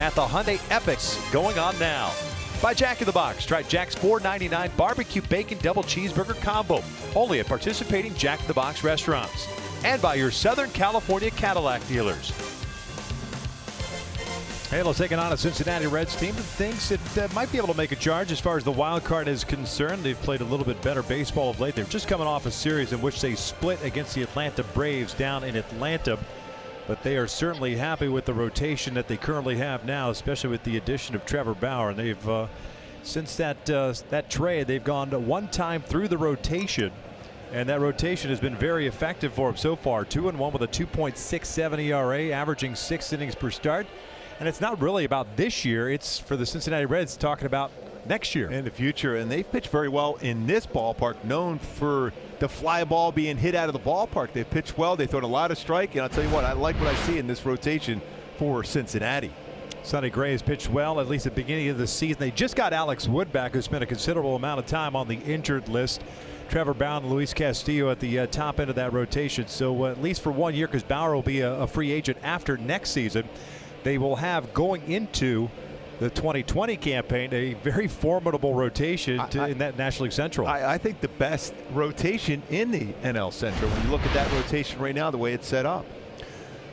at the Hyundai Epics going on now. By Jack in the Box. Try Jack's $4.99 barbecue bacon double cheeseburger combo. Only at participating Jack in the Box restaurants. And by your Southern California Cadillac dealers. Halos taking on a Cincinnati Reds team that thinks it might be able to make a charge as far as the wild card is concerned. They've played a little bit better baseball of late. They're just coming off a series in which they split against the Atlanta Braves down in Atlanta. But they are certainly happy with the rotation that they currently have now, especially with the addition of Trevor Bauer. And they've since that trade, they've gone one time through the rotation, and that rotation has been very effective for them so far. 2-1 with a 2.67 ERA, averaging 6 innings per start. And it's not really about this year. It's for the Cincinnati Reds talking about next year in the future. And they've pitched very well in this ballpark, known for the fly ball being hit out of the ballpark. They've pitched well. They've thrown a lot of strike. And I'll tell you what, I like what I see in this rotation for Cincinnati. Sonny Gray has pitched well, at least at the beginning of the season. They just got Alex Wood back, who spent a considerable amount of time on the injured list. Trevor Bauer and Luis Castillo at the top end of that rotation. So at least for 1 year, because Bauer will be a free agent after next season, they will have, going into the 2020 campaign, a very formidable rotation in that National League Central. I think the best rotation in the NL Central when you look at that rotation right now, the way it's set up.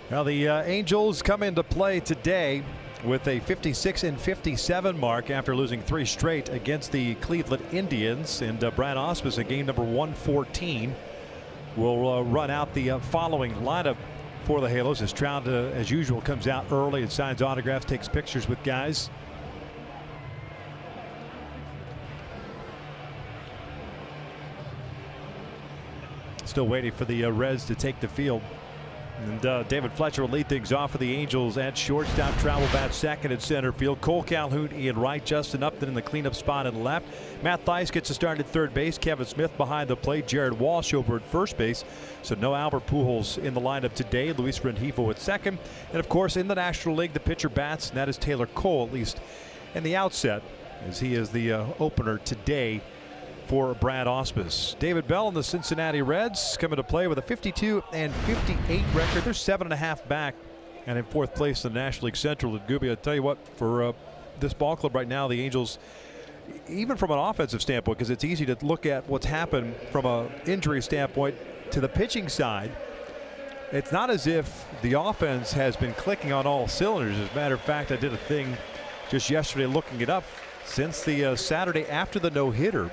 Now the Angels come into play today with a 56-57 mark after losing 3 straight against the Cleveland Indians. And Brad Ausmus in game number 114 will run out the following lineup for the Halos, as Trout, as usual, comes out early and signs autographs, takes pictures with guys. Still waiting for the Reds to take the field. And David Fletcher will lead things off for the Angels at shortstop. Trout will bat second at center field. Cole Calhoun, Ian Wright, Justin Upton in the cleanup spot in left. Matt Thaiss gets a start at third base. Kevin Smith behind the plate. Jared Walsh over at first base. So no Albert Pujols in the lineup today. Luis Rengifo at second. And of course, in the National League, the pitcher bats, and that is Taylor Cole, at least in the outset, as he is the opener today for Brad Ausmus. David Bell and the Cincinnati Reds coming to play with a 52-58 record. They're 7.5 back and in 4th place in the National League Central. And Gooby, I'll tell you what, for this ball club right now, the Angels, even from an offensive standpoint, because it's easy to look at what's happened from an injury standpoint to the pitching side, it's not as if the offense has been clicking on all cylinders. As a matter of fact, I did a thing just yesterday looking it up. Since the Saturday after the no-hitter,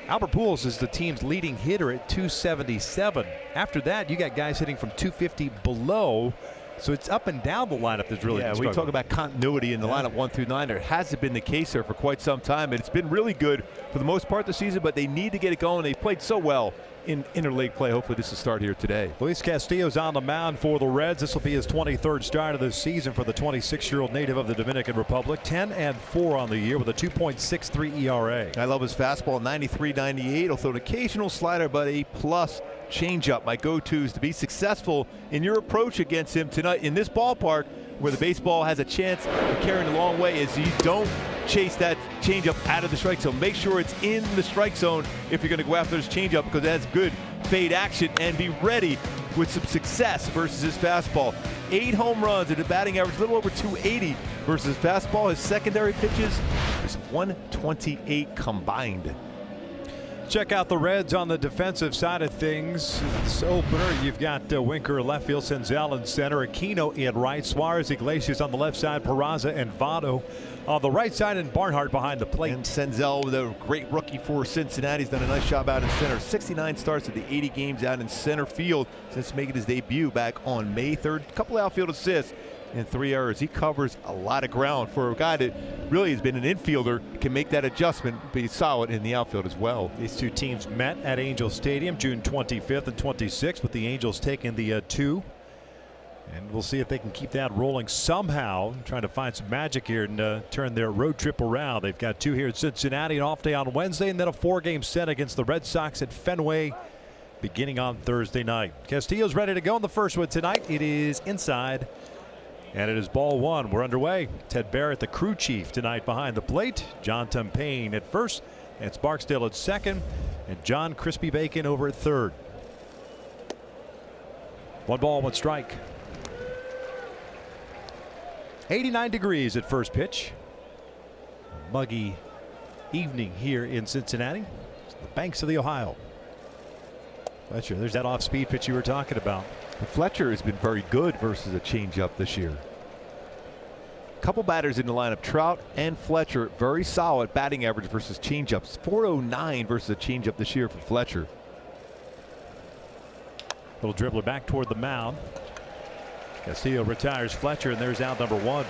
Albert Pujols is the team's leading hitter at 277. After that, you got guys hitting from 250 below. So it's up and down the lineup that's really we talk about continuity in the lineup 1 through 9. There hasn't been the case there for quite some time, and it's been really good for the most part this season, but they need to get it going. They played so well in interleague play. Hopefully this will start here today. Luis Castillo's on the mound for the Reds. This will be his 23rd start of the season for the 26-year-old native of the Dominican Republic. 10-4 on the year with a 2.63 ERA. I love his fastball, 93-98. He'll throw an occasional slider, but a plus changeup. My go-tos to be successful in your approach against him tonight in this ballpark, where the baseball has a chance of carrying a long way, is you don't chase that changeup out of the strike zone. Make sure it's in the strike zone if you're going to go after this changeup, because it has good fade action, and be ready with some success versus his fastball. 8 home runs at a batting average, a little over 280 versus his fastball. His secondary pitches is 128 combined. Check out the Reds on the defensive side of things. This opener, you've got Winker left field, Senzel in center, Aquino in right, Suarez, Iglesias on the left side, Peraza and Votto on the right side, and Barnhart behind the plate. And Senzel, the great rookie for Cincinnati, has done a nice job out in center. 69 starts at the 80 games out in center field since making his debut back on May 3rd. A couple outfield assists and 3 errors. He covers a lot of ground for a guy that really has been an infielder, can make that adjustment, be solid in the outfield as well. These two teams met at Angel Stadium June 25th and 26th, with the Angels taking the 2. And we'll see if they can keep that rolling somehow, trying to find some magic here and turn their road trip around. They've got 2 here at Cincinnati, an off day on Wednesday, and then a 4-game set against the Red Sox at Fenway beginning on Thursday night. Castillo's ready to go in the first one tonight. It is inside, and it is ball 1. We're underway. Ted Barrett, the crew chief, tonight behind the plate. John Tumpane at first, and Barksdale at second, and John Crispy Bacon over at third. 1 ball, 1 strike. 89 degrees at first pitch. A muggy evening here in Cincinnati. It's the banks of the Ohio. Fletcher, there's that off-speed pitch you were talking about. Fletcher has been very good versus a changeup this year. Couple batters in the lineup, Trout and Fletcher, very solid batting average versus changeups. 409 versus a changeup this year for Fletcher. Little dribbler back toward the mound. Castillo retires Fletcher, and there's out number 1.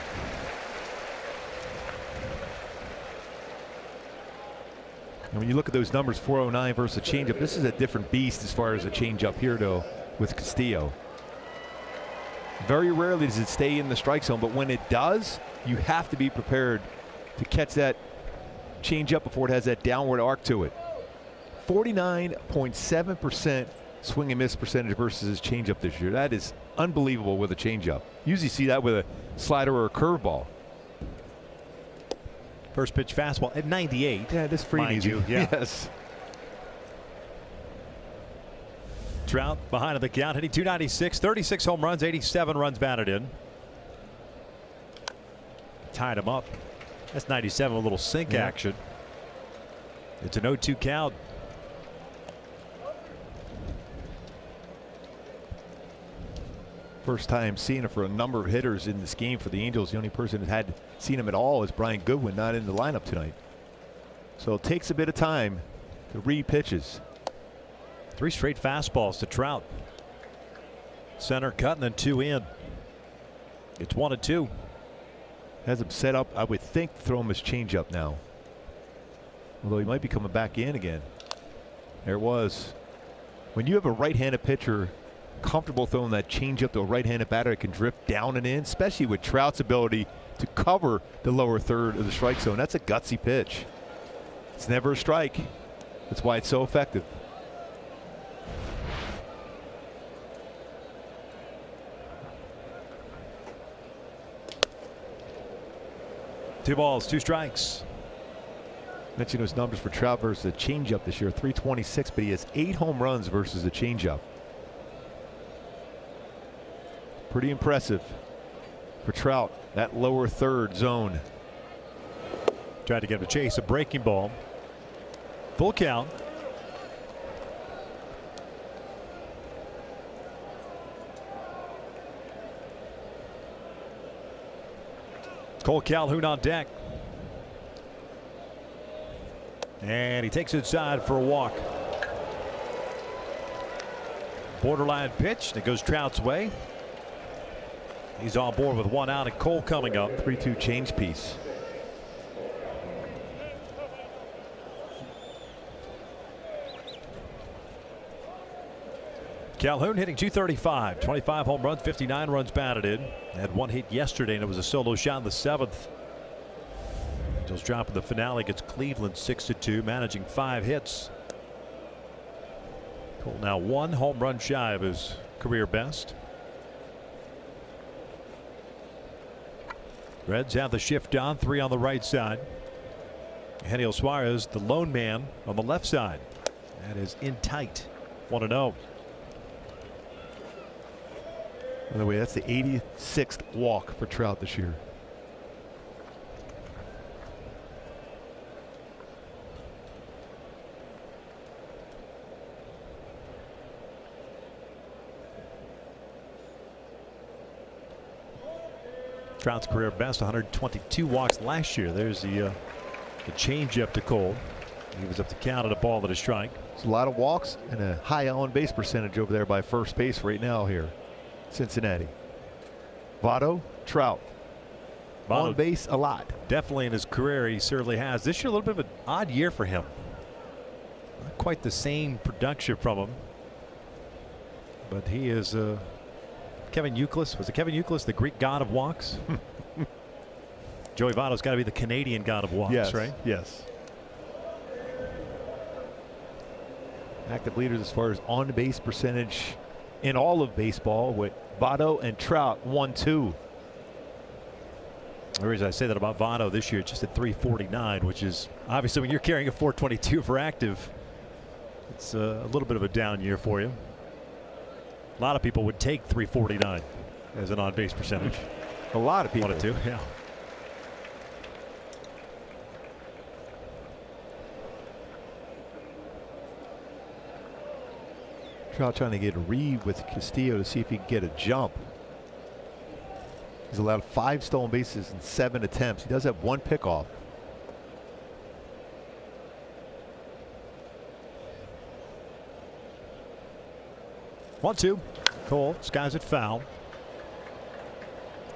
And when you look at those numbers, 409 versus a changeup, this is a different beast as far as a changeup here, though, with Castillo. Very rarely does it stay in the strike zone, but when it does, you have to be prepared to catch that changeup before it has that downward arc to it. 49.7% swing and miss percentage versus his changeup this year. That is unbelievable with a changeup. Usually see that with a slider or a curveball. First pitch fastball at 98. Yeah, this free mind you. Yeah. Yes. Trout behind the count, hitting .296, 36 home runs, 87 runs batted in. Tied him up. That's 97, a little sink action. It's an 0-2 count. First time seeing him for a number of hitters in this game for the Angels. The only person that had seen him at all is Brian Goodwin, not in the lineup tonight. So it takes a bit of time to read pitches. 3 straight fastballs to Trout. Center cut and then 2 in. It's 1-2. Has him set up, I would think, throw him his changeup now. Although he might be coming back in again. There it was. When you have a right-handed pitcher comfortable throwing that changeup to a right-handed batter, it can drift down and in, especially with Trout's ability to cover the lower third of the strike zone. That's a gutsy pitch. It's never a strike. That's why it's so effective. Two balls, 2 strikes. Mentioned those numbers for Trout versus the changeup this year, 326, but he has 8 home runs versus the changeup. Pretty impressive for Trout, that lower third zone. Tried to get him to chase a breaking ball. Full count. Cole Calhoun on deck. And he takes it inside for a walk. Borderline pitch that goes Trout's way. He's on board with 1 out and Cole coming up. 3-2 change piece. Calhoun hitting .235, 25 home runs, 59 runs batted in. Had 1 hit yesterday, and it was a solo shot in the 7th. Angels dropping the finale against Cleveland 6-2, managing 5 hits. Cole now 1 home run shy of his career best. Reds have the shift on, 3 on the right side. Eugenio Suarez, the lone man on the left side. That is in tight. 1-0. By the way, that's the 86th walk for Trout this year. Trout's career best, 122 walks last year. There's the changeup to Cole. He was up to count at a ball at a strike. It's a lot of walks and a high on base percentage over there by first base right now here. Cincinnati. Votto, Trout. Votto on base a lot. Definitely in his career, he certainly has. This year, a little bit of an odd year for him. Not quite the same production from him. But he is Kevin Youkilis. Was it Kevin Youkilis, the Greek god of walks? Joey Votto's got to be the Canadian god of walks, yes, right? Yes. Active leaders as far as on base percentage in all of baseball with Votto and Trout 1-2. The reason I say that about Votto this year, just at 349, which is obviously when you're carrying a 422 for active, it's a little bit of a down year for you. A lot of people would take 349 as an on base percentage. A lot of people. Wanted to, yeah. Trout trying to get a read with Castillo to see if he can get a jump. He's allowed 5 stolen bases in 7 attempts. He does have 1 pickoff. One, two. Cole skies it foul.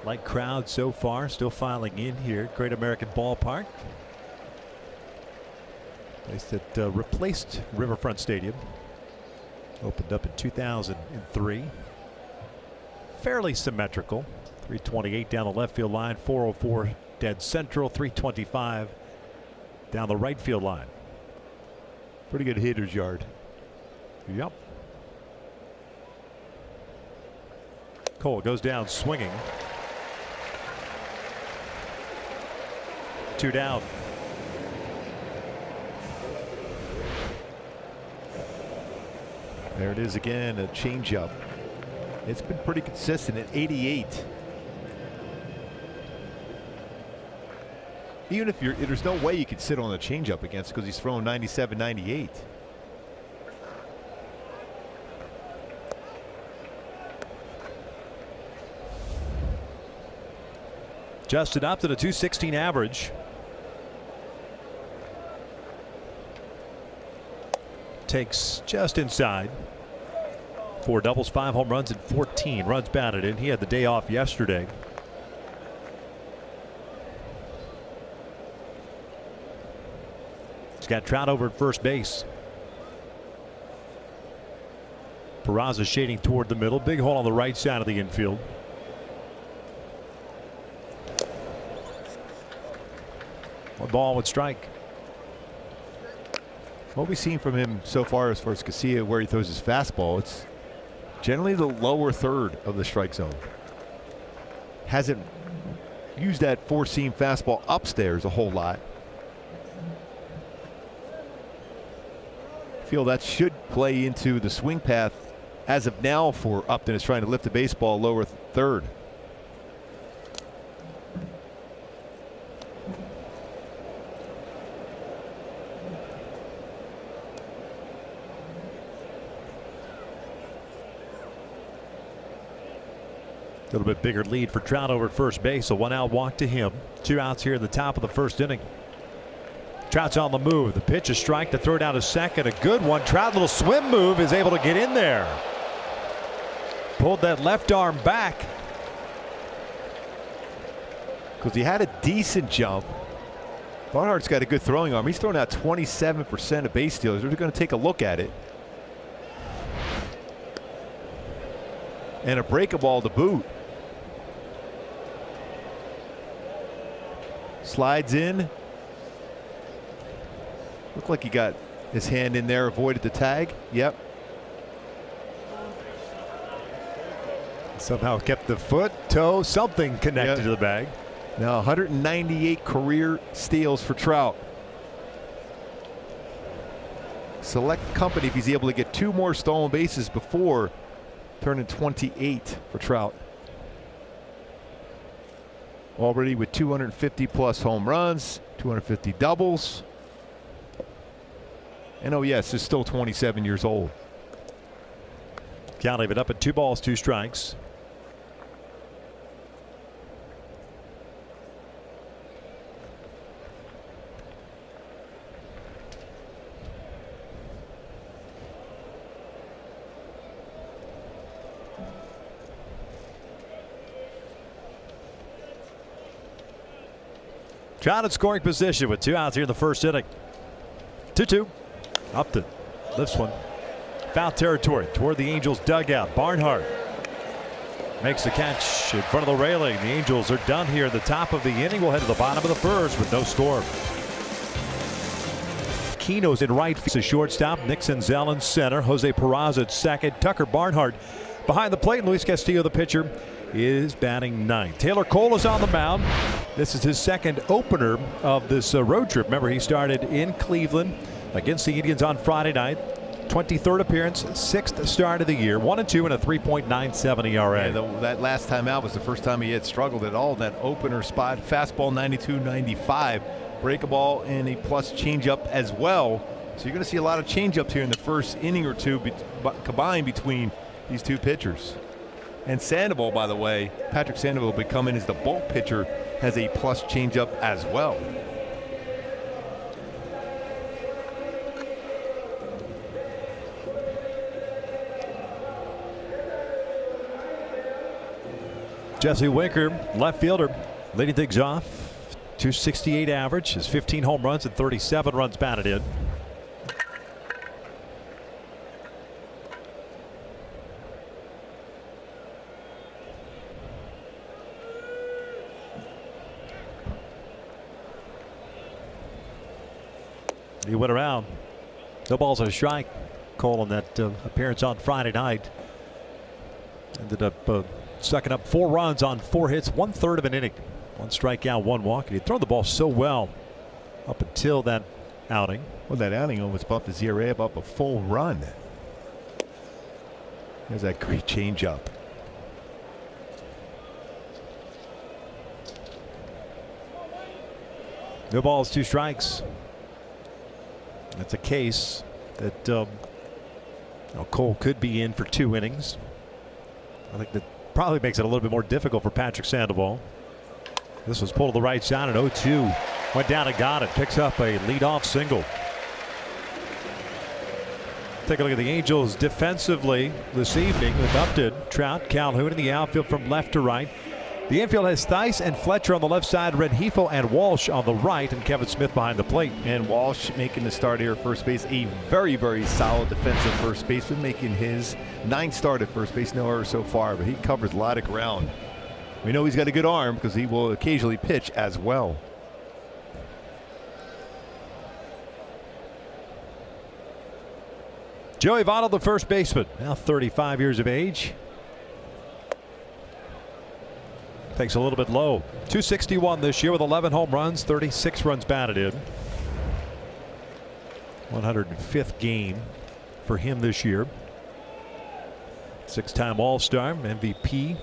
Light crowd so far, still filing in here at Great American Ballpark. Place that replaced Riverfront Stadium. Opened up in 2003. Fairly symmetrical. 328 down the left field line, 404 dead central, 325 down the right field line. Pretty good hitter's yard. Yep. Cole goes down swinging. 2 down. There it is again, a changeup. It's been pretty consistent at 88. Even if there's no way you could sit on a changeup against because he's throwing 97, 98. Justin Upton, a 216 average. Takes just inside. 4 doubles, 5 home runs, and 14 runs batted in. He had the day off yesterday. He's got Trout over at first base. Peraza shading toward the middle. Big hole on the right side of the infield. One ball, would strike. What we've seen from him so far as Casilla, where he throws his fastball, it's generally the lower third of the strike zone. Hasn't used that 4-seam fastball upstairs a whole lot. Feel that should play into the swing path as of now for Upton, is trying to lift the baseball lower third. A little bit bigger lead for Trout over at first base. A 1-out walk to him. 2 outs here in the top of the first inning. Trout's on the move. The pitch, a strike to throw down to second. A good one. Trout, little swim move, is able to get in there. Pulled that left arm back. Because he had a decent jump. Barnhart's got a good throwing arm. He's throwing out 27% of base stealers. They're going to take a look at it. And a breaking ball to boot. Slides in. Looked like he got his hand in there, avoided the tag. Yep. Somehow kept the foot, toe, something connected to the bag. Now 198 career steals for Trout. Select company if he's able to get 2 more stolen bases before turning 28 for Trout. Already with 250 plus home runs, 250 doubles. And oh yes, is still 27 years old. Count leave it up at 2 balls, 2 strikes. Trout in scoring position with 2 outs here in the first inning. 2-2. Upton lifts one. Foul territory toward the Angels dugout. Barnhart makes the catch in front of the railing. The Angels are done here at the top of the inning. We'll head to the bottom of the first with no score. Keno's in right field. Shortstop. Nick Senzel in center. Jose Peraza at second. Tucker Barnhart behind the plate. And Luis Castillo, the pitcher, is batting 9th. Taylor Cole is on the mound. This is his second opener of this road trip. Remember, he started in Cleveland against the Indians on Friday night. 23rd appearance, 6th start of the year, 1-2 and a 3.97 ERA. Yeah, that last time out was the first time he had struggled at all in that opener spot. Fastball 92-95, break a ball and a plus changeup as well. So you're going to see a lot of changeups here in the first inning or two combined between these two pitchers. And Sandoval, by the way, Patrick Sandoval will be coming as the bulk pitcher, has a plus changeup as well. Jesse Winker, left fielder, leading things off. 268 average, has 15 home runs and 37 runs batted in. He went around. No balls and a strike. Cole on that appearance on Friday night. Ended up sucking up 4 runs on 4 hits, 1/3 of an inning. 1 strikeout, 1 walk. And he'd thrown the ball so well up until that outing. Well, that outing almost bumped his ERA up a full run. There's that great changeup. No balls, 2 strikes. That's a case that Cole could be in for 2 innings. I think that probably makes it a little bit more difficult for Patrick Sandoval. This was pulled to the right side at 0-2. Went down and got it. Picks up a leadoff single. Take a look at the Angels defensively this evening with Upton, Trout, Calhoun in the outfield from left to right. The infield has Theis and Fletcher on the left side, Rengifo and Walsh on the right, and Kevin Smith behind the plate. And Walsh making the start here at first base. A very, very solid defensive first baseman, making his 9th start at first base. No error so far, but he covers a lot of ground. We know he's got a good arm because he will occasionally pitch as well. Joey Votto, the first baseman, now 35 years of age. Takes a little bit low. 261 this year with 11 home runs, 36 runs batted in. 105th game for him this year. 6-time All-Star, MVP,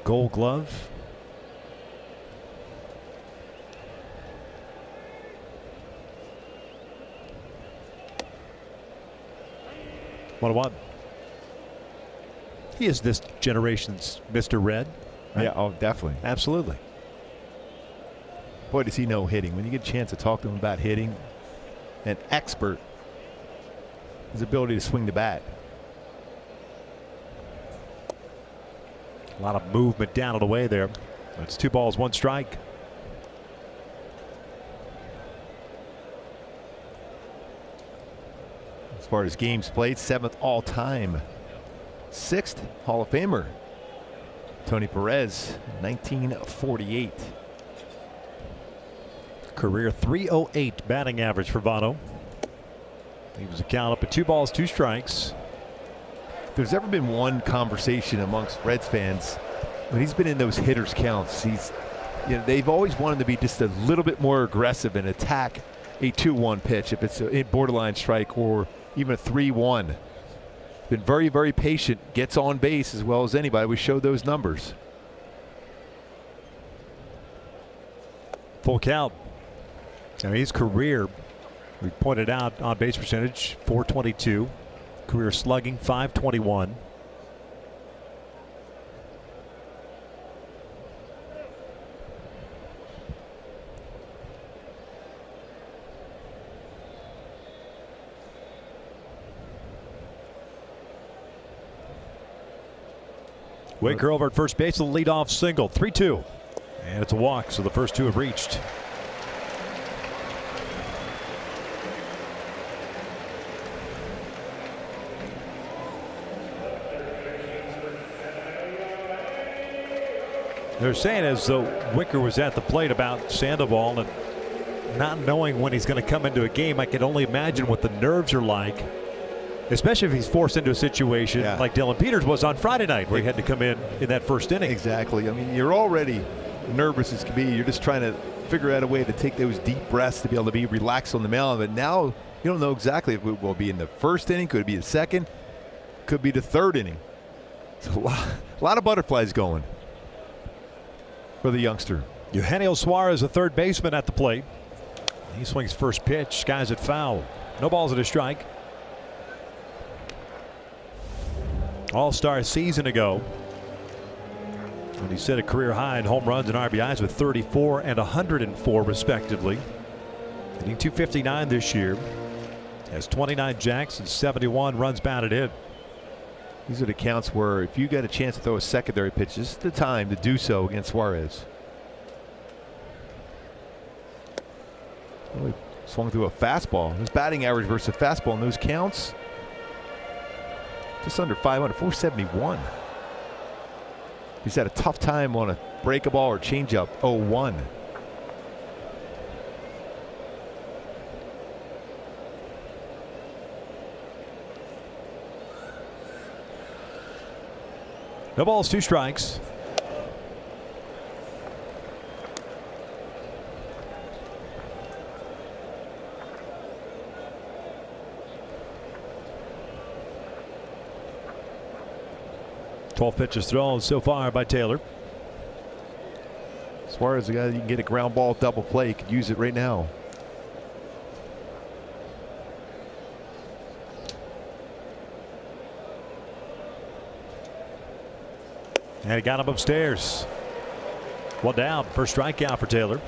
Gold Glove. One. He is this generation's Mr. Red. Right? Yeah, oh, definitely. Absolutely. Boy, does he know hitting. When you get a chance to talk to him about hitting, an expert, his ability to swing the bat. A lot of movement down and away there. It's 2 balls, 1 strike. As far as games played, 7th all-time. 6th Hall of Famer. Tony Perez, 1948. Career .308 batting average for Votto. He was a count up at 2 balls, 2 strikes. There's ever been one conversation amongst Reds fans when he's been in those hitters counts. They've always wanted to be just a little bit more aggressive and attack a 2-1 pitch if it's a borderline strike or even a 3-1. Been very, very patient, gets on base as well as anybody. We showed those numbers. Full count. Now his career, we pointed out, on base percentage .422, career slugging .521. Winker over at first base, the leadoff single, 3-2. And it's a walk, so the first 2 have reached. They're saying as though Winker was at the plate about Sandoval and not knowing when he's going to come into a game. I can only imagine what the nerves are like, especially if he's forced into a situation like Dylan Peters was on Friday night, where he had to come in that first inning. Exactly. I mean, you're already nervous as can be. You're just trying to figure out a way to take those deep breaths to be able to be relaxed on the mound. But now You don't know exactly if it will be in the first inning, could it be the second, could be the third inning. It's a lot of butterflies going for the youngster. Eugenio Suarez, a third baseman at the plate. He swings first pitch, skies it foul. No balls and a strike. All-Star season ago, and he set a career high in home runs and RBIs with 34 and 104 respectively. Hitting .259 this year. Has 29 jacks and 71 runs batted in. These are the counts where if you get a chance to throw a secondary pitch, this is the time to do so against Suarez. Really swung through a fastball. His batting average versus fastball in those counts, just under 500, 471. He's had a tough time on a break ball or changeup. 0-1. No balls, 2 strikes. Twelve pitches thrown so far by Taylor. Suarez, the guy that you can get a ground ball double play, could use it right now. And he got him upstairs. One down. First strikeout for Taylor.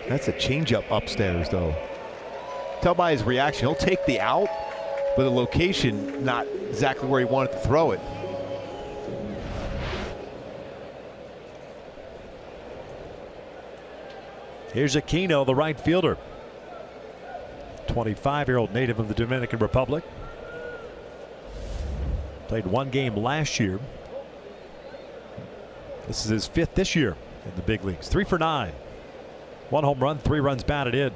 That's a changeup upstairs, though. Tell by his reaction, he'll take the out, but the location not exactly where he wanted to throw it. Here's Aquino, the right fielder. 25-year-old native of the Dominican Republic. Played 1 game last year. This is his 5th this year in the big leagues. 3 for 9. 1 home run, 3 runs batted in.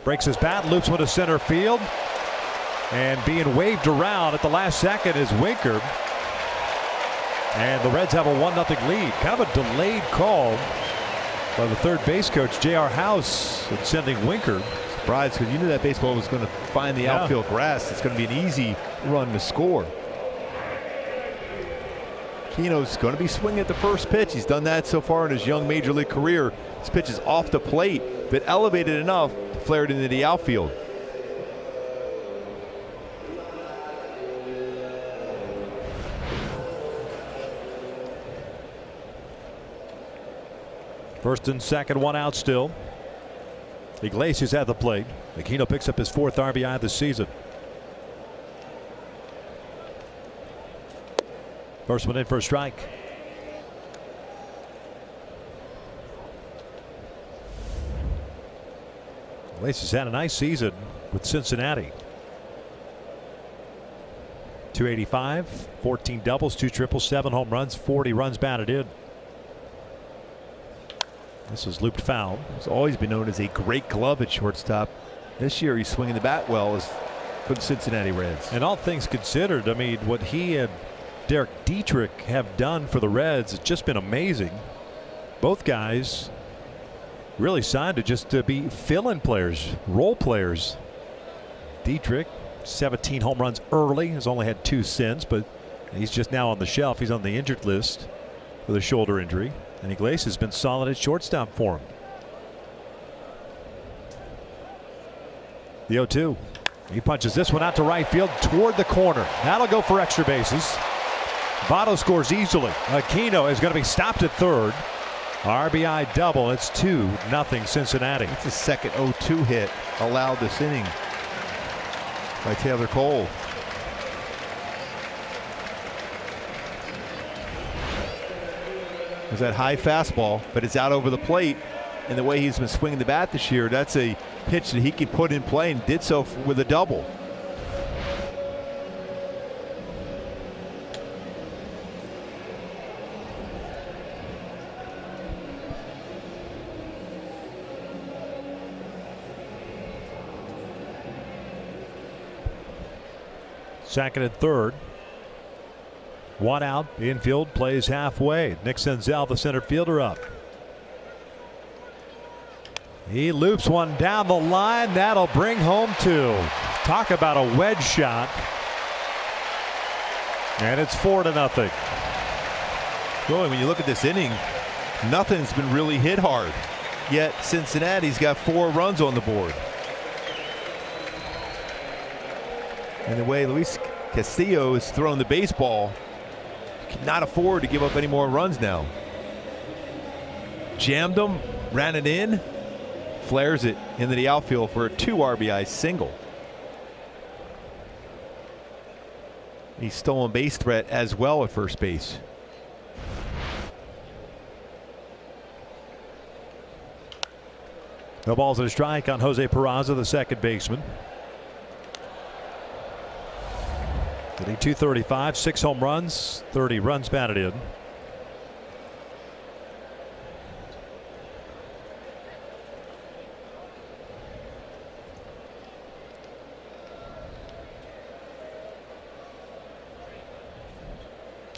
Breaks his bat, loops one to center field. And being waved around at the last second is Winker. And the Reds have a 1-0 lead. Kind of a delayed call by the third base coach, J.R. House, in sending Winker. Surprised, because you knew that baseball was going to find the outfield grass. It's going to be an easy run to score. Aquino's going to be swinging at the first pitch. He's done that so far in his young major league career. This pitch is off the plate, but elevated enough to flare it into the outfield. First and second, 1 out still. Iglesias at the plate. Aquino picks up his 4th RBI this season. First one in for a strike. Iglesias had a nice season with Cincinnati. 285, 14 doubles, 2 triples, 7 home runs, 40 runs batted in. This is looped foul. He's always been known as a great glove at shortstop. This year he's swinging the bat well as for the Cincinnati Reds. And all things considered, I mean, what he and Derek Dietrich have done for the Reds has just been amazing. Both guys really signed to be fill-in players, role players. Dietrich, 17 home runs early, has only had 2 since, but he's just now on the shelf. He's on the injured list with a shoulder injury. And Iglesias has been solid at shortstop for him. The 0-2. He punches this one out to right field toward the corner. That'll go for extra bases. Votto scores easily. Aquino is going to be stopped at third. RBI double. It's 2-0 Cincinnati. It's his second 0-2 hit allowed this inning by Taylor Cole. There's that high fastball, but it's out over the plate. And the way he's been swinging the bat this year, that's a pitch that he can put in play, and did so with a double. Second and third. One out. Infield plays halfway. Nick Senzel, the center fielder, up. He loops one down the line. That'll bring home 2. Talk about a wedge shot. And it's 4-0. Boy, when you look at this inning, nothing's been really hit hard. Yet Cincinnati's got 4 runs on the board. And the way Luis Castillo is throwing the baseball, you cannot afford to give up any more runs now. Jammed him, ran it in, flares it into the outfield for a 2 RBI single. He's stolen base threat as well at first base. No balls and a strike on Jose Peraza, the second baseman. Hitting .235, 6 home runs, 30 runs batted in.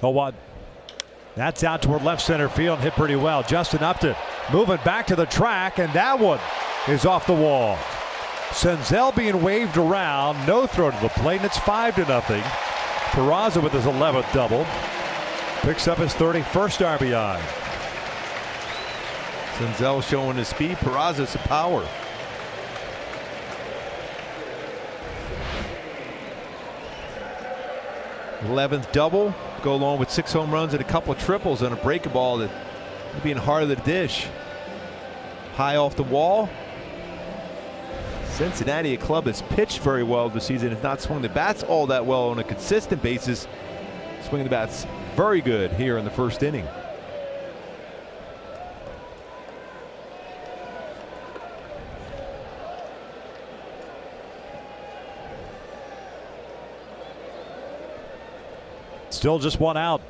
Oh, what? That's out toward left center field, hit pretty well. Justin Upton moving back to the track, and that one is off the wall. Senzel being waved around, no throw to the plate, and it's 5-0. Peraza with his 11th double, picks up his 31st RBI. Senzel showing his speed, Peraza some power. th double, go along with 6 home runs and a couple of triples and a breaking ball that being hard of the dish. High off the wall. Cincinnati, a club that's pitched very well this season, has not swung the bats all that well on a consistent basis. Swinging the bats very good here in the first inning. Still just 1 out.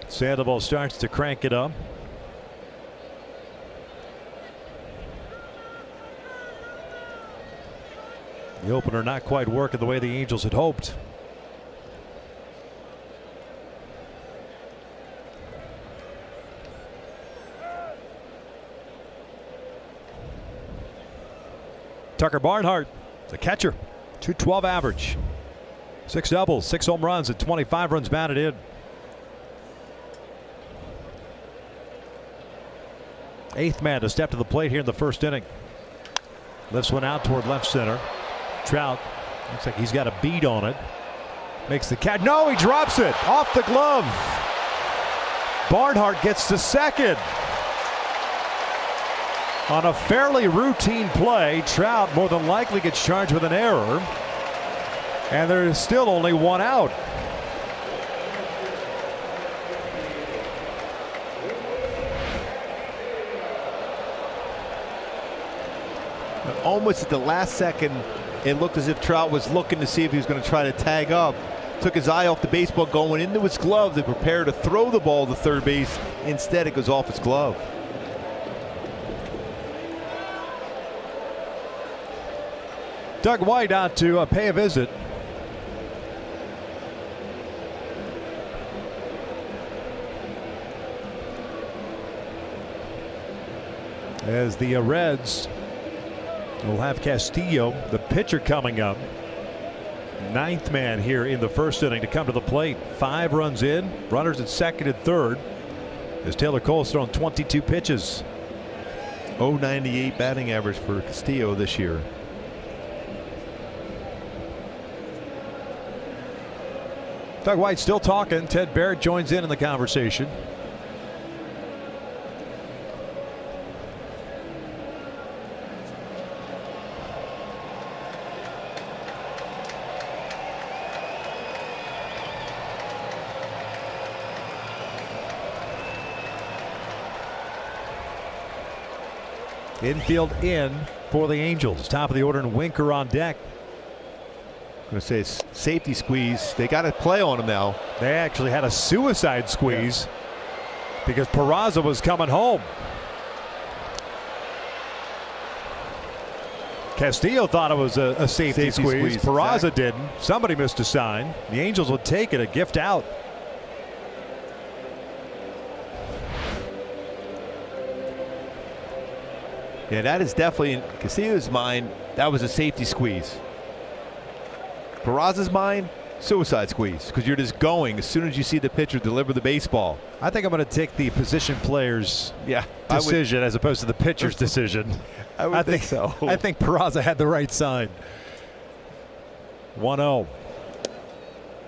Sandoval starts to crank it up. The opener not quite working the way the Angels had hoped. Tucker Barnhart, the catcher, .212 average, 6 doubles, 6 home runs, and 25 runs batted in. Eighth man to step to the plate here in the first inning. Lifts one out toward left center. Trout looks like he's got a bead on it. Makes the catch. No, he drops it off the glove. Barnhart gets to second. On a fairly routine play, Trout more than likely gets charged with an error. And there's still only 1 out. Almost at the last second, it looked as if Trout was looking to see if he was going to try to tag up. Took his eye off the baseball, going into his glove to prepare to throw the ball to third base. Instead, it goes off his glove. Doug White out to pay a visit. As the Reds will have Castillo, the pitcher, coming up. 9th man here in the first inning to come to the plate. 5 runs in, runners at second and third, as Taylor Cole's thrown 22 pitches. .098 batting average for Castillo this year. Doug White still talking. Ted Barrett joins in the conversation. Infield in for the Angels. Top of the order, and Winker on deck. I'm going to say it's safety squeeze. They got to play on him now. They actually had a suicide squeeze because Peraza was coming home. Castillo thought it was a safety squeeze. Peraza exactly. didn't. Somebody missed a sign. The Angels would take it, a gift out. Yeah, that is definitely in Castillo's mind. That was a safety squeeze. Peraza's mind, suicide squeeze, because you're just going as soon as you see the pitcher deliver the baseball. I think I'm going to take the position player's decision as opposed to the pitcher's decision. I think so. I think Peraza had the right sign. 1-0.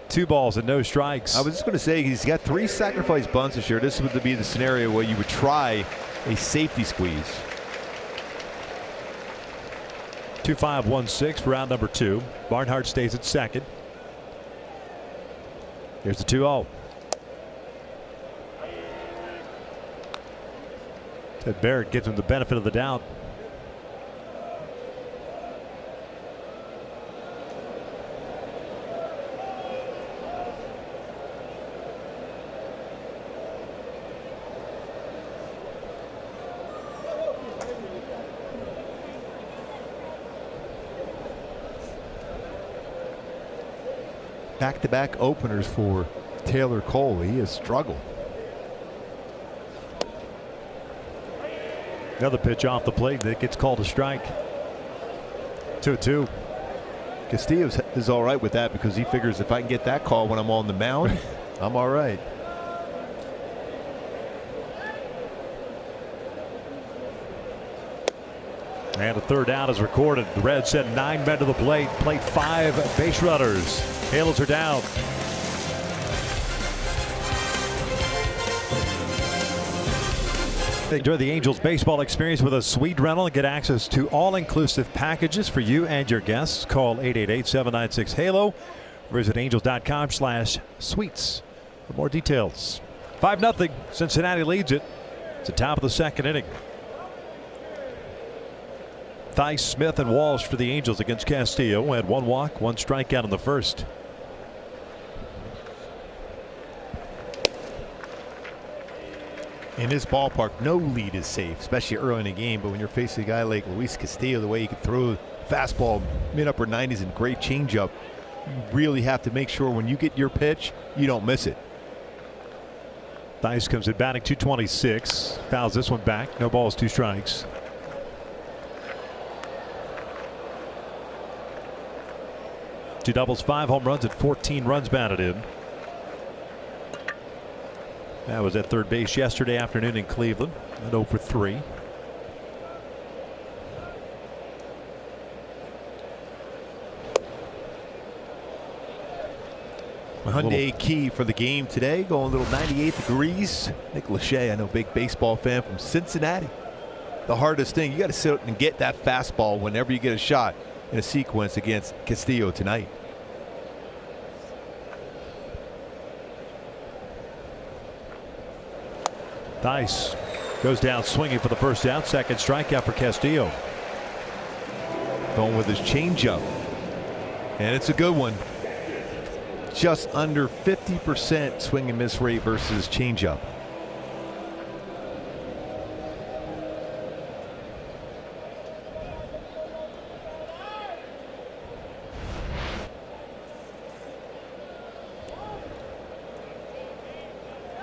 2 balls and no strikes. I was just going to say he's got 3 sacrifice bunts this year. This would be the scenario where you would try a safety squeeze. 2-5-1-6 for round number 2. Barnhart stays at second. Here's the 2-0. Ted Barrett gives him the benefit of the doubt. Back-to-back openers for Taylor Cole. He has struggled. Another pitch off the plate that gets called a strike. 2-2. Castillo is all right with that because he figures if I can get that call when I'm on the mound, I'm all right. And a third out is recorded. The Reds send 9 men to the plate. Plate 5 base runners. Halos are down. Enjoy the Angels baseball experience with a suite rental and get access to all-inclusive packages for you and your guests. Call 888-796-HALO. Visit angels.com/suites for more details. 5-0. Cincinnati leads it. It's the top of the second inning. Theis, Smith, and Walsh for the Angels against Castillo. Had 1 walk, 1 strikeout in the first. In this ballpark, no lead is safe, especially early in the game. But when you're facing a guy like Luis Castillo, the way he can throw fastball, mid-upper 90s, and great changeup, you really have to make sure when you get your pitch, you don't miss it. Theis comes in batting .226. Fouls this one back. No balls, 2 strikes. Two doubles, 5 home runs, and 14 runs batted in. That was at third base yesterday afternoon in Cleveland. And 0 for 3. Hyundai key for the game today, going a little 98 degrees. Nick Lachey, I know, big baseball fan from Cincinnati. The hardest thing, you got to sit and get that fastball whenever you get a shot in a sequence against Castillo tonight. Theis goes down swinging for the first out. Second strikeout for Castillo. Going with his changeup. And it's a good one. Just under 50% swing and miss rate versus changeup.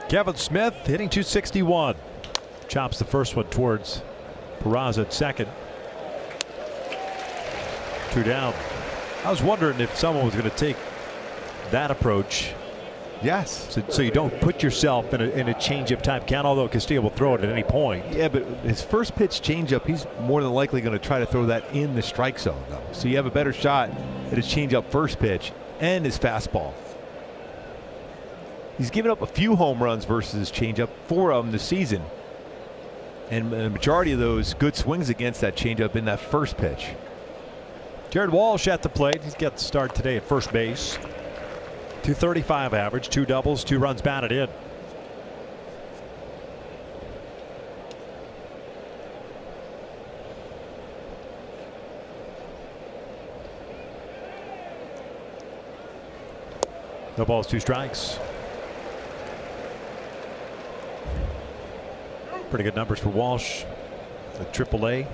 Kevin Smith hitting .261. Chops the first one towards Peraza at second. 2 down. I was wondering if someone was going to take that approach. Yes. So you don't put yourself in a changeup type count, although Castillo will throw it at any point. Yeah, but his first pitch changeup, he's more than likely going to try to throw that in the strike zone, though. So you have a better shot at his changeup first pitch and his fastball. He's given up a few home runs versus his changeup, 4 of them this season. And the majority of those good swings against that changeup in that first pitch. Jared Walsh at the plate. He's got the start today at first base. .235 average, 2 doubles, 2 runs batted in. No balls, 2 strikes. Pretty good numbers for Walsh at AAA.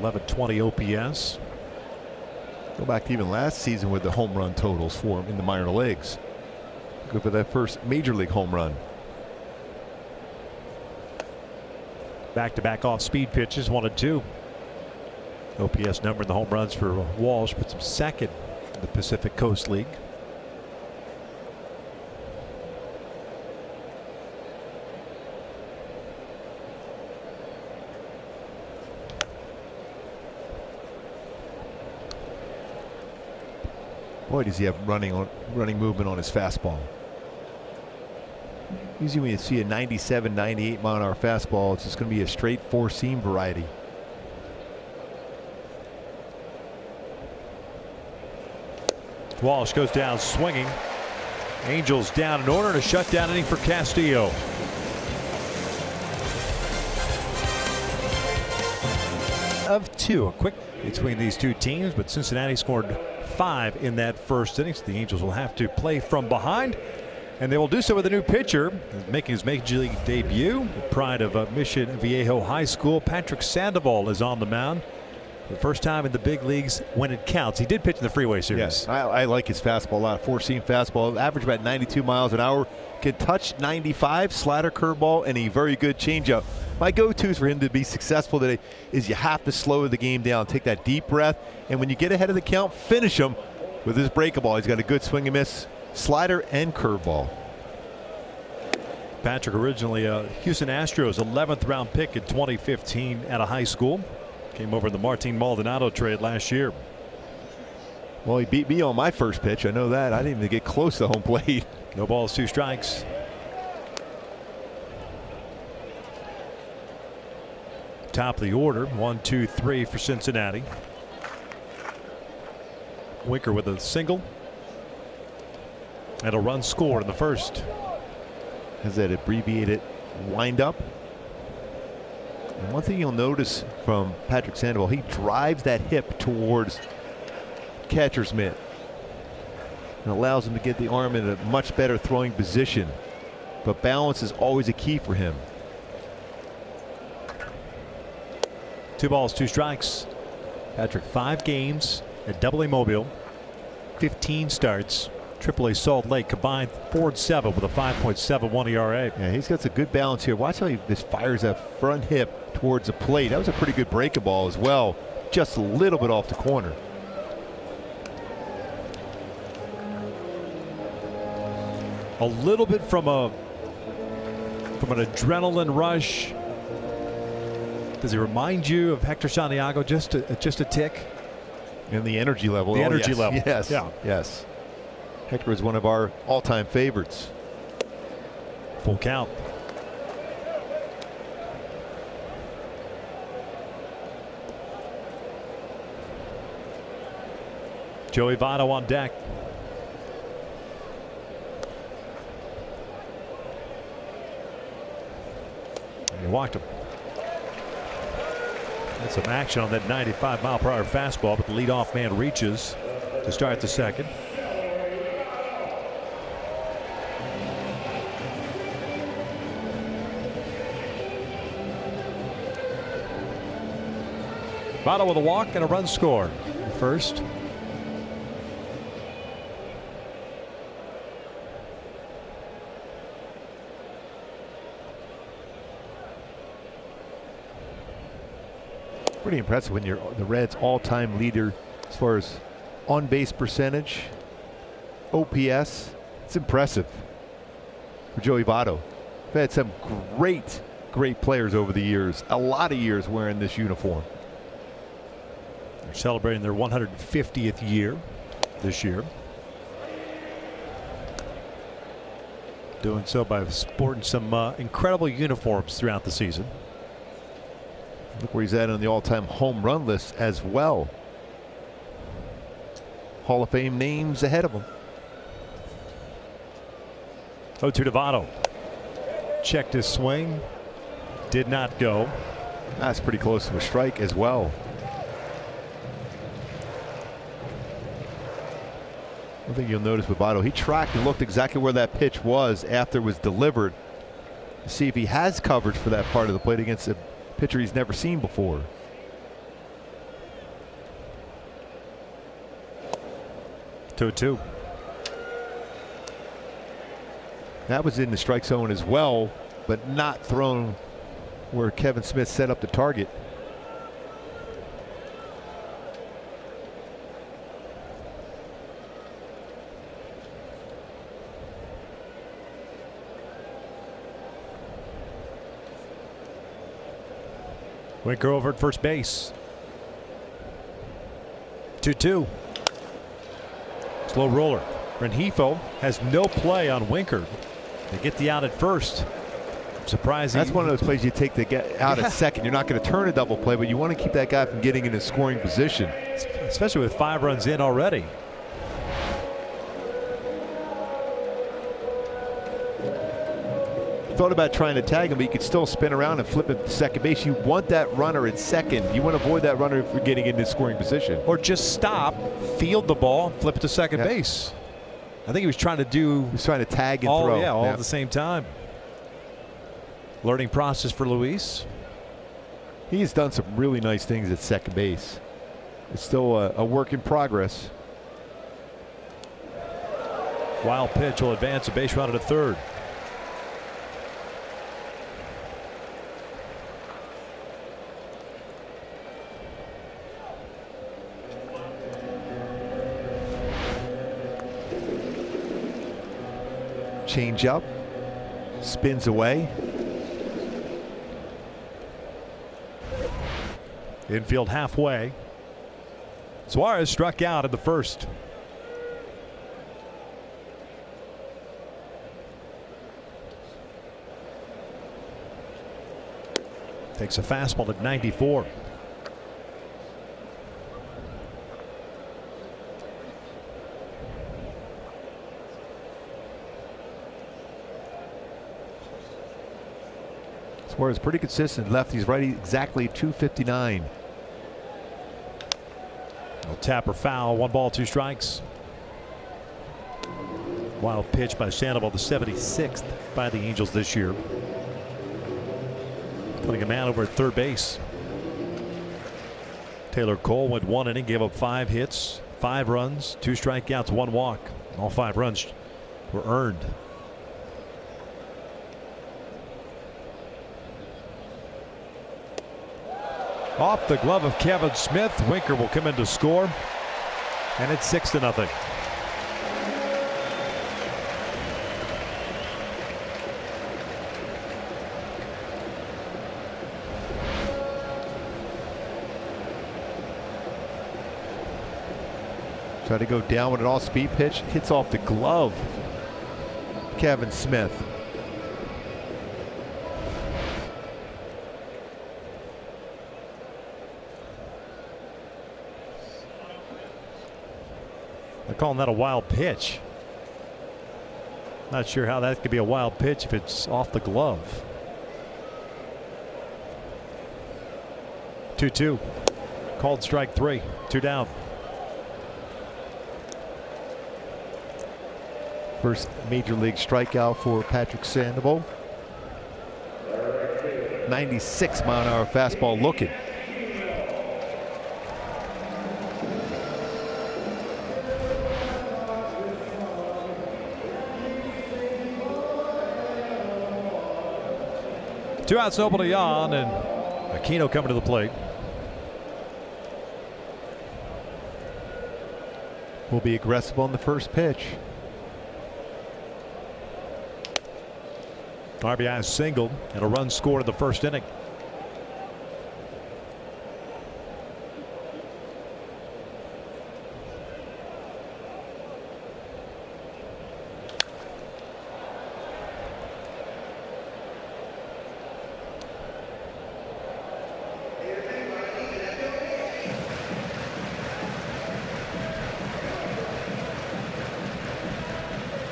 1120 OPS. Go back to even last season with the home run totals for him in the minor leagues. Go for that first major league home run. Back-to-back off-speed pitches, 1-2. OPS number in the home runs for Walsh puts him second in the Pacific Coast League. Boy, does he have running movement on his fastball. Usually when you see a 97, 98 mile an hour fastball, it's just going to be a straight four-seam variety. Walsh goes down swinging. Angels down in order, and a shutdown inning for Castillo. Of two, a quick between these two teams, but Cincinnati scored 5 in that first inning, so the Angels will have to play from behind, and they will do so with a new pitcher making his major league debut. The pride of Mission Viejo High School, Patrick Sandoval, is on the mound. The first time in the big leagues when it counts. He did pitch in the Freeway Series. Yes, I like his fastball a lot. Four-seam fastball, average about 92 miles an hour. Can touch 95, slider, curveball, and a very good changeup. My go-tos for him to be successful today is you have to slow the game down, take that deep breath, and when you get ahead of the count, finish him with his breakable. He's got a good swing and miss, slider and curveball. Patrick, originally a Houston Astros 11th round pick in 2015 out of high school. Came over in the Martin Maldonado trade last year. Well, he beat me on my first pitch. I know that. I didn't even get close to home plate. No balls, 2 strikes. Top of the order, 1, 2, 3 for Cincinnati. Winker with a single and a run scored in the first. Has that abbreviated windup. And one thing you'll notice from Patrick Sandoval, he drives that hip towards catcher's mitt and allows him to get the arm in a much better throwing position. But balance is always a key for him. 2 balls, 2 strikes. Patrick, 5 games at AA Mobile, 15 starts. AAA Salt Lake combined 4-7 with a 5.71 ERA. Yeah, he's got some good balance here. Watch how he just fires that front hip towards the plate. That was a pretty good breaking ball as well, just a little bit off the corner. A little bit from an adrenaline rush. Does he remind you of Hector Santiago just a tick? And the energy level. The energy level. Yes. Yeah. Yes. Hector is one of our all-time favorites. Full count. Joey Votto on deck. And he walked him. That's some action on that 95-mile-per-hour fastball, but the leadoff man reaches to start the second. Votto with a walk and a run scored. First. Pretty impressive when you're the Reds' all-time leader as far as on-base percentage, OPS. It's impressive for Joey Votto. We've had some great players over the years. A lot of years wearing this uniform. They're celebrating their 150th year this year. Doing so by sporting some incredible uniforms throughout the season. Look where he's at on the all-time home run list as well. Hall of Fame names ahead of him. 0-2 to Votto. Checked his swing. Did not go. That's pretty close to a strike as well. One thing you'll notice with Votto, he tracked and looked exactly where that pitch was after it was delivered to see if he has coverage for that part of the plate against a pitcher he's never seen before. 2-2. That was in the strike zone as well, but not thrown where Kevin Smith set up the target. Winker over at first base. 2-2. Slow roller. Rengifo has no play on Winker. They get the out at first. Surprising. That's one of those plays you take the get out at second. You're not going to turn a double play, but you want to keep that guy from getting in a scoring position. Especially with 5 runs in already. Thought about trying to tag him, but you could still spin around and flip it to second base. You want that runner at second. You want to avoid that runner if you're getting into scoring position. Or just stop, field the ball, flip it to second base. I think he was trying to do. He was trying to tag and throw. Yeah, all at the same time. Learning process for Luis. He's done some really nice things at second base. It's still a work in progress. Wild pitch will advance a base runner to third. Change up, spins away. Infield halfway. Suarez struck out in the first. Takes a fastball at 94. Suarez pretty consistent. Lefties, righty, exactly 259. No tap or foul. 1 ball, 2 strikes. Wild pitch by Sandoval, the 76th by the Angels this year. Putting a man over at third base. Taylor Cole went 1 inning, gave up 5 hits, 5 runs, 2 strikeouts, 1 walk. All 5 runs were earned. Off the glove of Kevin Smith. Winker will come in to score. And it's 6-0. Try to go down with an all-speed pitch. Hits off the glove. Kevin Smith. They're calling that a wild pitch. Not sure how that could be a wild pitch if it's off the glove. 2-2. Called strike 3. 2 down. First major league strikeout for Patrick Sandoval. 96-mile-an-hour fastball looking. Two outs, nobody on, and Aquino coming to the plate. Will be aggressive on the first pitch. RBI single and a run scored in the first inning.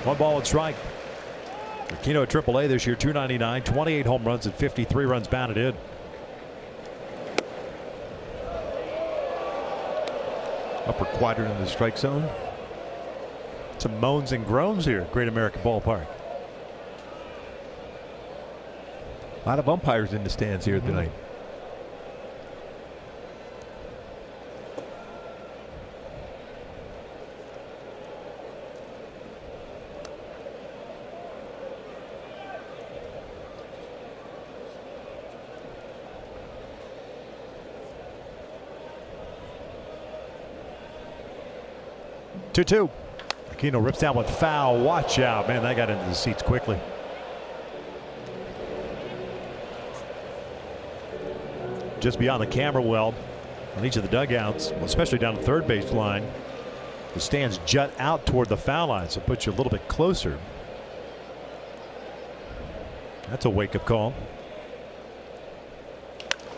One ball and strike. Aquino at AAA this year, 299, 28 home runs and 53 runs batted in. Upper quadrant of the strike zone. Some moans and groans here at Great American Ballpark. A lot of umpires in the stands here tonight. 2-2. Aquino rips down with foul. Watch out, man. That got into the seats quickly. Just beyond the camera well on each of the dugouts, especially down the third base line. The stands jut out toward the foul line, so it puts you a little bit closer. That's a wake-up call.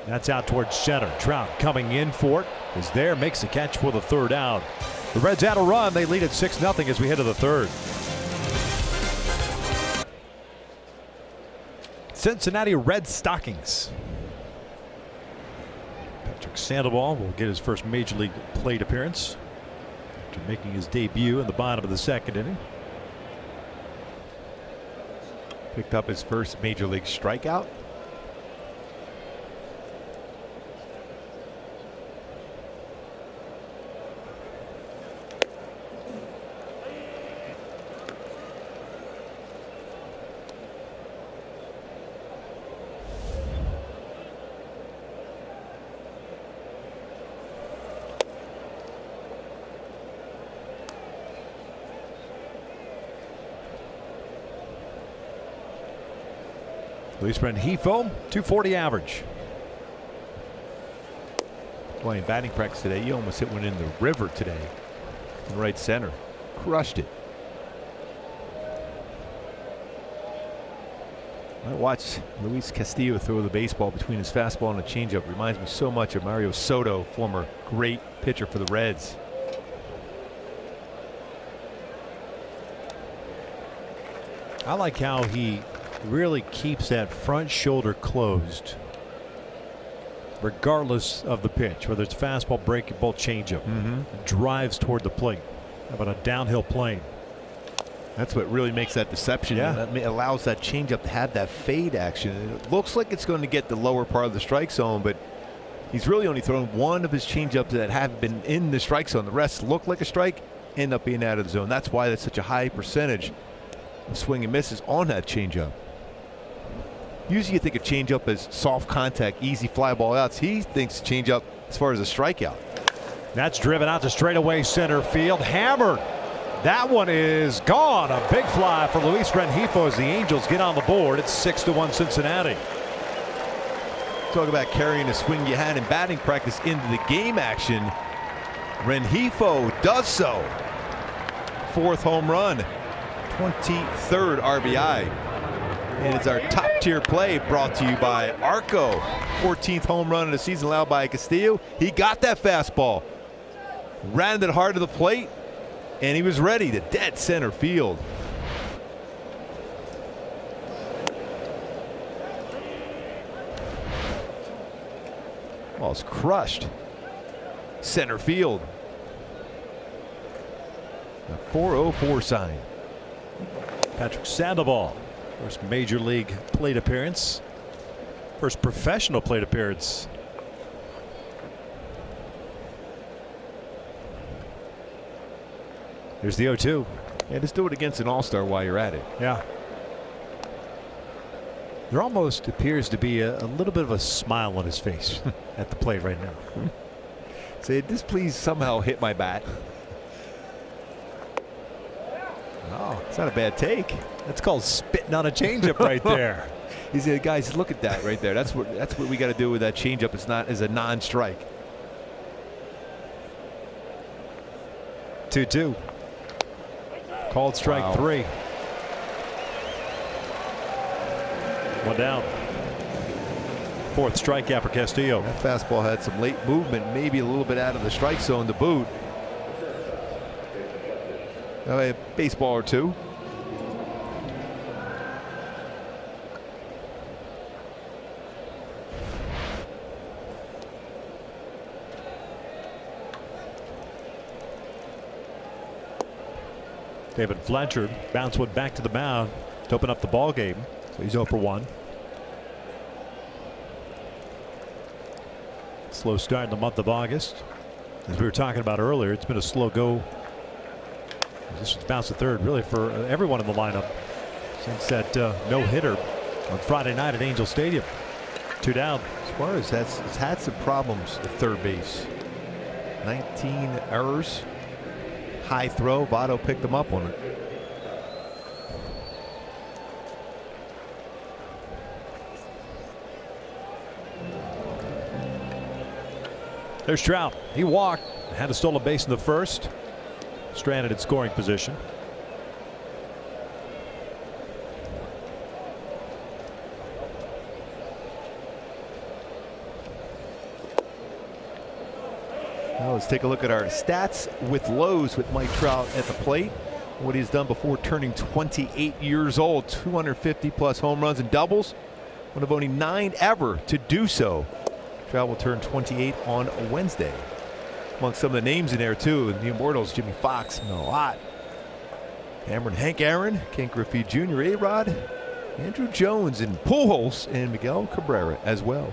That's out towards center. Trout coming in for it. Is there, makes the catch for the third out. The Reds had a run. They lead at 6-0 as we head to the third. Cincinnati Red Stockings. Patrick Sandoval will get his first Major League plate appearance after making his debut in the bottom of the second inning. Picked up his first Major League strikeout. Luis Rengifo, .240 average. Playing batting practice today, he almost hit one in the river today. In right center. Crushed it. I watched Luis Castillo throw the baseball between his fastball and a changeup. Reminds me so much of Mario Soto, former great pitcher for the Reds. I like how he really keeps that front shoulder closed regardless of the pitch, whether it's fastball, breaking ball, changeup. Drives toward the plate. How about a downhill plane? That's what really makes that deception. Yeah. That allows that changeup to have that fade action. It looks like it's going to get the lower part of the strike zone, but he's really only thrown one of his changeups that have been in the strike zone. The rest look like a strike, end up being out of the zone. That's why that's such a high percentage of swing and misses on that changeup. Usually you think of changeup as soft contact, easy fly ball outs. He thinks changeup as far as a strikeout. That's driven out to straightaway center field. Hammered. That one is gone. A big fly for Luis Rengifo as the Angels get on the board. It's 6-1 Cincinnati. Talk about carrying a swing you had in batting practice into the game action. Rengifo does so. Fourth home run. 23rd RBI. And it's our top tier play brought to you by Arco. 14th home run of the season allowed by Castillo. He got that fastball. Ran it hard to the plate. And he was ready to dead center field. Well, it's crushed. Center field. A 404 sign. Patrick Sandoval. First Major League plate appearance. First professional plate appearance. Here's the 0-2. Yeah, just do it against an all-star while you're at it. Yeah. There almost appears to be a little bit of a smile on his face at the plate right now. Say, this please somehow hit my bat. Oh, it's not a bad take. That's called spitting on a changeup right there. He said, guys, look at that right there. That's what we got to do with that changeup. It's not as a non-strike. 2-2. Called strike 3. One down. Fourth strikeout for Castillo. That fastball had some late movement, maybe a little bit out of the strike zone to boot. A baseball or two. David Fletcher bounce one back to the mound to open up the ball game. So he's 0 for 1. Slow start in the month of August. As we were talking about earlier, it's been a slow go. This was bounce to third really for everyone in the lineup since that no-hitter on Friday night at Angel Stadium. 2 down. Suarez has had some problems at third base. 19 errors. high throw. Votto picked him up on it. There's Trout. He walked, had a stolen base in the first. Stranded in scoring position. Now let's take a look at our stats with Lowe's with Mike Trout at the plate. What he's done before turning 28 years old. 250 plus home runs and doubles. One of only 9 ever to do so. Trout will turn 28 on Wednesday. Among some of the names in there too, the Immortals, Jimmy Fox, Mel Ott, Hank Aaron, Ken Griffey Jr., A-Rod, Andrew Jones, and Pujols, and Miguel Cabrera as well.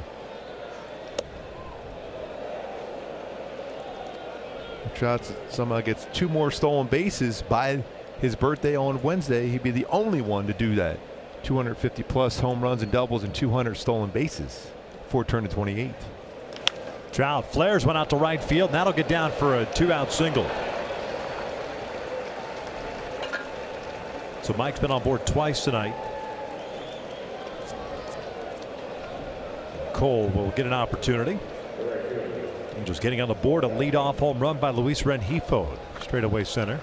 Trout somehow gets 2 more stolen bases by his birthday on Wednesday. He'd be the only one to do that. 250 plus home runs and doubles and 200 stolen bases before turning 28. Trout flares one out to right field. That'll get down for a 2-out single. So Mike's been on board twice tonight. Cole will get an opportunity. Angels getting on the board. A leadoff home run by Luis Rengifo. Straightaway center.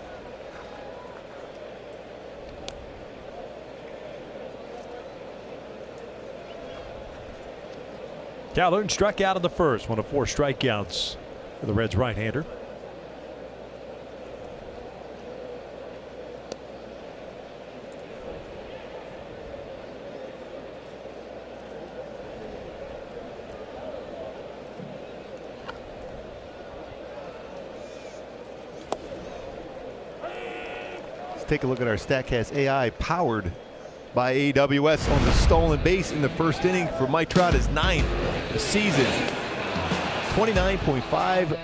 Calhoun struck out in the first. One of 4 strikeouts for the Reds right-hander. Let's take a look at our StatCast AI powered by AWS on the stolen base in the first inning for Mike Trout, his 9th the season. 29.5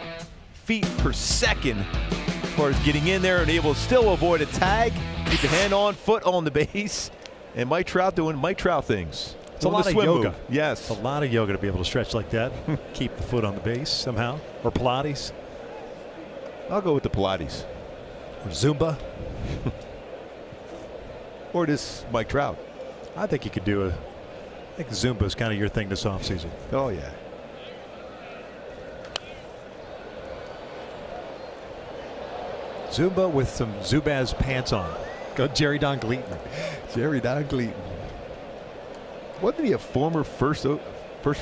feet per second as far as getting in there and able to still avoid a tag. Keep the hand on, foot on the base. And Mike Trout doing Mike Trout things. It's a lot of yoga. Move. Yes. A lot of yoga to be able to stretch like that. Keep the foot on the base somehow. Or Pilates. I'll go with the Pilates. Or Zumba. Or this Mike Trout. I think you could do I think Zumba is kind of your thing this offseason. Oh, yeah. Zumba with some Zubaz pants on. Go Jerry Don Gleaton. Jerry Don Gleaton. Wasn't he a former first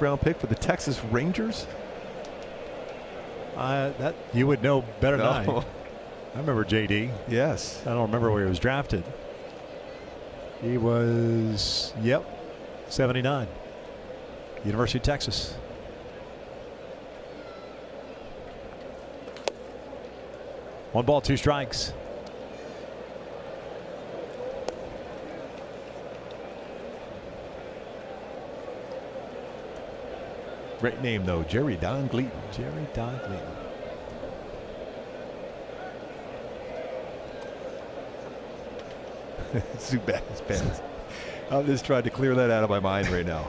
round pick for the Texas Rangers? That you would know better than I. I remember JD. Yes. I don't remember where he was drafted. He was, 79. University of Texas. One ball, 2 strikes. Great name though, Jerry Don Gleaton. Jerry Don Gleaton. Zubaz pants. I'm just trying to clear that out of my mind right now.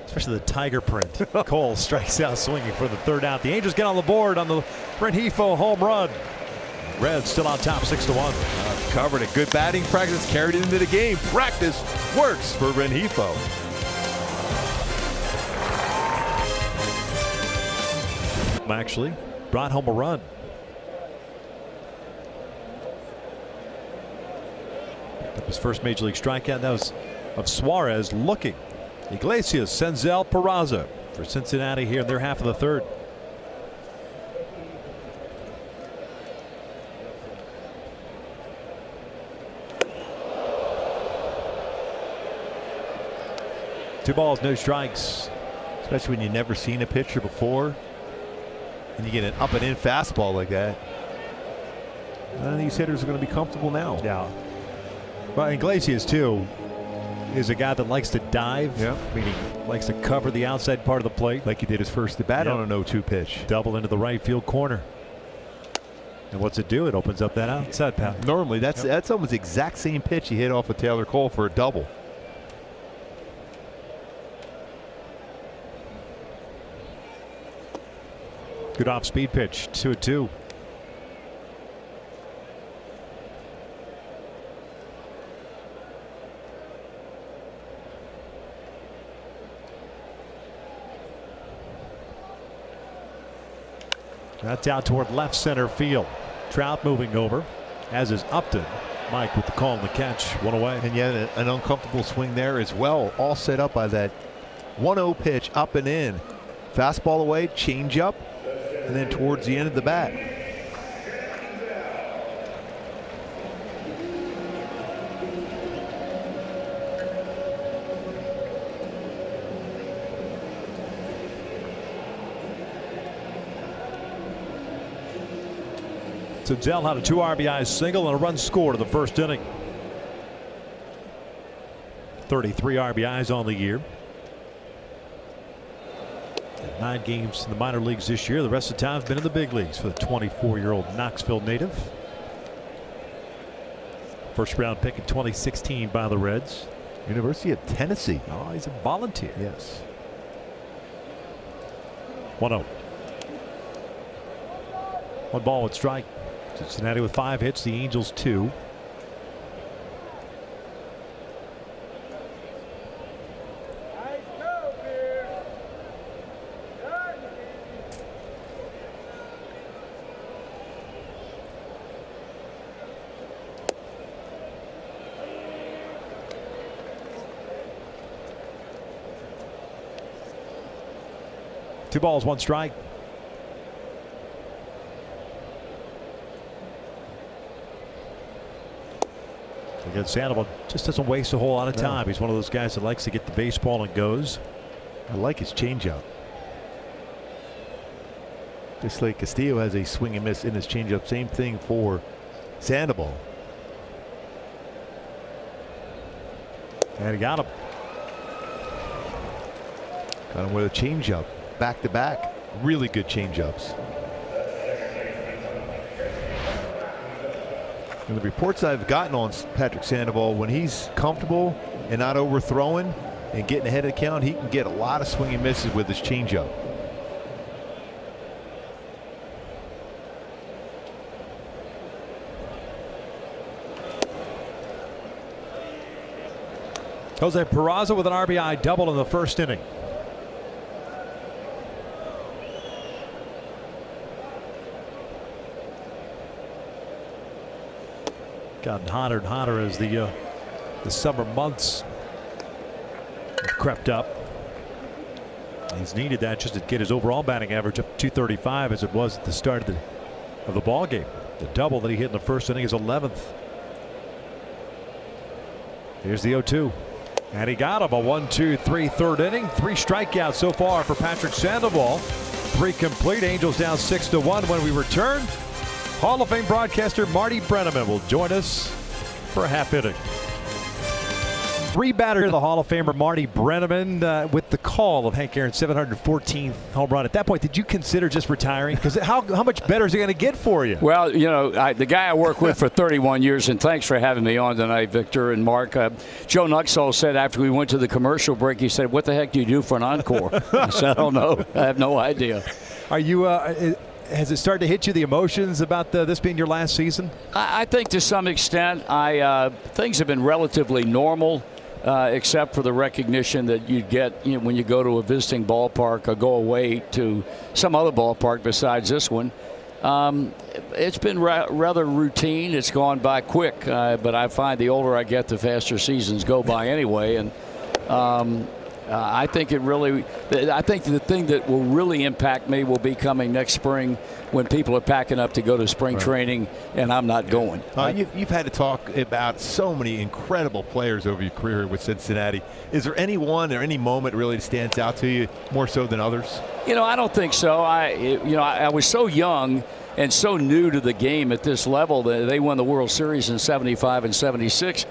Especially the tiger print. Cole strikes out swinging for the 3rd out. The Angels get on the board on the Rengifo home run. Reds still on top 6-1. Covered it. Good batting practice carried it into the game. Practice works for Rengifo. Actually brought home a run. Picked up his first major league strikeout. That was of Suarez looking. Iglesias, Senzel, Peraza for Cincinnati here in their half of the 3rd. Two balls, no strikes. Especially when you've never seen a pitcher before and you get an up and in fastball like that. None of these hitters are going to be comfortable now. Yeah. Well, Iglesias too is a guy that likes to dive, meaning likes to cover the outside part of the plate. Like he did his first at bat on an 0-2 pitch. Double into the right field corner. And what's it do? It opens up that outside path. Normally that's almost the exact same pitch he hit off of Taylor Cole for a double. Good off-speed pitch, 2-2. That's out toward left center field. Trout moving over, as is Upton. Mike with the call and the catch, one away. And yet an uncomfortable swing there as well, all set up by that 1-0 pitch up and in. Fastball away, change up, and then towards the end of the bat. Senzel had a 2 RBI single and a run scored in the first inning. 33 RBIs on the year. 9 games in the minor leagues this year. The rest of the time has been in the big leagues for the 24-year-old Knoxville native. First round pick in 2016 by the Reds. University of Tennessee. Oh, he's a volunteer. Yes. 1-0. 1 ball, 1 strike. Cincinnati with 5 hits, the Angels 2. Two balls, 1 strike. Again, Sandoval just doesn't waste a whole lot of time. He's one of those guys that likes to get the baseball and goes. I like his changeup. Just like Castillo has a swing and miss in his changeup. Same thing for Sandoval. And he got him. Got him with a changeup. Back to back. Really good changeups. And the reports I've gotten on Patrick Sandoval, when he's comfortable and not overthrowing and getting ahead of the count, he can get a lot of swing and misses with his changeup. Jose Peraza with an RBI double in the first inning. Gotten hotter and hotter as the summer months have crept up. He's needed that just to get his overall batting average up to 235 as it was at the start of the ball game. The double that he hit in the first inning is 11th. Here's the 0-2. And he got him. A 1-2-3 third inning. 3 strikeouts so far for Patrick Sandoval. 3 complete. Angels down 6-1 when we return. Hall of Fame broadcaster Marty Brennaman will join us for a half inning. 3 batter, the Hall of Famer Marty Brennaman with the call of Hank Aaron's 714th home run. At that point, did you consider just retiring? Because how much better is it going to get for you? Well, you know, the guy I worked with for 31 years, and thanks for having me on tonight, Victor and Mark. Joe Nuxhall said after we went to the commercial break, he said, "What the heck do you do for an encore?" I said, "I don't know. I have no idea." Are you? Has it started to hit you, the emotions about this being your last season? I think to some extent, things have been relatively normal. Except for the recognition that you get when you go to a visiting ballpark or go away to some other ballpark besides this one. It's been rather routine. It's gone by quick, but I find the older I get, the faster seasons go by anyway. And I think I think the thing that will really impact me will be coming next spring when people are packing up to go to spring training and I'm not going. You've had to talk about so many incredible players over your career with Cincinnati. Is there anyone or any moment really that stands out to you more so than others? You know, I don't think so. I was so young and so new to the game at this level that they won the World Series in '75 and '76.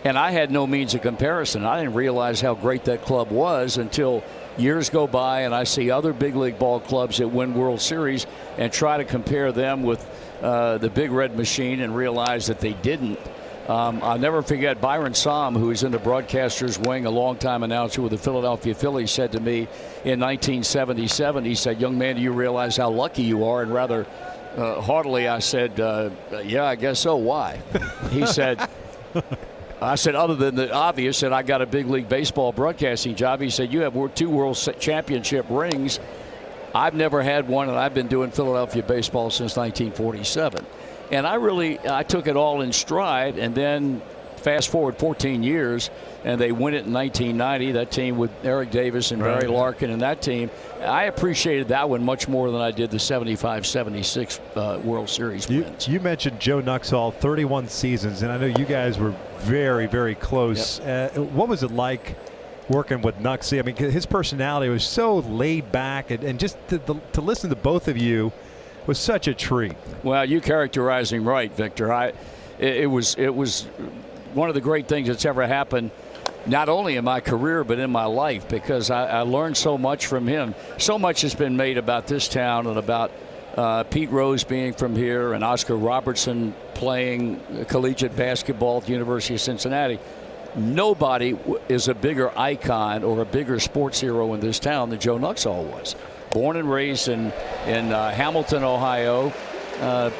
And I had no means of comparison. I didn't realize how great that club was until years go by and I see other big league ball clubs that win World Series and try to compare them with the Big Red Machine and realize that they didn't. I'll never forget Byron Sahm, who was in the broadcaster's wing, a longtime announcer with the Philadelphia Phillies, said to me in 1977, he said, "Young man, do you realize how lucky you are?" And rather haughtily I said, "Yeah, I guess so. Why?" He said, I said, "Other than the obvious that I got a big league baseball broadcasting job." He said, "You have 2 World Championship rings. I've never had one, and I've been doing Philadelphia baseball since 1947. And I took it all in stride, and then fast forward 14 years, and they win it in 1990. That team with Eric Davis and Barry Larkin and that team. I appreciated that one much more than I did the 75-76 World Series wins. You mentioned Joe Nuxhall, 31 seasons, and I know you guys were very, very close. Yep. What was it like working with Nuxie? I mean, his personality was so laid back, and just to listen to both of you was such a treat. Well, you characterized him right, Victor. It was one of the great things that's ever happened, not only in my career but in my life, because I learned so much from him. So much has been made about this town and about Pete Rose being from here and Oscar Robertson playing collegiate basketball at the University of Cincinnati. Nobody is a bigger icon or a bigger sports hero in this town than Joe Nuxhall was. Born and raised in Hamilton, Ohio,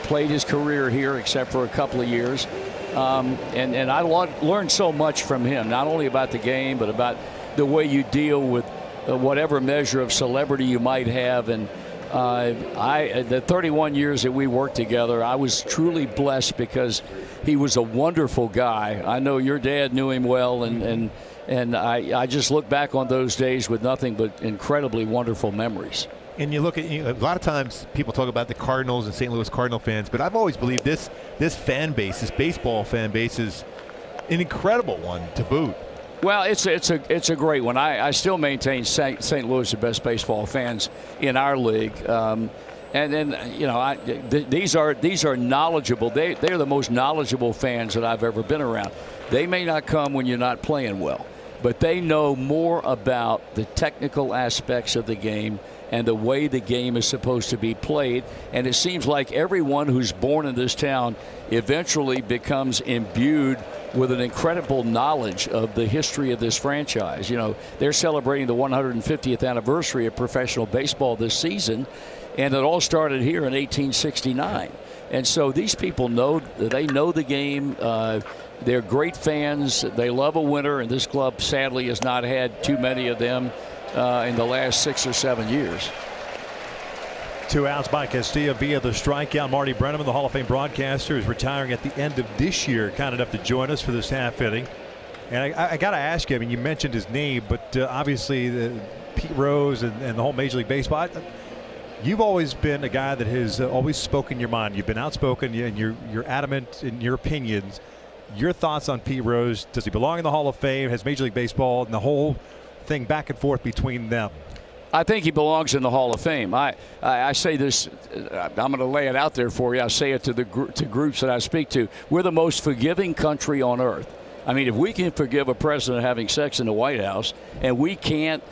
played his career here except for a couple of years. And I learned so much from him, not only about the game, but about the way you deal with whatever measure of celebrity you might have. And the 31 years that we worked together, I was truly blessed because he was a wonderful guy. I know your dad knew him well, and I just look back on those days with nothing but incredibly wonderful memories. And you look at, a lot of times people talk about the Cardinals and St. Louis Cardinal fans, but I've always believed this fan base, this baseball fan base, is an incredible one to boot. Well, it's a great one. I still maintain St. Louis the best baseball fans in our league. And then these are knowledgeable. They're the most knowledgeable fans that I've ever been around. They may not come when you're not playing well, but they know more about the technical aspects of the game and the way the game is supposed to be played. And it seems like everyone who's born in this town eventually becomes imbued with an incredible knowledge of the history of this franchise. You know, they're celebrating the 150th anniversary of professional baseball this season, and it all started here in 1869. And so these people know the game. They're great fans. They love a winner, and this club sadly has not had too many of them in the last 6 or 7 years. 2 outs by Castillo via the strikeout. Marty Brennaman, the Hall of Fame broadcaster, is retiring at the end of this year, kind enough to join us for this half inning. And I got to ask you, I mean, you mentioned his name, but obviously Pete Rose and the whole Major League Baseball, you've always been a guy that has always spoken your mind. You've been outspoken, and you're adamant in your opinions. Your thoughts on Pete Rose? Does he belong in the Hall of Fame? Has Major League Baseball and the whole thing back and forth between them? I think he belongs in the Hall of Fame. I say this, I'm going to lay it out there for you. I say it to groups that I speak to. We're the most forgiving country on earth. I mean, if we can forgive a president having sex in the White House, and we can't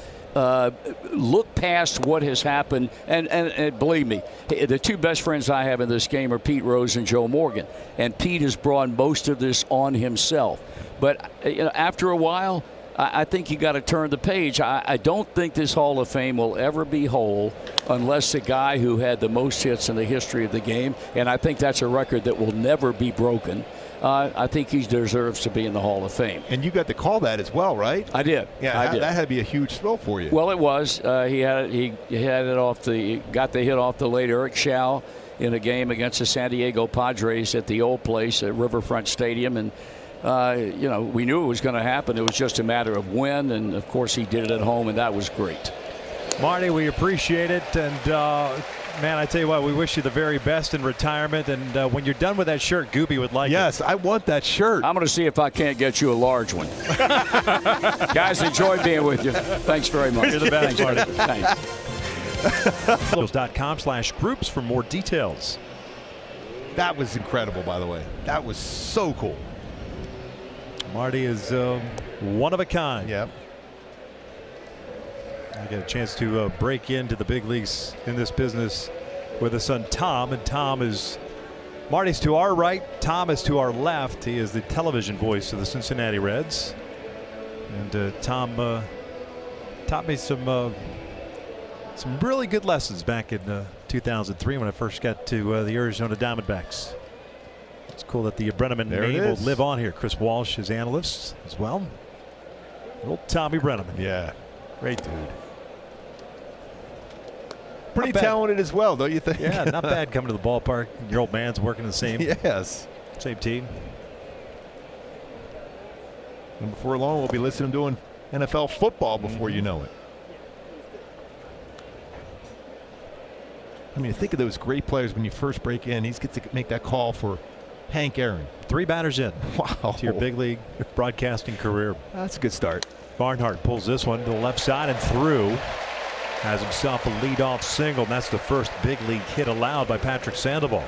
look past what has happened, and believe me, the two best friends I have in this game are Pete Rose and Joe Morgan, and Pete has brought most of this on himself. But after a while, I think you got to turn the page. I don't think this Hall of Fame will ever be whole unless the guy who had the most hits in the history of the game, and I think that's a record that will never be broken. I think he deserves to be in the Hall of Fame. And you got to call that as well, right? I did. Yeah, I did. That had to be a huge thrill for you. Well, it was. He got the hit off the late Eric Schau in a game against the San Diego Padres at the old place at Riverfront Stadium, and we knew it was going to happen. It was just a matter of when, and of course he did it at home, and that was great. Marty, we appreciate it, and man, I tell you what, we wish you the very best in retirement, and when you're done with that shirt, Gooby would like it. Yes, I want that shirt. I'm going to see if I can't get you a large one. Guys, enjoyed being with you. Thanks very much. You're the best, Marty. Thanks. .com/groups for more details. That was incredible, by the way. That was so cool. Marty is one of a kind. Yep. I get a chance to break into the big leagues in this business with his son Tom, and Marty's to our right, Tom is to our left. He is the television voice of the Cincinnati Reds, and Tom taught me some really good lessons back in 2003 when I first got to the Arizona Diamondbacks. It's cool that the Brennaman name will live on here. Chris Walsh is analyst as well. Old Tommy Brennaman. Yeah, great dude. pretty talented as well, don't you think? Yeah, not bad coming to the ballpark. Your old man's working the same. Yes. Same team. And before long, we'll be listening to doing NFL football before you know it. I mean, think of those great players when you first break in. He's gets to make that call for Hank Aaron. 3 batters in. Wow. To your big league broadcasting career. That's a good start. Barnhart pulls this one to the left side and through. Has himself a leadoff single, and that's the first big league hit allowed by Patrick Sandoval.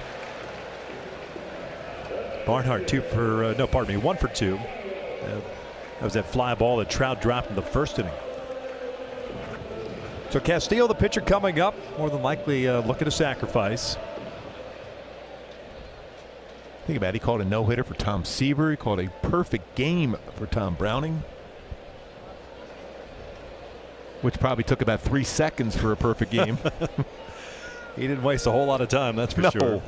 Barnhart 1 for 2. That was that fly ball that Trout dropped in the first inning. So Castillo, the pitcher, coming up, more than likely looking to sacrifice. Think about it. He called a no-hitter for Tom Seaver. He called a perfect game for Tom Browning, which probably took about 3 seconds for a perfect game. He didn't waste a whole lot of time, that's for sure.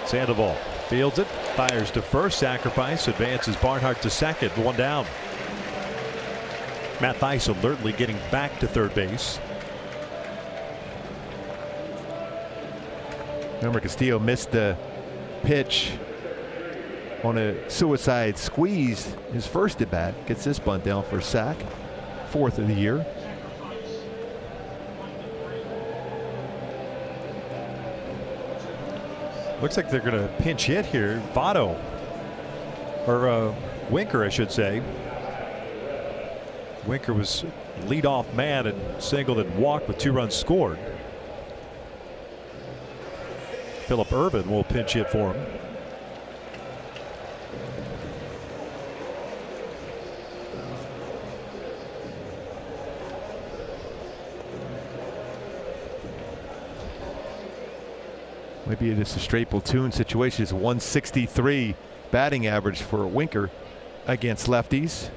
Sandoval fields it, fires to first, sacrifice, advances Barnhart to second, 1 down. Matt Thaiss alertly getting back to third base. Remember, Castillo missed the pitch on a suicide squeeze his first at bat. Gets this bunt down for a sack. 4th of the year. Looks like they're going to pinch hit here. Votto, or Winker, I should say. Winker was leadoff man and singled and walked with 2 runs scored. Phillip Ervin will pinch hit for him. Maybe it's a straight platoon situation. It's 163 batting average for Winker against lefties.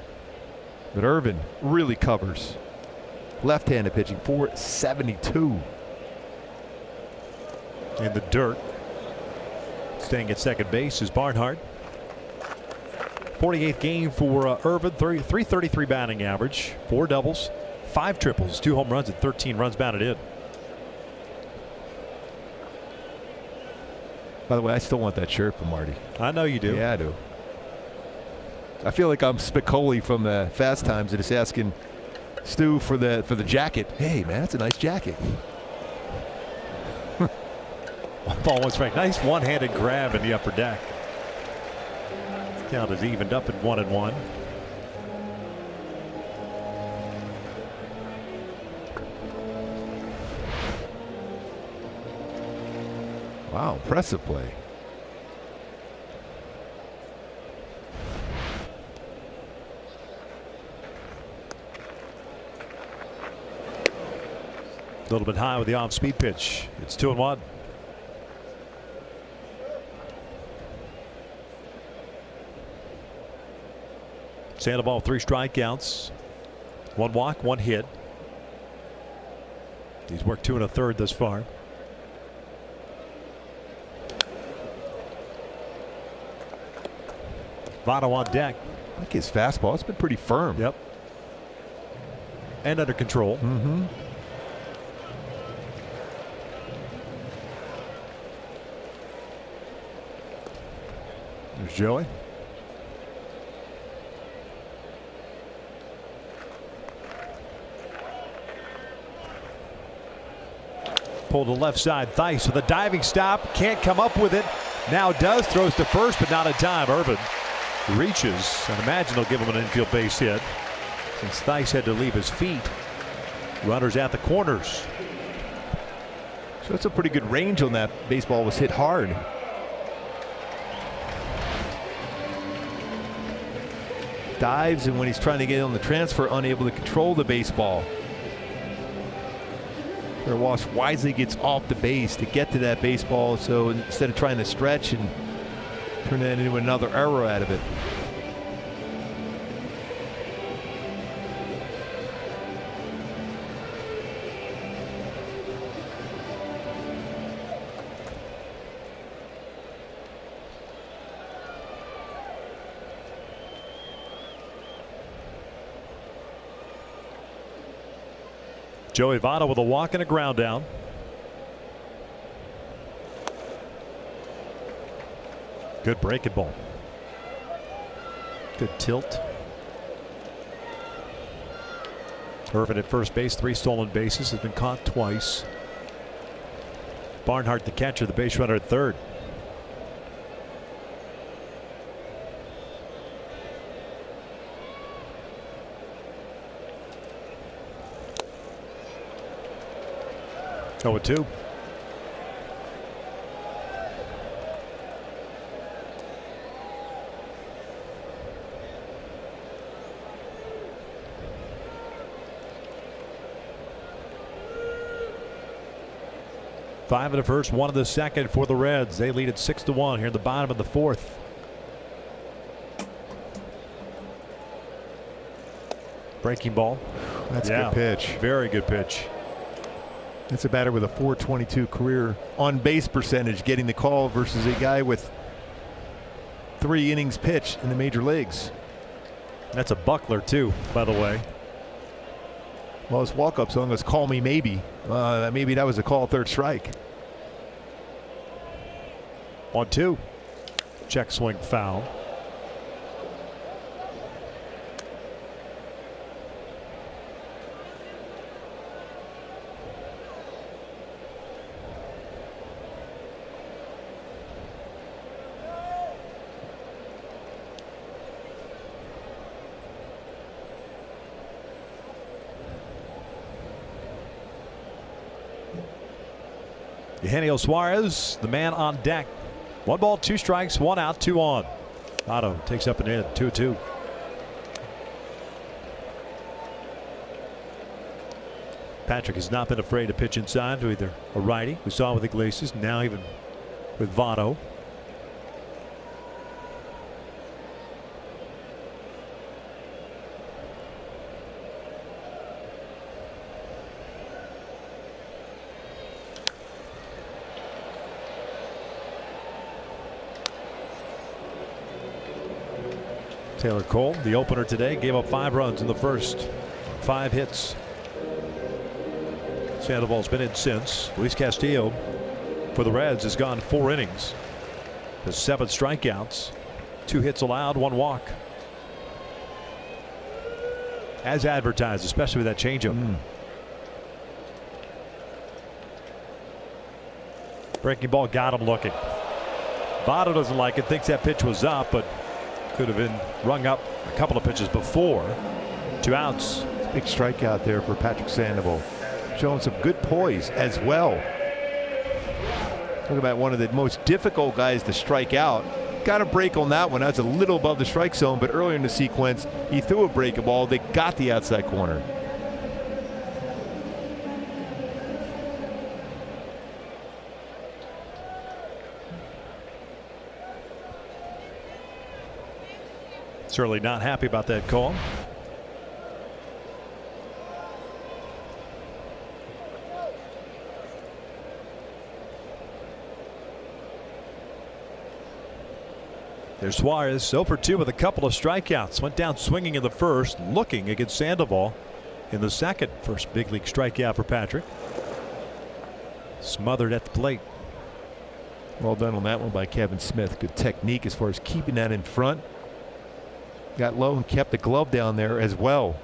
But Ervin really covers. Left-handed pitching, 472. In the dirt. Staying at second base is Barnhart. 48th game for Ervin. 333 batting average. 4 doubles, 5 triples, 2 home runs, and 13 runs batted in. By the way, I still want that shirt from Marty. I know you do. Yeah, I do. I feel like I'm Spicoli from Fast Times and just asking Stu for the jacket. Hey man, that's a nice jacket. Ball was right. Nice one-handed grab in the upper deck. Count is evened up at 1-1. Wow, impressive play. A little bit high with the off-speed pitch. It's 2-1. Sandoval 3 strikeouts, 1 walk, 1 hit. He's worked 2 1/3 thus far. Votto on deck. I like his fastball. It's been pretty firm. Yep. And under control. Mm-hmm. There's Joey. Pulled to left side. Thaiss with a diving stop. Can't come up with it. Now does. Throws to first, but not in time. Ervin reaches and imagine he'll give him an infield base hit. Since Thaiss had to leave his feet. Runners at the corners. So it's a pretty good range on that. Baseball was hit hard. Dives, and when he's trying to get on the transfer, unable to control the baseball. Walsh wisely gets off the base to get to that baseball, so instead of trying to stretch and turn that into another error out of it. Joey Votto with a walk and a ground down. Good breaking ball. Good tilt. Irvin at first base, 3 stolen bases, has been caught twice. Barnhart, the catcher, the base runner at third. Oh, 2. Five in the first, 1 in the second for the Reds. They lead at 6-1 here in the bottom of the 4th. Breaking ball. That's a good pitch. Very good pitch. That's a batter with a .422 career on base percentage getting the call versus a guy with 3 innings pitched in the major leagues. That's a buckler too, by the way. Well, his walk-up song was "Call Me Maybe." Maybe that was a call, 3rd strike. 1-2. Check swing foul. Eugenio Suarez, the man on deck. 1 ball, 2 strikes, 1 out, 2 on. Otto takes up and in, 2-2. Patrick has not been afraid to pitch inside to either a righty. We saw with Iglesias, now even with Votto. Taylor Cole, the opener today, gave up 5 runs in the first. 5 hits. Sandoval's been in since. Luis Castillo for the Reds has gone 4 innings. Has 7 strikeouts, 2 hits allowed, 1 walk. As advertised, especially with that changeup. Breaking ball got him looking. Votto doesn't like it, thinks that pitch was up, but could have been rung up a couple of pitches before. 2 outs. Big strikeout there for Patrick Sandoval. Showing some good poise as well. Talk about one of the most difficult guys to strike out. Got a break on that one. That's a little above the strike zone, but earlier in the sequence, he threw a breaking ball. They got the outside corner. Certainly not happy about that call. There's Suarez, 0 for 2 with a couple of strikeouts. Went down swinging in the first, looking against Sandoval in the second. First big league strikeout for Patrick. Smothered at the plate. Well done on that one by Kevin Smith. Good technique as far as keeping that in front. Got low and kept the glove down there as well.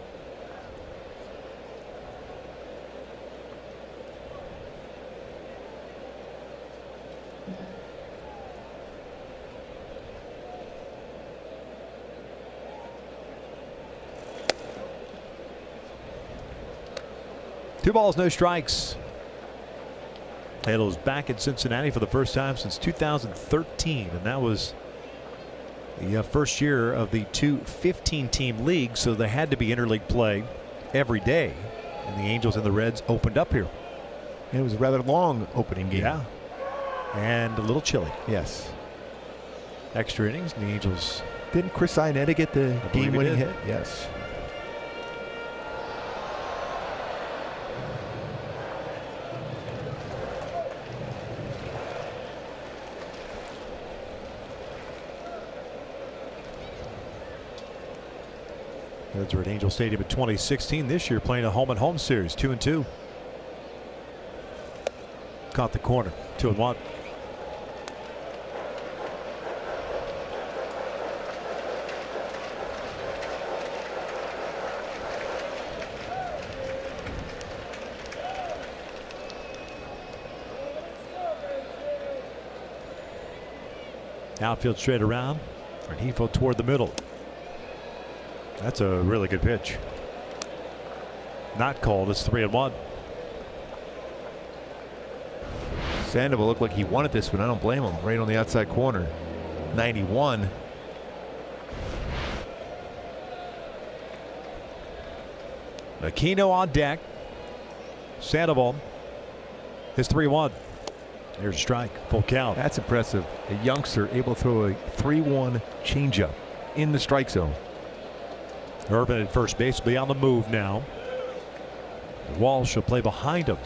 Two balls, no strikes. Halo's back in Cincinnati for the first time since 2013, and that was the first year of the 2 15-team leagues, so there had to be interleague play every day, and the Angels and the Reds opened up here. And it was a rather long opening game. Yeah, and a little chilly. Yes. Extra innings, and the Angels. Didn't Chris Iannetta get the game-winning hit? Yes. Reds were at Angel Stadium in 2016. This year playing a home-and-home series, 2-2. Caught the corner, 2-1. Outfield straight around. Rengifo toward the middle. That's a really good pitch. Not called. It's 3-1. Sandoval looked like he wanted this one. I don't blame him. Right on the outside corner. 91. Aquino on deck. Sandoval is 3-1. Here's a strike. Full count. That's impressive. A youngster able to throw a 3-1 changeup in the strike zone. Irvin at first base will be on the move now. Walsh will play behind him.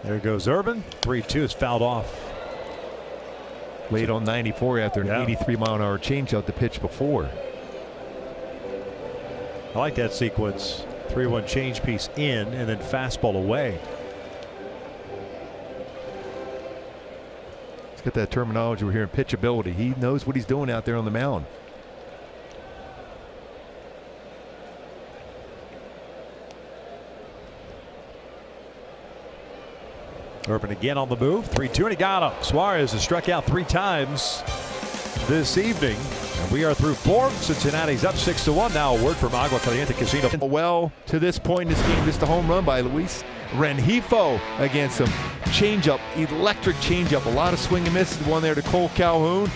There goes Irvin. 3-2 is fouled off. Late on 94 after an 83-mile-an-hour changeup the pitch before. I like that sequence. 3-1 change piece in and then fastball away. Let's get that terminology we're hearing, pitchability. He knows what he's doing out there on the mound. Irvin again on the move. 3-2 and he got him. Suarez has struck out 3 times this evening. And we are through 4. Cincinnati's up 6-1. Now a word from Agua Caliente Casino. Well, to this point in this game, just a home run by Luis Rengifo against some changeup, electric changeup. A lot of swing and miss. One there to Cole Calhoun.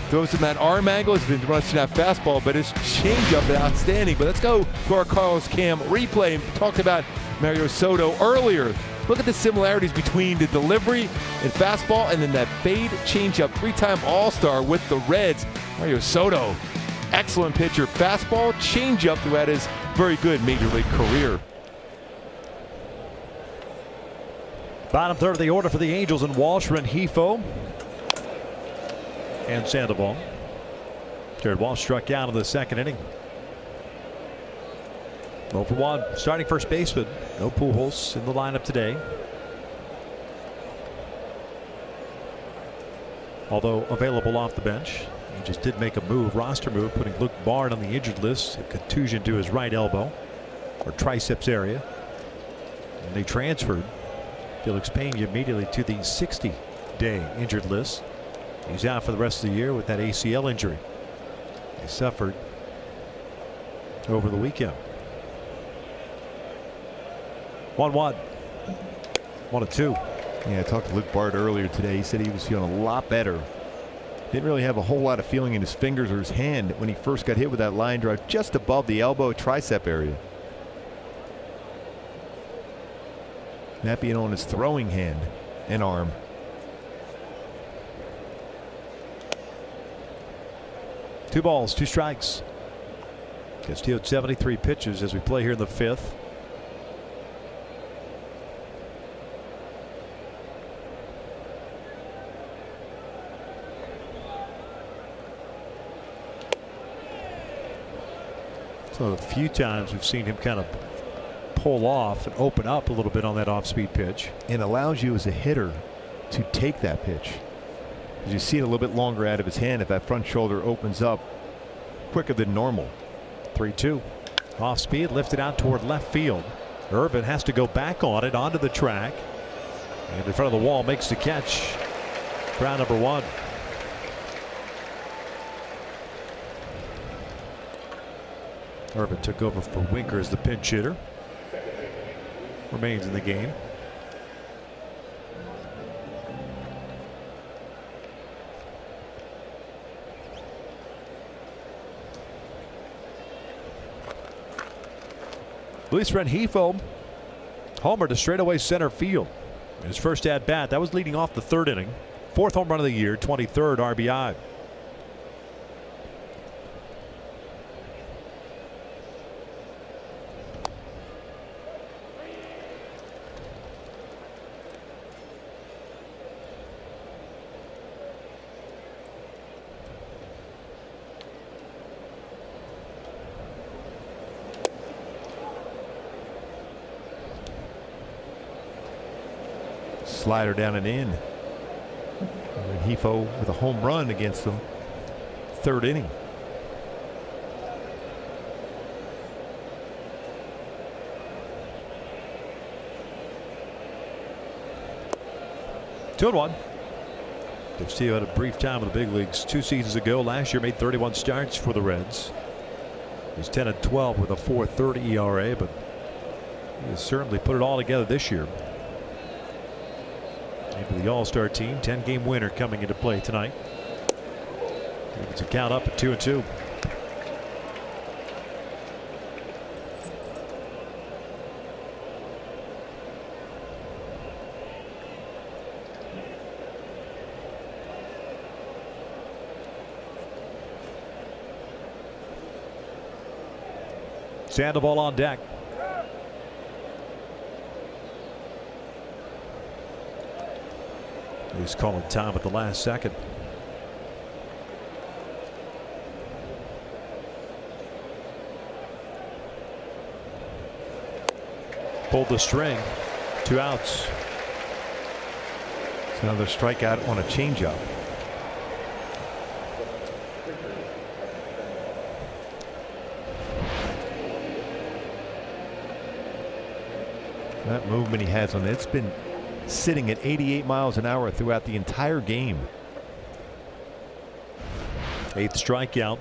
Throws him that arm angle. He's been rushing that fastball, but his changeup is outstanding. But let's go to our Carlos Cam replay. We talked about Mario Soto earlier. Look at the similarities between the delivery and fastball and then that fade changeup. 3-time All-Star with the Reds. Mario Soto, excellent pitcher. Fastball, changeup throughout his very good major league career. Bottom third of the order for the Angels and Walsh, Rengifo, and Sandoval. Jared Walsh struck out in the second inning. 0 for 1. Starting first baseman. No Pujols in the lineup today. Although available off the bench. He just did make a move, roster move, putting Luke Bard on the injured list. A contusion to his right elbow or triceps area. And they transferred Felix Pena immediately to the 60-day injured list. He's out for the rest of the year with that ACL injury he suffered over the weekend. 1-1. 1-2. Yeah, I talked to Luke Bard earlier today. He said he was feeling a lot better. Didn't really have a whole lot of feeling in his fingers or his hand when he first got hit with that line drive just above the elbow tricep area. That being on his throwing hand and arm. Two balls, 2 strikes. Castillo at 73 pitches as we play here in the 5th. So a few times we've seen him kind of pull off and open up a little bit on that off-speed pitch. And allows you as a hitter to take that pitch. As you see it a little bit longer out of his hand if that front shoulder opens up quicker than normal. 3-2. Off speed, lifted out toward left field. Irvin has to go back on it onto the track. And in front of the wall makes the catch. Ground number 1. Irvin took over for Winker as the pinch hitter. Remains in the game. Luis Rengifo homer to straightaway center field. His first at bat, that was leading off the 3rd inning. 4th home run of the year, 23rd RBI. slider down and in. And Hifo with a home run against them. 3rd inning. Two and one. Castillo had a brief time in the big leagues 2 seasons ago. Last year made 31 starts for the Reds. He's 10-12 with a 4.30 ERA, but he has certainly put it all together this year. Into the All-Star team, 10-game winner coming into play tonight. It's a count up at 2-2. Sandoval on deck. He's calling time at the last second. Pulled the string. 2 outs. It's another strikeout on a changeup. That movement he has on it, it's been sitting at 88 miles an hour throughout the entire game. 8th strikeout.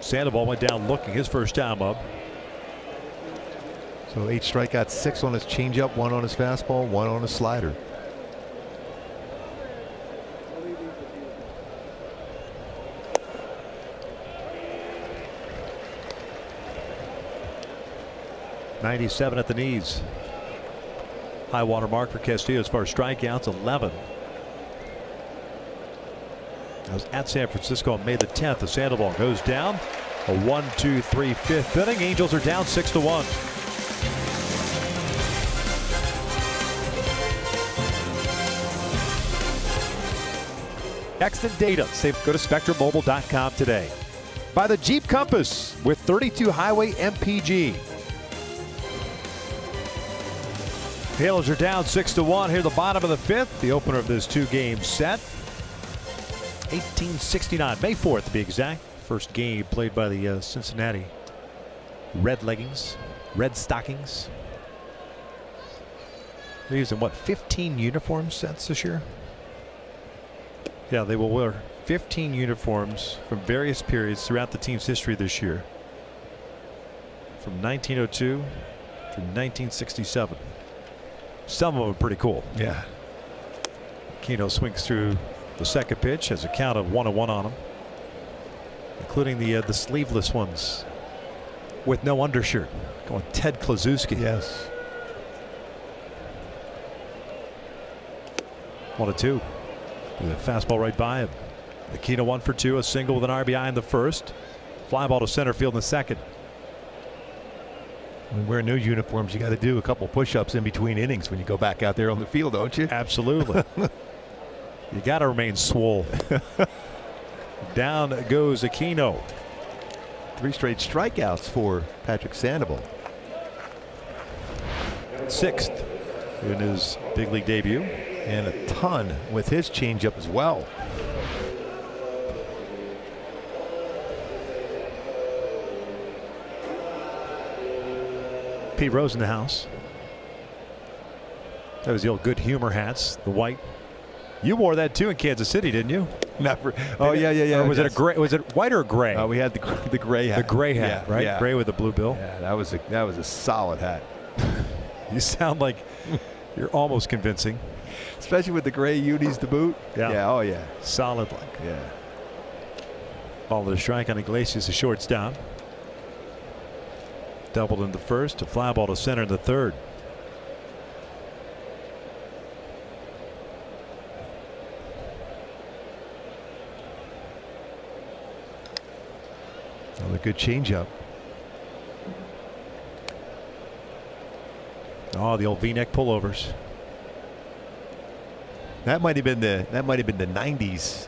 Sandoval went down looking his first time up. So 8 strikeouts, 6 on his changeup, 1 on his fastball, 1 on his slider. .97 at the knees. High water mark for Castillo as far as strikeouts, 11. That was at San Francisco on May the 10th. The Sandoval goes down. A 1-2-3 5th inning. Angels are down 6-1. Extant data. Go to SpectrumMobile.com today. By the Jeep Compass with 32 Highway MPG. Halos are down 6-1 here at the bottom of the 5th. The opener of this 2-game set. 1869, May 4th to be exact. First game played by the Cincinnati Red Leggings, Red Stockings. They're using what, 15 uniform sets this year? Yeah, they will wear 15 uniforms from various periods throughout the team's history this year. From 1902 through 1967. Some of them are pretty cool. Yeah. Aquino swings through the second pitch, has a count of 1-1 on him, including the sleeveless ones with no undershirt. Going Ted Kluszewski. Yes. 1-2. The fastball right by him. Aquino 1 for 2, a single with an RBI in the first. Fly ball to center field in the second. When you wear new uniforms, you got to do a couple push-ups in between innings when you go back out there on the field, don't you? Absolutely. You got to remain swole. Down goes Aquino. 3 straight strikeouts for Patrick Sandoval. 6th in his big league debut. And a ton with his changeup as well. Pete Rose in the house. That was the old Good Humor hats, the white. You wore that too in Kansas City, didn't you? Oh yeah. Or was it a gray? Was it white or gray? We had the gray hat. The gray hat, yeah, right? Yeah. Gray with the blue bill. Yeah, that was a solid hat. You sound like you're almost convincing. Especially with the gray unis to boot. Yeah. Oh yeah. Solid like. Yeah. Ball to the strike on Iglesias, the shortstop. Doubled in the first, a fly ball to center in the third. Another good changeup. Oh, the old V-neck pullovers. That might have been the 90s.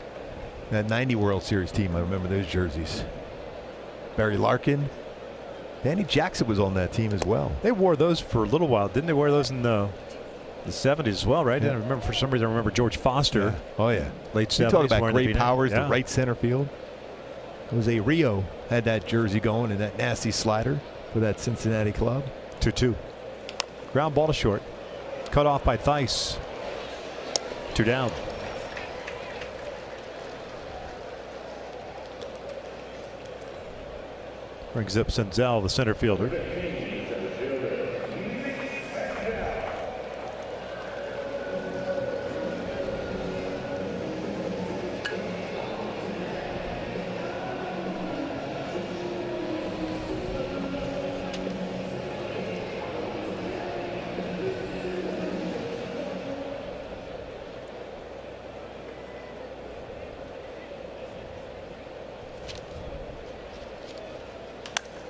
That 90 World Series team. I remember those jerseys. Barry Larkin, Danny Jackson was on that team as well. They wore those for a little while. Didn't they wear those in the 70s as well, right? Yeah. I remember, for some reason, I remember George Foster. Yeah. Oh, yeah. Late 70s. You talk about wearing great the powers, yeah. the right center field. Jose Rio had that jersey going and that nasty slider for that Cincinnati club. 2-2. Ground ball to short. Cut off by Theis. 2 down. Brings up Senzel, the center fielder.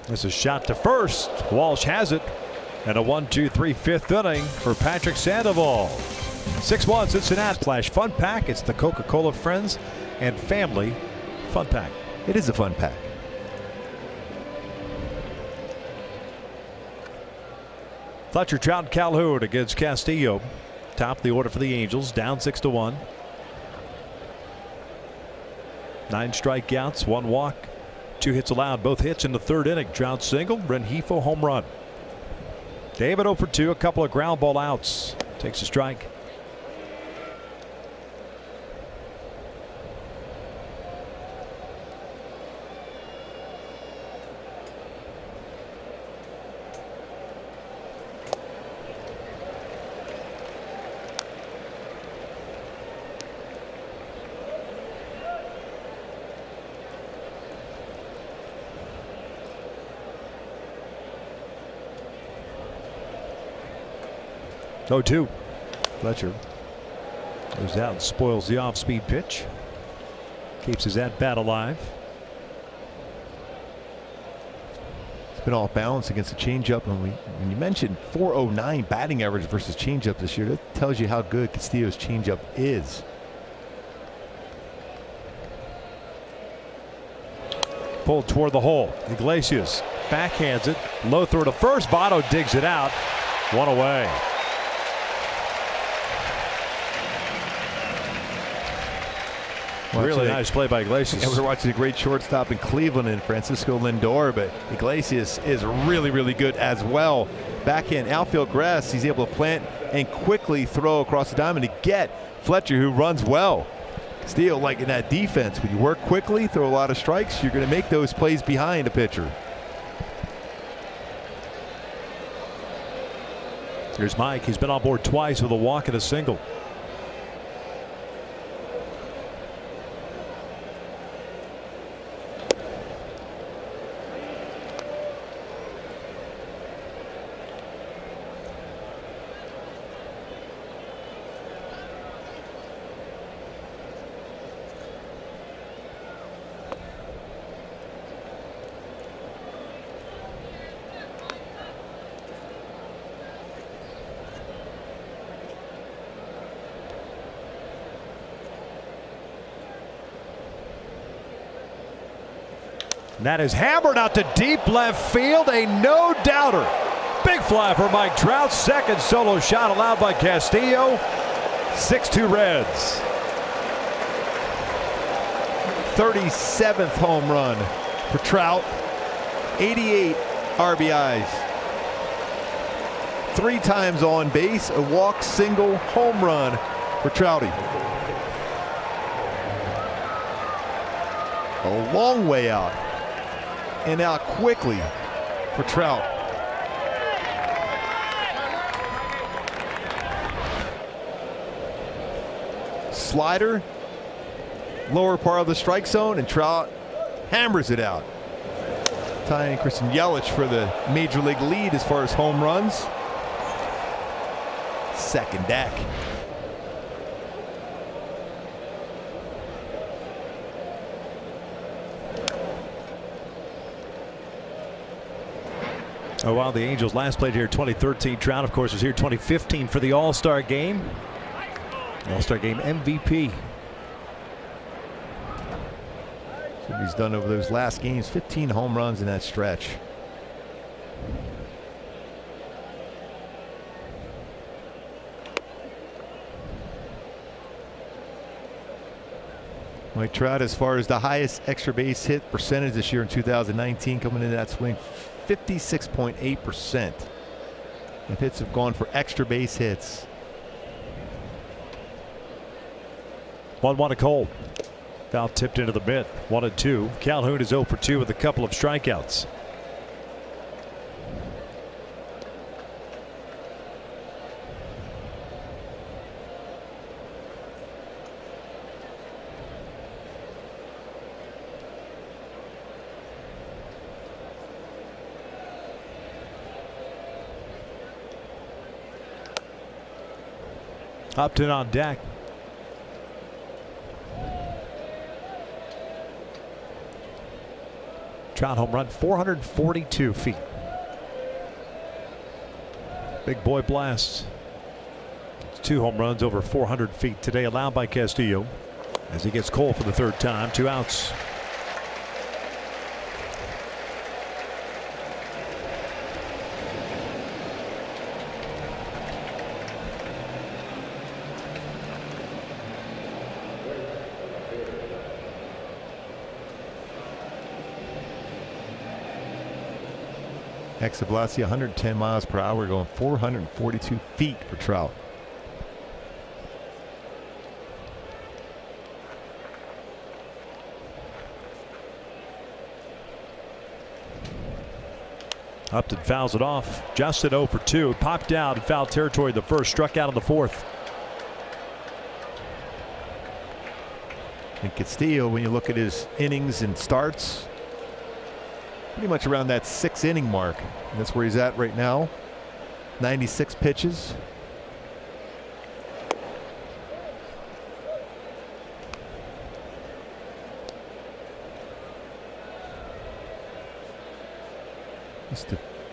This is shot to first. Walsh has it. And a 1-2-3 fifth inning for Patrick Sandoval. 6-1 Cincinnati. Flash Fun Pack. It's the Coca-Cola Friends and Family Fun Pack. It is a fun pack. Fletcher, Trout, and Calhoun against Castillo. Top of the order for the Angels. Down 6-1. 9 strikeouts, 1 walk. 2 hits allowed, both hits in the 3rd inning. Trout single, Rengifo home run. David 0 for 2, a couple of ground ball outs. Takes a strike. Oh, 2. Fletcher goes out and spoils the off-speed pitch. Keeps his at-bat alive. It's been off balance against the changeup. And when you mentioned 409 batting average versus changeup this year, that tells you how good Castillo's changeup is. Pulled toward the hole. Iglesias backhands it. Low throw to first. Votto digs it out. 1 away. Really nice play by Iglesias. And we're watching a great shortstop in Cleveland and Francisco Lindor, but Iglesias is really, really good as well. Backhand outfield grass, he's able to plant and quickly throw across the diamond to get Fletcher, who runs well. Castillo, like in that defense, when you work quickly, throw a lot of strikes, you're going to make those plays behind a pitcher. Here's Mike. He's been on board twice with a walk and a single. And that is hammered out to deep left field. A no-doubter. Big fly for Mike Trout. Second solo shot allowed by Castillo. 6-2 Reds. 37th home run for Trout. 88 RBIs. 3 times on base, a walk, single, home run for Trouty. A long way out. And out quickly for Trout. Slider, lower part of the strike zone, and Trout hammers it out. Tying Christian Yelich for the major league lead as far as home runs. Second deck. Oh, wow, the Angels last played here 2013. Trout, of course, was here 2015 for the All-Star game. All-Star game MVP. So he's done over those last games, 15 home runs in that stretch. Mike Trout, as far as the highest extra base hit percentage this year in 2019, coming into that swing, 56.8%. If hits have gone for extra base hits. 1-1 to Cole. Foul tipped into the mid. 1-2. Calhoun is 0 for 2 with a couple of strikeouts. Upton on deck. Trout home run 442 feet. Big boy blasts. 2 home runs over 400 feet today allowed by Castillo as he gets Cole for the 3rd time. 2 outs. Exit velocity 110 miles per hour, going 442 feet for Trout. Upton fouls it off. Justin 0 for 2. Popped out in foul territory the first. Struck out in the 4th. And Castillo, when you look at his innings and starts, pretty much around that 6th inning mark. And that's where he's at right now. 96 pitches.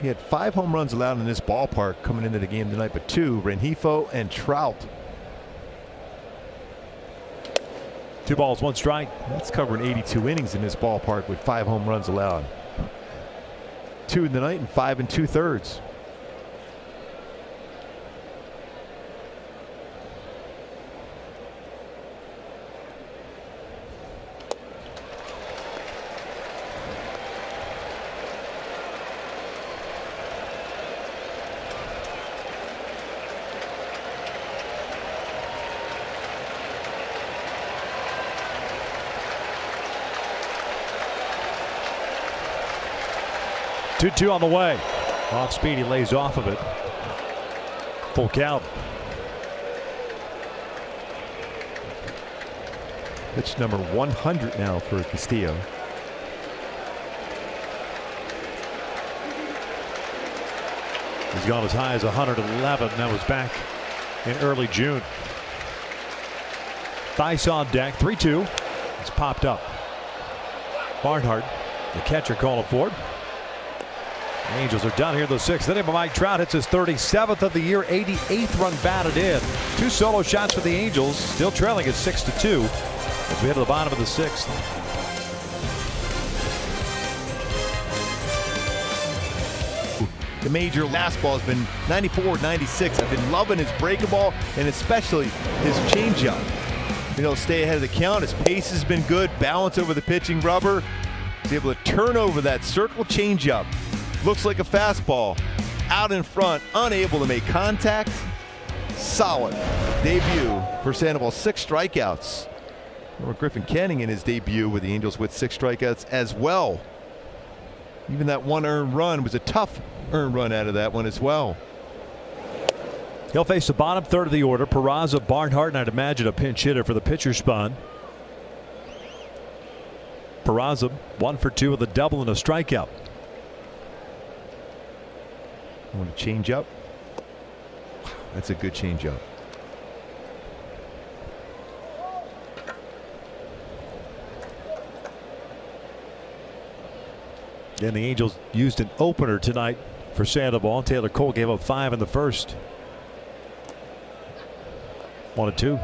He had 5 home runs allowed in this ballpark coming into the game tonight, but 2, Rengifo and Trout. 2 balls, 1 strike. That's covering 82 innings in this ballpark with 5 home runs allowed. 2 in the night and 5 2/3. Two on the way. Off speed, he lays off of it. Full count. Pitch number 100 now for Castillo. He's gone as high as 111. That was back in early June. Thaiss on deck. 3-2. It's popped up. Barnhart, the catcher, calling for it. The Angels are done here in the 6th inning. Mike Trout hits his 37th of the year, 88th run batted in. 2 solo shots for the Angels, still trailing at 6-2 as we head to the bottom of the 6th. The major last ball has been 94, 96. I've been loving his breaking ball and especially his changeup. You know, stay ahead of the count. His pace has been good. Balance over the pitching rubber. He's able to turn over that circle changeup. Looks like a fastball. Out in front, unable to make contact. Solid debut for Sandoval. 6 strikeouts. Or Griffin Canning in his debut with the Angels with 6 strikeouts as well. Even that 1 earned run was a tough earned run out of that one as well. He'll face the bottom 3rd of the order. Peraza, Barnhart, and I'd imagine a pinch hitter for the pitcher spun. Peraza 1 for 2 with a double and a strikeout. Want to change up? That's a good change up. And the Angels used an opener tonight for Sandoval. Taylor Cole gave up 5 in the first. 1-2.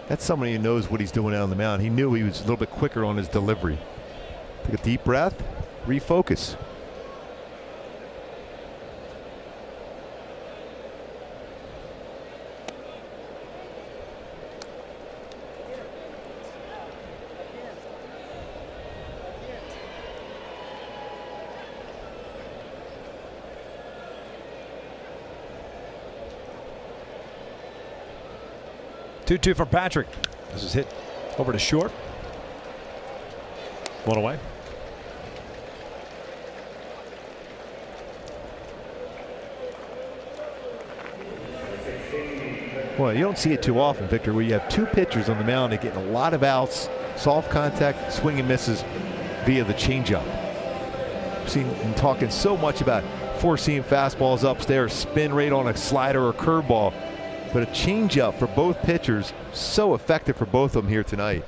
That's somebody who knows what he's doing out on the mound. He knew he was a little bit quicker on his delivery. Take a deep breath, refocus. 2-2 from Patrick. This is hit over to short. One away. Well, you don't see it too often, Victor, where you have two pitchers on the mound that get a lot of outs, soft contact, swing and misses via the changeup. I've seen him talking so much about four-seam fastballs upstairs, spin rate on a slider or curveball, but a changeup for both pitchers, so effective for both of them here tonight.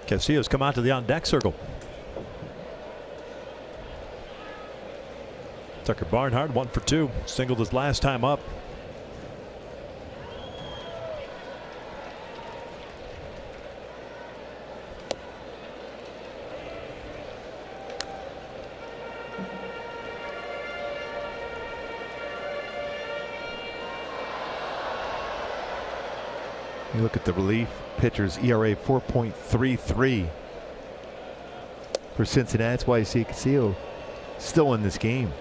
Castillo's come out to the on-deck circle. Tucker Barnhart 1 for 2. Singled his last time up. You look at the relief pitchers, ERA 4.33 for Cincinnati. That's why you see Castillo still in this game.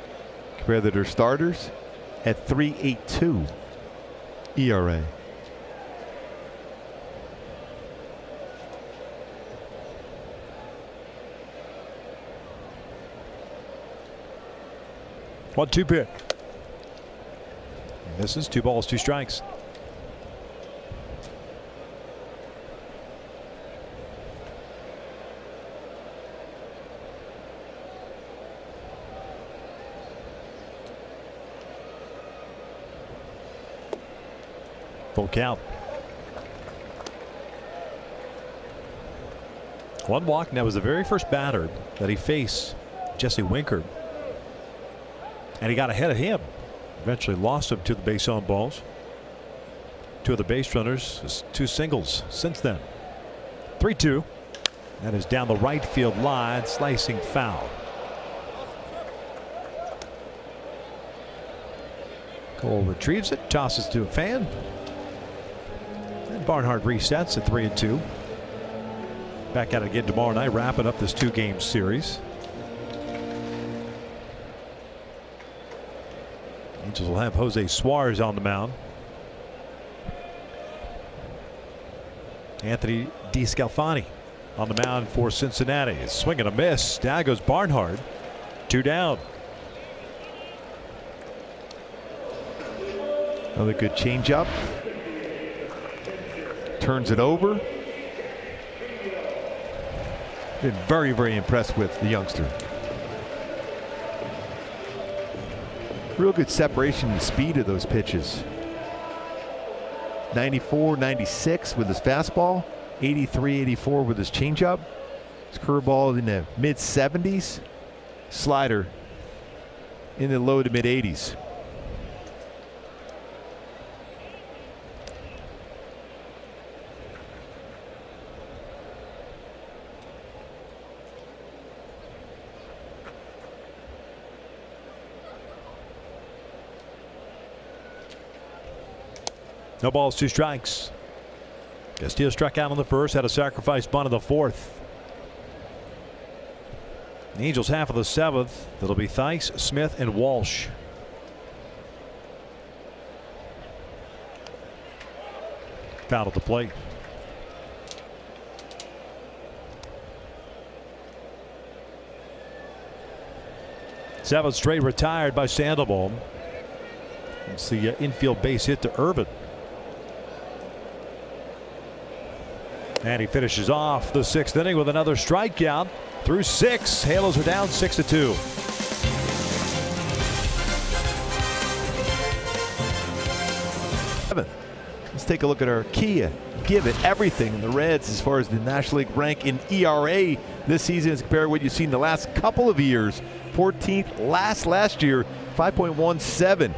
Compare that to their starters at 3.82 ERA. One-two pitch. Misses. 2 balls, 2 strikes. Full count. 1 walk, and that was the very first batter that he faced, Jesse Winker. And he got ahead of him. Eventually lost him to the base on balls. 2 of the base runners, 2 singles since then. 3-2. That is down the right field line, slicing foul. Cole retrieves it, tosses to a fan. Barnhart resets at 3-2. Back at it again tomorrow night, wrapping up this 2-game series. Angels will have Jose Suarez on the mound. Anthony DeScalfani on the mound for Cincinnati. Swing and a miss. Down goes Barnhart. 2 down. Another good changeup. Turns it over. Been very, very impressed with the youngster. Real good separation and speed of those pitches. 94, 96 with his fastball. 83, 84 with his changeup. His curveball in the mid-70s. Slider in the low to mid-80s. No balls, 2 strikes. Castillo struck out on the first, had a sacrifice bunt in the 4th. The Angels half of the 7th. That'll be Theis, Smith, and Walsh. Foul at the plate. Seventh straight retired by Sandoval. It's the infield base hit to Irvin. And he finishes off the 6th inning with another strikeout through 6. Halos are down 6-2. Let's take a look at our key give it everything in the Reds as far as the National League rank in ERA this season as compared to what you've seen the last couple of years. 14th last year, 5.17.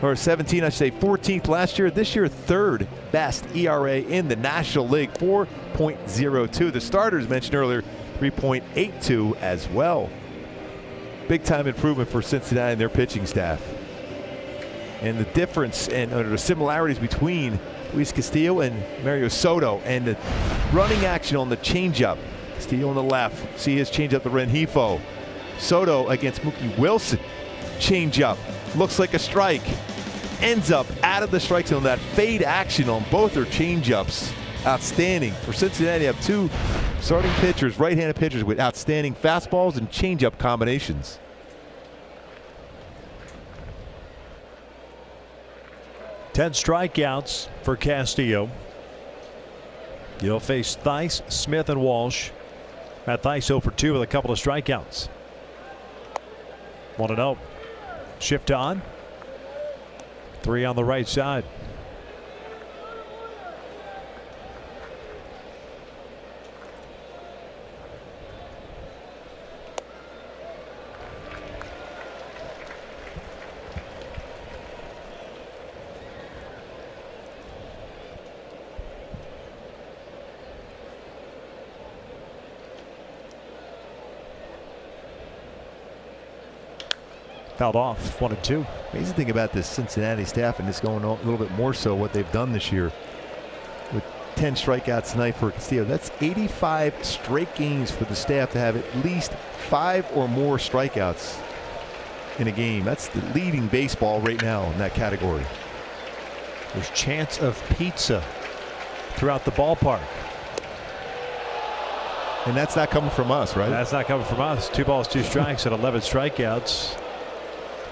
Or 17, I should say, 14th last year. This year, 3rd best ERA in the National League, 4.02. The starters mentioned earlier, 3.82 as well. Big time improvement for Cincinnati and their pitching staff. And the difference and the similarities between Luis Castillo and Mario Soto, and the running action on the changeup. Castillo on the left, see his changeup to Rengifo. Soto against Mookie Wilson. Changeup. Looks like a strike. Ends up out of the strike zone. That fade action on both their changeups. Outstanding. For Cincinnati, have two starting pitchers, right-handed pitchers with outstanding fastballs and changeup combinations. Ten strikeouts for Castillo. He'll face Thaiss, Smith, and Walsh. Matt Thaiss 0 for 2 with a couple of strikeouts. 1-0. Shift on. 3 on the right side. Fouled off. 1-2. Amazing thing about this Cincinnati staff, and this going on a little bit more so what they've done this year with 10 strikeouts tonight for Castillo. That's 85 straight games for the staff to have at least 5 or more strikeouts in a game. That's the leading baseball right now in that category. There's chance of pizza throughout the ballpark. And that's not coming from us, right? That's not coming from us. 2 balls, 2 strikes and 11 strikeouts.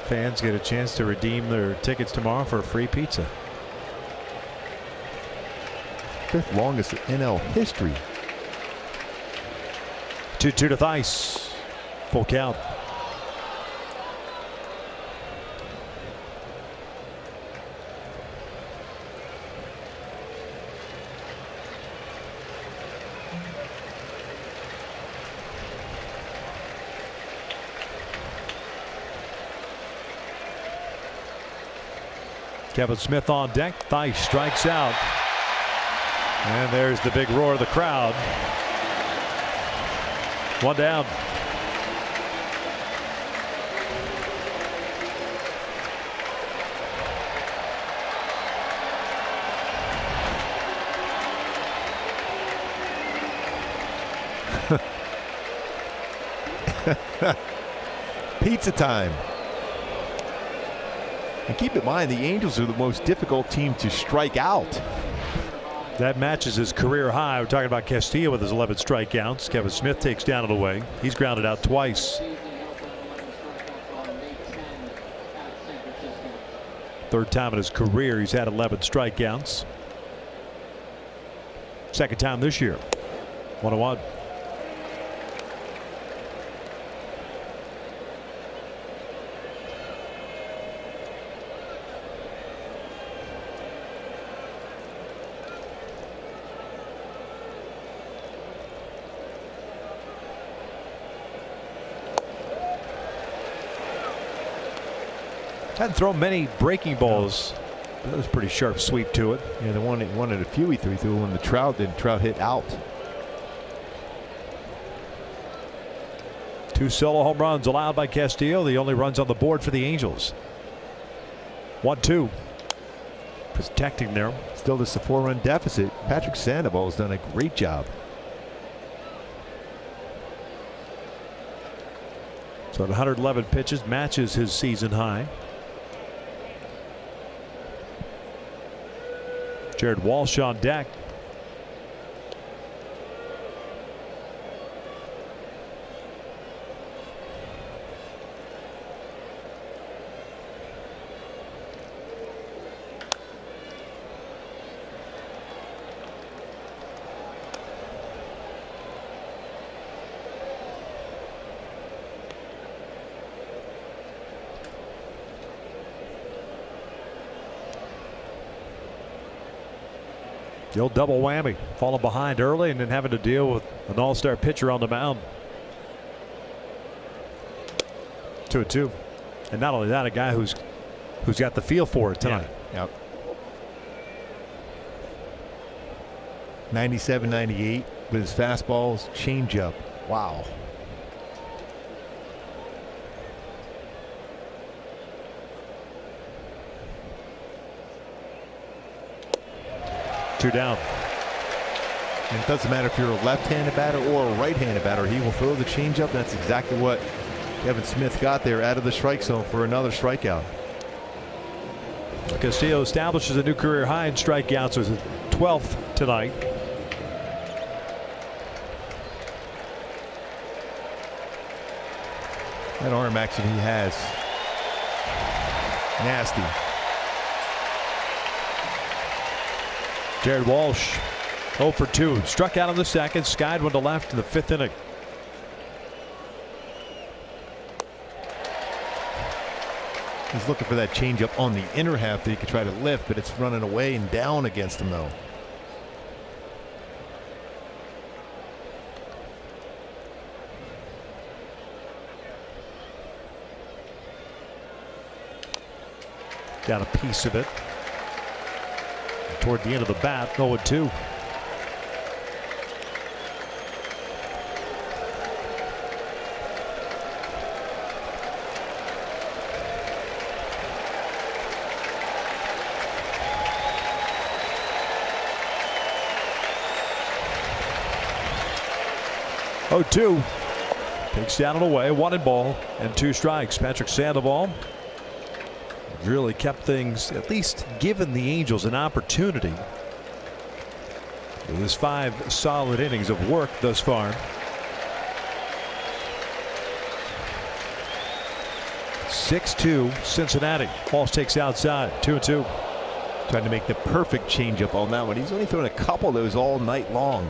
Fans get a chance to redeem their tickets tomorrow for a free pizza. 5th longest in NL history. 2-2 to Thaiss. Full count. Kevin Smith on deck. Thaiss strikes out. And there's the big roar of the crowd. 1 down. Pizza time. And keep in mind, the Angels are the most difficult team to strike out. That matches his career high. We're talking about Castillo with his 11 strikeouts. Kevin Smith takes down and away. He's grounded out twice. 3rd time in his career he's had 11 strikeouts. 2nd time this year. 1-1. Hadn't thrown many breaking balls. That was a pretty sharp sweep to it. Yeah, the one at a few he threw when the Trout did. Trout hit out. 2 solo home runs allowed by Castillo. The only runs on the board for the Angels. 1-2. Protecting there. Still just a 4-run deficit. Patrick Sandoval has done a great job. So at 111 pitches, matches his season high. Jared Walsh on deck. The old double whammy, falling behind early and then having to deal with an all-star pitcher on the mound. 2-2. And not only that, a guy who's got the feel for it tonight. Yep. 97-98 with his fastballs, changeup. Wow. Two down. And it doesn't matter if you're a left-handed batter or a right-handed batter. He will throw the changeup. That's exactly what Kevin Smith got there out of the strike zone for another strikeout. Castillo establishes a new career high in strikeouts with his 12th tonight. That arm action he has. Nasty. Jared Walsh 0 for 2. Struck out in the second, skied one to left in the 5th inning. He's looking for that changeup on the inner half that he could try to lift, but it's running away and down against him though. Got a piece of it. Toward the end of the bat, 0-2. Oh-2. Takes down and away. 1 and 2 strikes. Patrick Sandoval really kept things, at least given the Angels an opportunity with his 5 solid innings of work thus far. 6-2 Cincinnati. Walsh takes outside. 2-2. Trying to make the perfect changeup on that one. He's only thrown a couple of those all night long.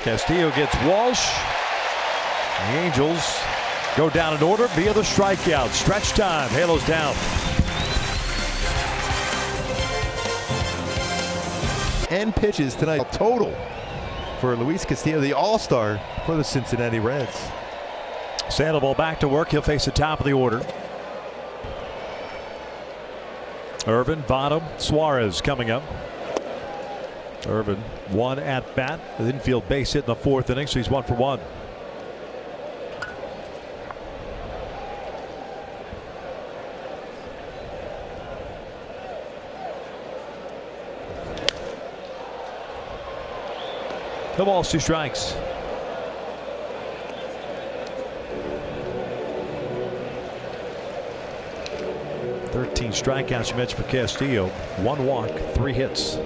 Castillo gets Walsh. The Angels go down in order via the strikeout. Stretch time. Halos down. And pitches tonight total for Luis Castillo, the all-star for the Cincinnati Reds. Sandoval back to work. He'll face the top of the order. Irvin, Votto, Suarez coming up. Irvin, 1 at bat. The infield base hit in the 4th inning, so he's 1 for 1. No balls, 2 strikes. Thirteen strikeouts you mentioned for Castillo. 1 walk, 3 hits.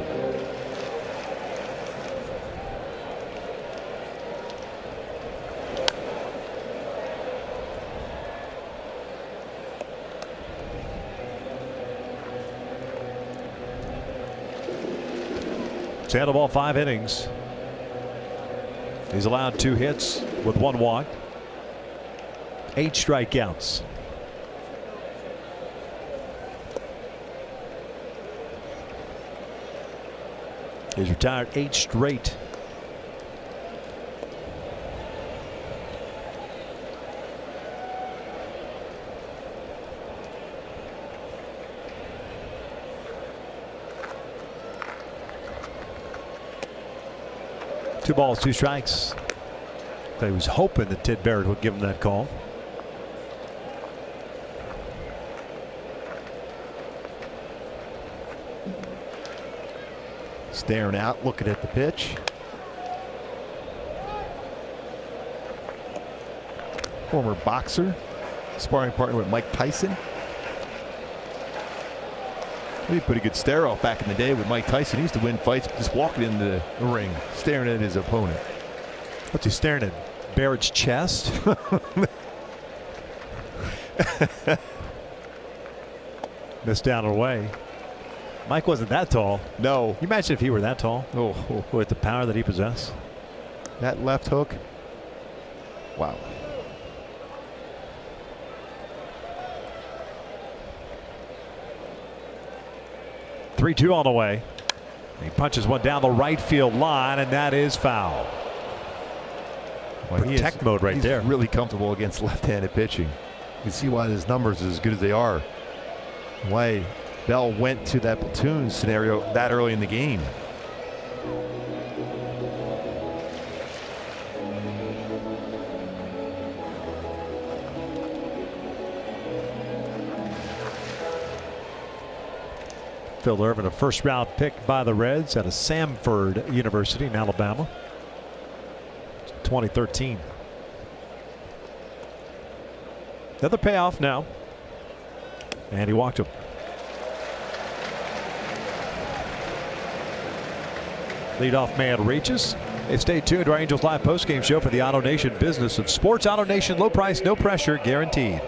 Sandoval 5 innings. He's allowed 2 hits with 1 walk. 8 strikeouts. He's retired 8 straight. Two balls, 2 strikes. He was hoping that Ted Barrett would give him that call. Staring out, looking at the pitch. Former boxer, sparring partner with Mike Tyson. He had a pretty good stare off back in the day with Mike Tyson. He used to win fights just walking into the ring, staring at his opponent. What's he staring at? Barrett's chest? Missed down and away. Mike wasn't that tall. No. Can you imagine if he were that tall? Oh, with the power that he possessed. That left hook. Wow. Three-two on the way. He punches one down the right field line, and that is foul. Well, Protect mode right there. He's really comfortable against left-handed pitching. You can see why his numbers are as good as they are. Why Bell went to that platoon scenario that early in the game. Phil Ervin, a first-round pick by the Reds out of Samford University in Alabama, 2013. Another payoff now, and he walked him. Leadoff man reaches. Hey, stay tuned to our Angels Live postgame show for the Auto Nation business of sports. Auto Nation, low price, no pressure, guaranteed.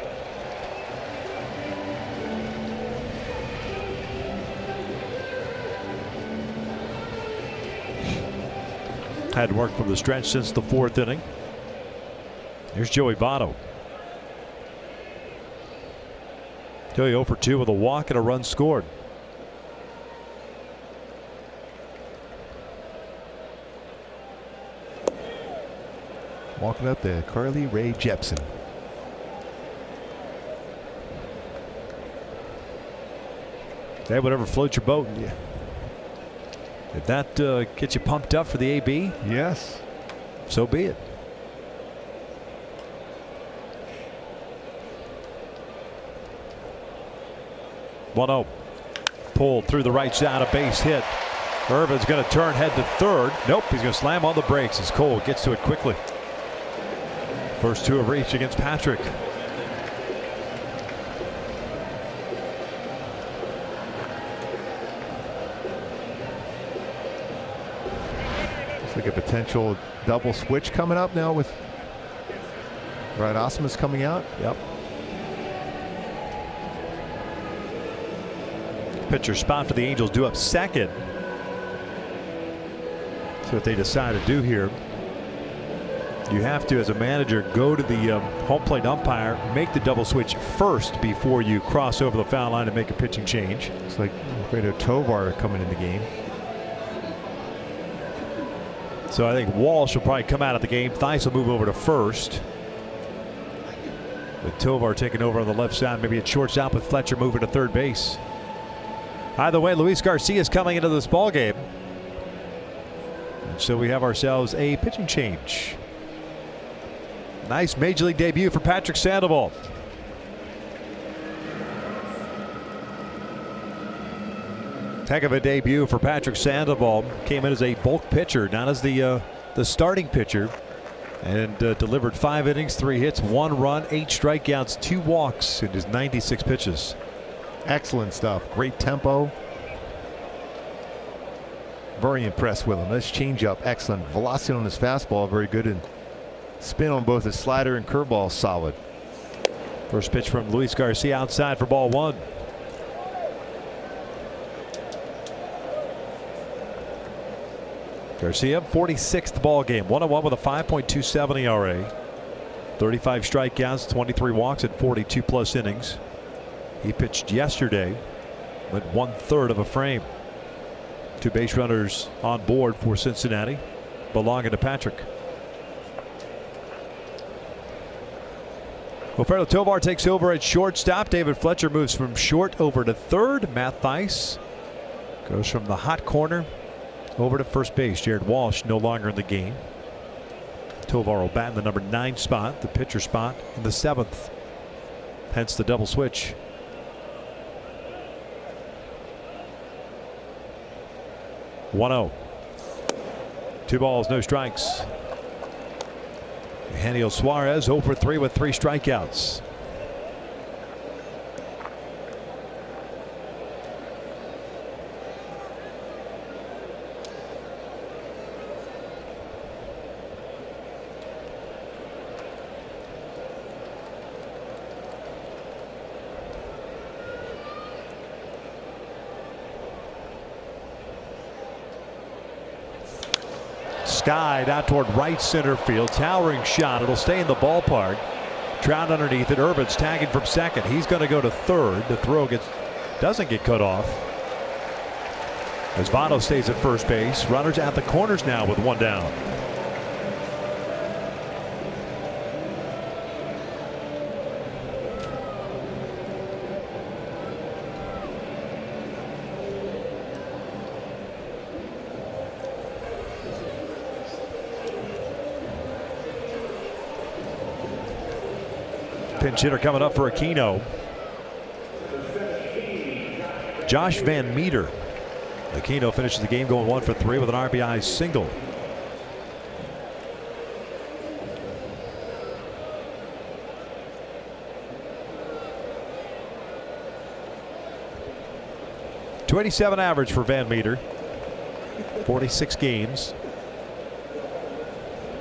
Hadn't worked from the stretch since the 4th inning. Here's Joey Votto. Joey 0 for 2 with a walk and a run scored. Walking up to Carly Rae Jepsen. Hey, whatever floats your boat. Yeah. If that gets you pumped up for the AB, Yes. so be it. One-0. Pulled through the right side, a base hit. Irvin's going to turn, head to third. Nope, he's going to slam on the brakes as Cole gets to it quickly. First two have reached against Patrick. Looks like a potential double switch coming up now with Ryan Osmus coming out. Yep. Pitcher spot for the Angels due up second. That's what they decide to do here. You have to, as a manager, go to the home plate umpire, make the double switch first before you cross over the foul line and make a pitching change. It's like Fredo Tovar coming in the game. So I think Walsh will probably come out of the game. Theis will move over to first. With Tovar taking over on the left side, maybe it's shortstop with Fletcher moving to third base. Either way, Luis Garcia is coming into this ball game. And so we have ourselves a pitching change. Nice major league debut for Patrick Sandoval. Heck of a debut for Patrick Sandoval. Came in as a bulk pitcher, not as the starting pitcher, and delivered 5 innings, 3 hits, 1 run, 8 strikeouts, 2 walks in his 96 pitches. Excellent stuff. Great tempo. Very impressed with him. This changeup, excellent. Velocity on his fastball, very good, and spin on both his slider and curveball, solid. First pitch from Luis Garcia outside for ball 1. Garcia, 46th ball game, 1-1 with a 5.27 ERA, 35 strikeouts, 23 walks, and 42 plus innings. He pitched yesterday, went 1/3 of a frame. 2 base runners on board for Cincinnati, belonging to Patrick. Wilfredo Tovar takes over at shortstop. David Fletcher moves from short over to third. Matt Theis goes from the hot corner over to first base. Jared Walsh no longer in the game. Tovar will bat in the number 9 spot, the pitcher spot in the 7th. Hence the double switch. One-0. 2 balls, no strikes. Eugenio Suarez 0 for 3 with 3 strikeouts. Skied out toward right center field. Towering shot. It'll stay in the ballpark. Trout underneath it. Irvin's tagging from second. He's going to go to third. The throw doesn't get cut off. As Votto stays at first base. Runners at the corners now with 1 down. Pinch hitter coming up for Aquino. Josh Van Meter. Aquino finishes the game going 1 for 3 with an RBI single. .287 average for Van Meter. 46 games.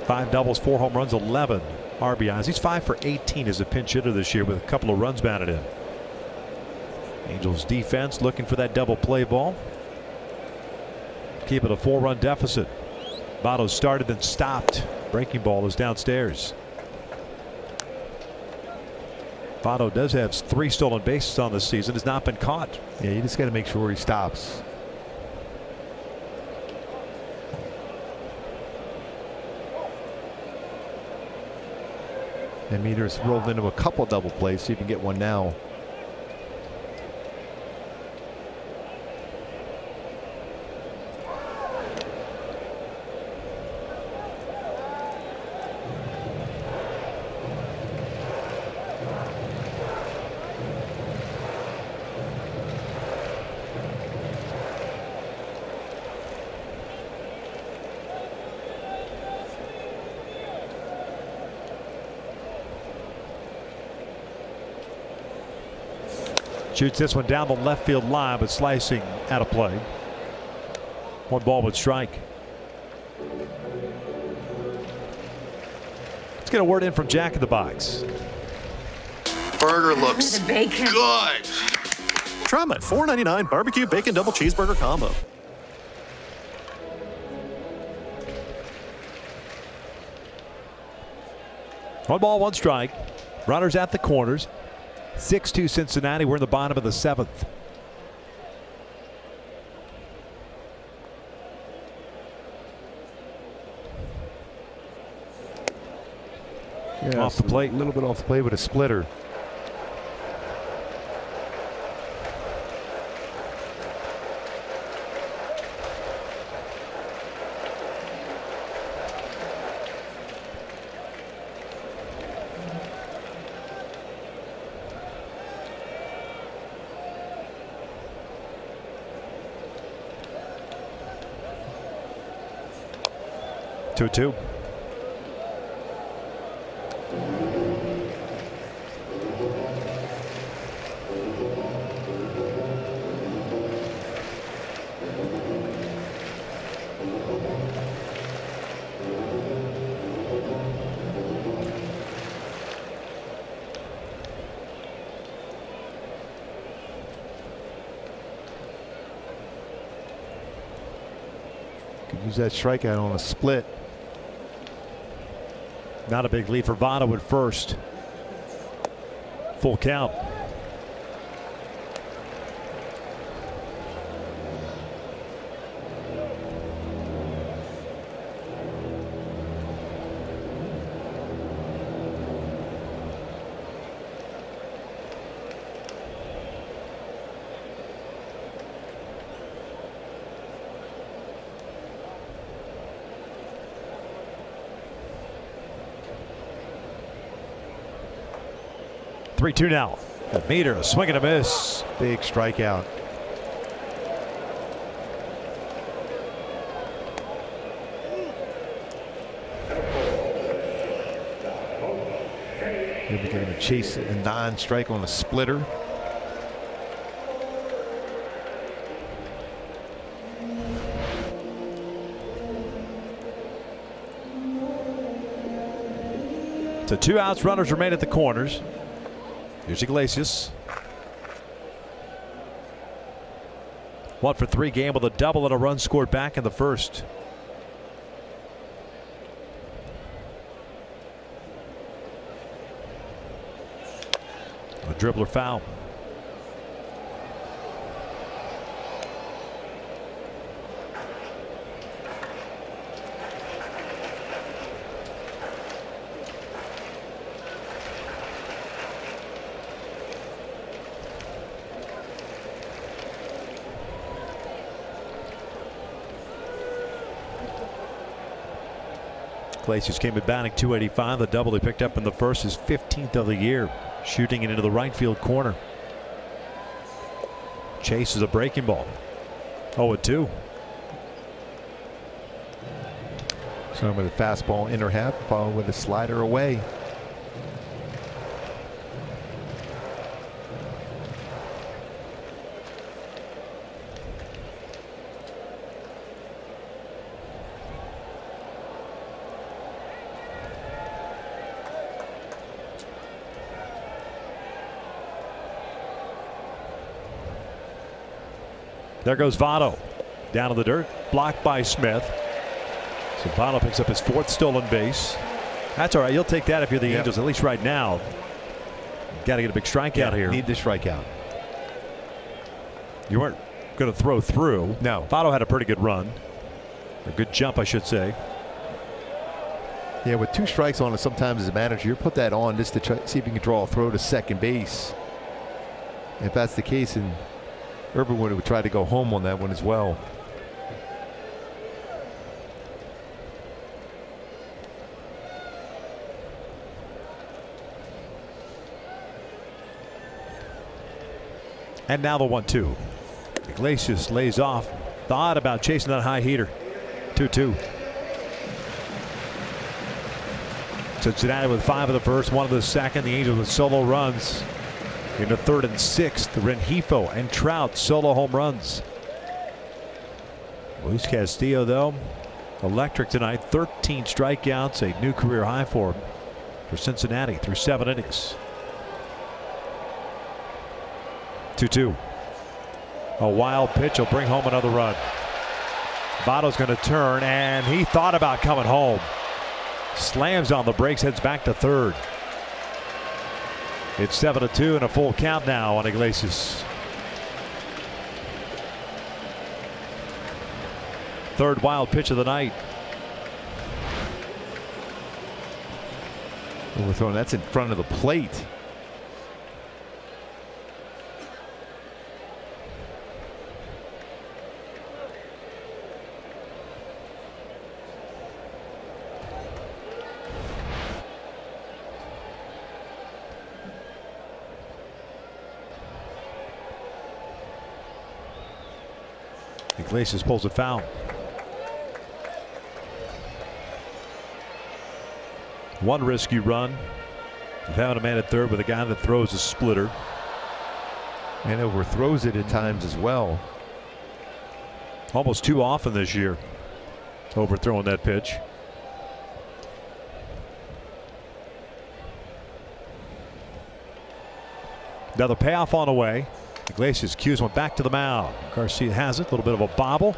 5 doubles, 4 home runs, 11 RBIs. He's 5 for 18 as a pinch hitter this year with a couple of runs batted in. Angels defense looking for that double play ball. Keep it a 4-run deficit. Votto started then stopped. Breaking ball is downstairs. Votto does have 3 stolen bases on this season. Has not been caught. Yeah, you just got to make sure he stops. And Meter's rolled into a couple double plays, so you can get one now. Shoots this one down the left field line, but slicing out of play. 1 ball would strike. Let's get a word in from Jack in the Box. Burger looks good. Try my $4.99 barbecue bacon double cheeseburger combo. One ball, 1 strike. Runners at the corners. 6-2 Cincinnati. We're in the bottom of the 7th. Yeah, off the plate. A little bit off the plate with a splitter. Two. Could use that strikeout on a split. Not a big lead for Votto at first. Full count. Three-two now. Meter, a swing and a miss. Big strikeout. He'll be getting a chase a non-strike on a splitter. So 2 outs, runners remain at the corners. Here's Iglesias. 1 for 3 game with a double and a run scored back in the first. A dribbler foul. Iglesias came in batting .285. The double he picked up in the first is 15th of the year. Shooting it into the right field corner. Chases a breaking ball. 0-2. So with a fastball inner half, followed with a slider away. There goes Votto. Down to the dirt. Blocked by Smith. So Votto picks up his 4th stolen base. That's all right. You'll take that if you're the Angels, at least right now. Got to get a big strikeout here. Need the strikeout. You weren't going to throw through. No. Votto had a pretty good run. A good jump, I should say. Yeah, with 2 strikes on it, sometimes as a manager, you put that on just to try, see if you can draw a throw to second base. If that's the case, and Urban would try to go home on that one as well. And now the 1-2. Iglesias lays off. Thought about chasing that high heater. 2-2. Cincinnati with 5 of the first, 1 of the second. The Angels with solo runs. In the 3rd and 6th, Rengifo and Trout solo home runs. Luis Castillo, though, electric tonight. 13 strikeouts, a new career high for him for Cincinnati through 7 innings. 2-2. A wild pitch will bring home another run. Votto's going to turn, and he thought about coming home. Slams on the brakes, heads back to 3rd. It's 7-2 and a full count now on Iglesias. 3rd wild pitch of the night. Overthrown. That's in front of the plate. Iglesias pulls it foul. One risky run of having a man at 3rd with a guy that throws a splitter. And overthrows it at times as well. Almost too often this year, overthrowing that pitch. Another payoff on the way. Iglesias cues one back to the mound. Garcia has it. A little bit of a bobble.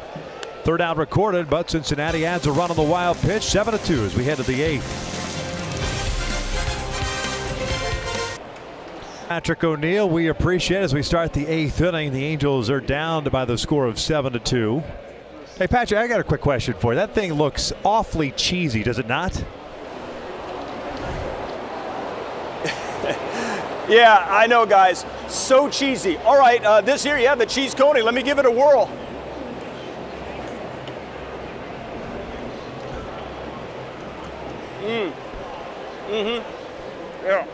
3rd out recorded, but Cincinnati adds a run on the wild pitch. 7-2 as we head to the 8th. Patrick O'Neill, we appreciate as we start the 8th inning. The Angels are down by the score of 7-2. Hey, Patrick, I got a quick question for you. That thing looks awfully cheesy, does it not? Yeah, I know, guys. So cheesy. All right, this here, yeah, the cheese coney. Let me give it a whirl. Yeah.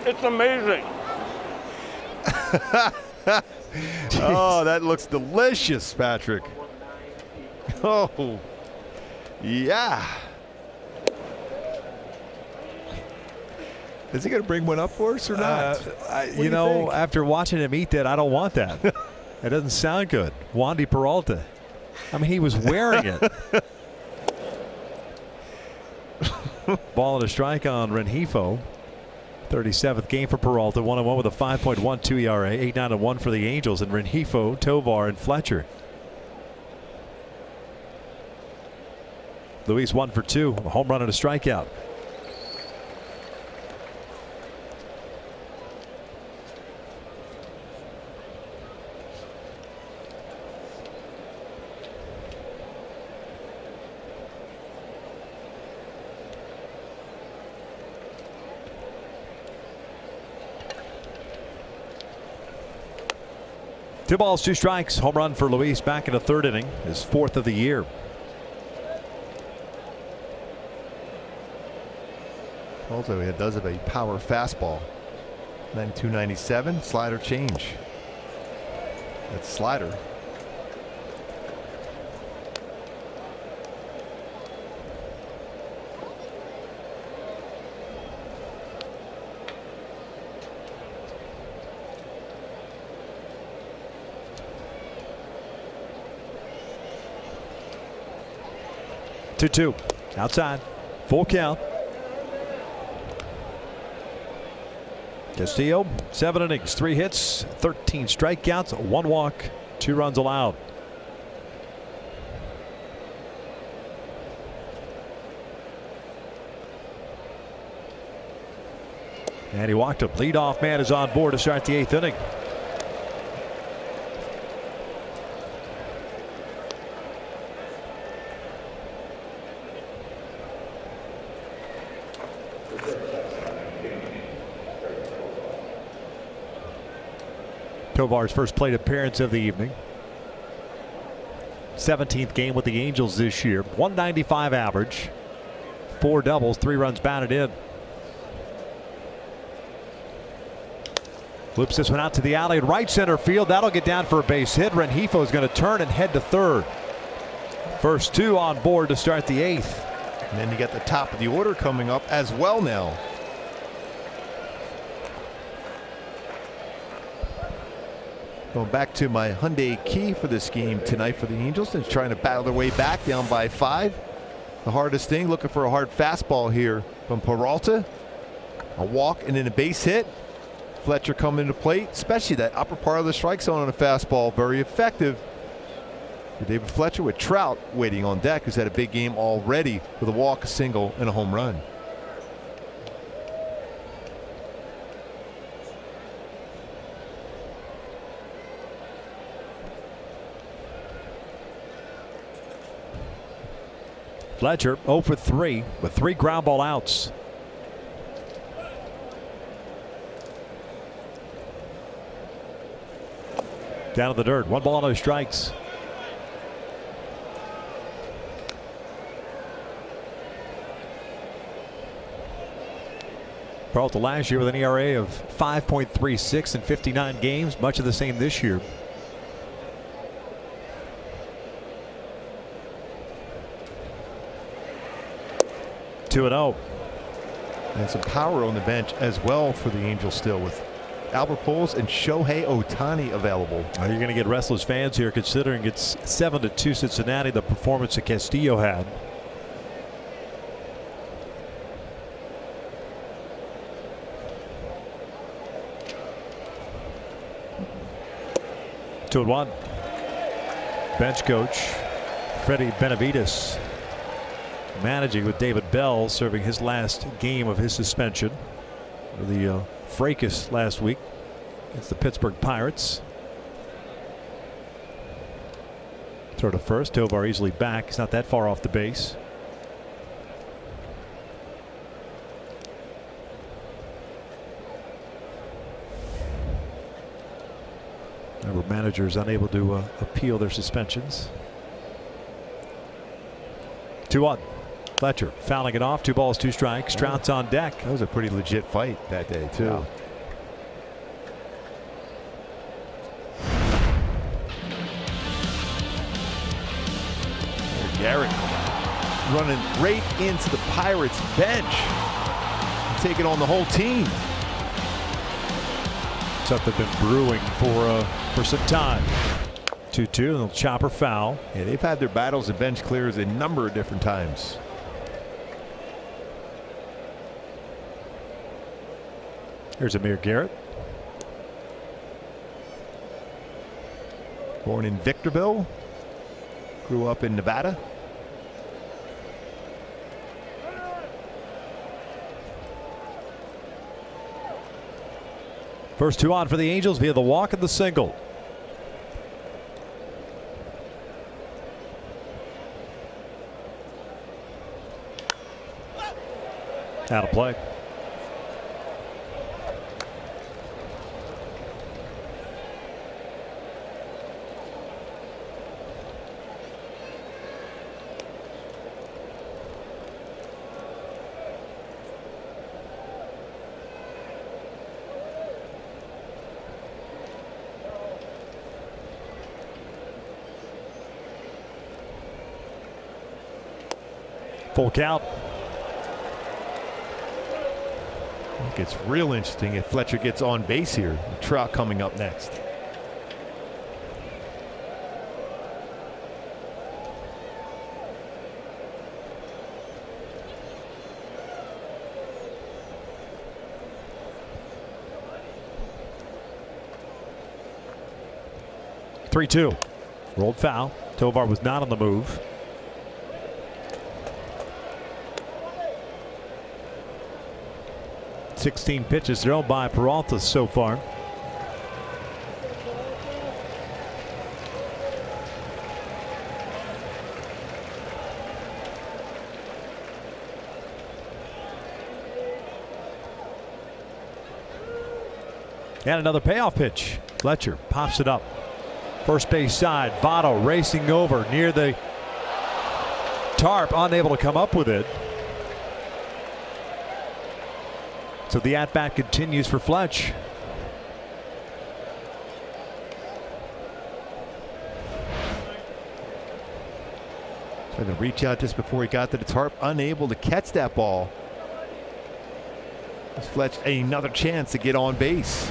It's amazing. Oh, that looks delicious, Patrick. Oh, yeah. Is he going to bring one up for us or not? You know, after watching him eat that, I don't want that. It doesn't sound good. Wandy Peralta. I mean, he was wearing it. Ball and a strike on Rengifo. 37th game for Peralta. 1-1 with a 5.12 ERA. 8-9-1 for the Angels. And Rengifo, Tovar, and Fletcher. Luis 1 for 2. A home run and a strikeout. Two balls, 2 strikes. Home run for Luis back in the 3rd inning. His 4th of the year. Also, he does have a power fastball. 92, 97, slider change. That's slider. Two outside, full count. Castillo, 7 innings, 3 hits, 13 strikeouts, 1 walk, 2 runs allowed. And he walked him. Leadoff man is on board to start the 8th inning. Tovar's first plate appearance of the evening. 17th game with the Angels this year. 195 average. 4 doubles, 3 runs batted in. Loops this one out to the alley in right center field. That'll get down for a base hit. Rengifo is going to turn and head to third. First 2 on board to start the 8th. And then you get the top of the order coming up as well now. Going back to my Hyundai key for this game tonight for the Angels. They're trying to battle their way back, down by 5. The hardest thing, looking for a hard fastball here from Peralta. A walk and then a base hit. Fletcher coming into plate, especially that upper part of the strike zone on a fastball. Very effective for David Fletcher, with Trout waiting on deck, who's had a big game already with a walk, a single, and a home run. Fletcher 0 for 3 with 3 ground ball outs. Down to the dirt. 1 ball, no strikes. Peralta last year with an ERA of 5.36 in 59 games. Much of the same this year. Two and 0. And some power on the bench as well for the Angels still, with Albert Pujols and Shohei Ohtani available. You're going to get restless fans here, considering it's 7-2 Cincinnati, the performance that Castillo had. Two and 1. Bench coach Freddie Benavides managing with David Bell, serving his last game of his suspension. The fracas last week against the Pittsburgh Pirates. Throw to first. Tovar easily back. He's not that far off the base. Remember, managers unable to appeal their suspensions. 2-1. Fletcher fouling it off. 2 balls, 2 strikes. Trout's on deck. That was a pretty legit fight that day, too. Yeah. Garrett running right into the Pirates bench, taking on the whole team. Something been brewing for some time. 2-2, and the chopper foul. Yeah, they've had their battles and bench clears a number of different times. Here's Amir Garrett. Born in Victorville, grew up in Nevada. First 2 on for the Angels via the walk and the single. Out of play. Full count. It gets real interesting if Fletcher gets on base here. Trout coming up next. Three-two. Rolled foul. Tovar was not on the move. .16 pitches thrown by Peralta so far. And another payoff pitch. Fletcher pops it up. First base side. Votto racing over near the tarp, unable to come up with it. So the at-bat continues for Fletch. Trying to reach out just before he got to the tarp, unable to catch that ball. Gives Fletch another chance to get on base.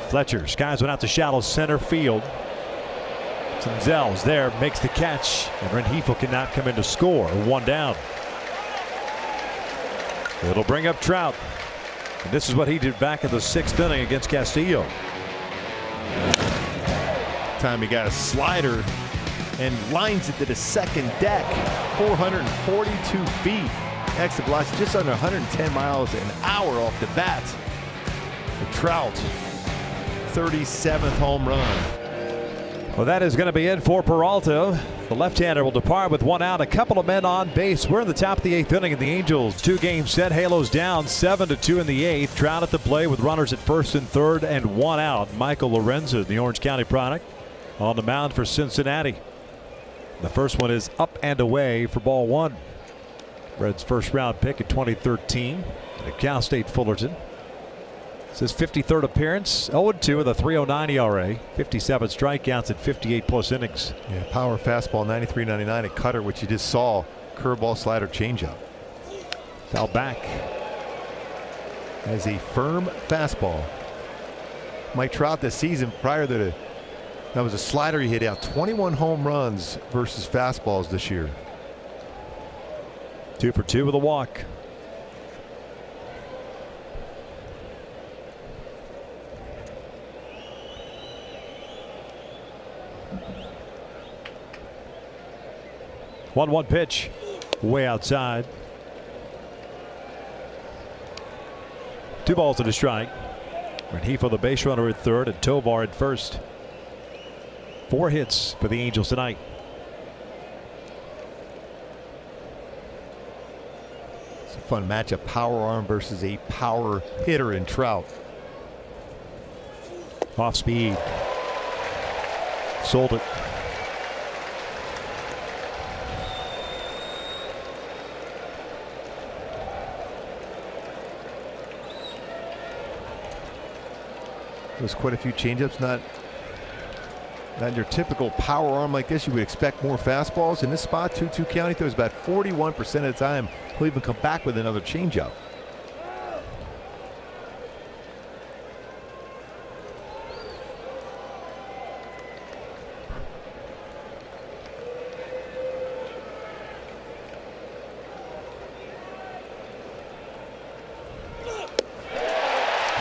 Fletcher skies one out to shallow center field. Senzel's there, makes the catch, and Rengifo cannot come in to score. One down. It'll bring up Trout. And this is what he did back in the 6th inning against Castillo. Time he got a slider and lines it to the second deck. 442 feet. Exit velocity just under 110 miles an hour off the bat. For Trout, 37th home run. Well, that is going to be it for Peralta. The left-hander will depart with one out, a couple of men on base. We're in the top of the 8th inning, and the Angels 2-game set. Halos down 7-2 in the 8th. Trout at the plate with runners at first and third and one out. Michael Lorenza, the Orange County product, on the mound for Cincinnati. The first one is up and away for ball one. Reds' first-round pick in 2013 at Cal State Fullerton. It's his 53rd appearance, 0-2 with a 3.09 ERA, 57 strikeouts at 58+ innings. Yeah, power fastball, 93-99 at cutter, which you just saw. Curveball, slider, changeup. Foul back. As a firm fastball. Mike Trout this season, prior to that was a slider he hit out. 21 home runs versus fastballs this year. 2 for 2 with a walk. One pitch, way outside. 2 balls and a strike. Rengifo the base runner at third and Tovar at first. 4 hits for the Angels tonight. It's a fun matchup. Power arm versus a power hitter in Trout. Off speed. Sold it. There's quite a few changeups, not your typical power arm like this. You would expect more fastballs. In this spot, 2-2 count, he throws about 41% of the time. He'll even come back with another changeup.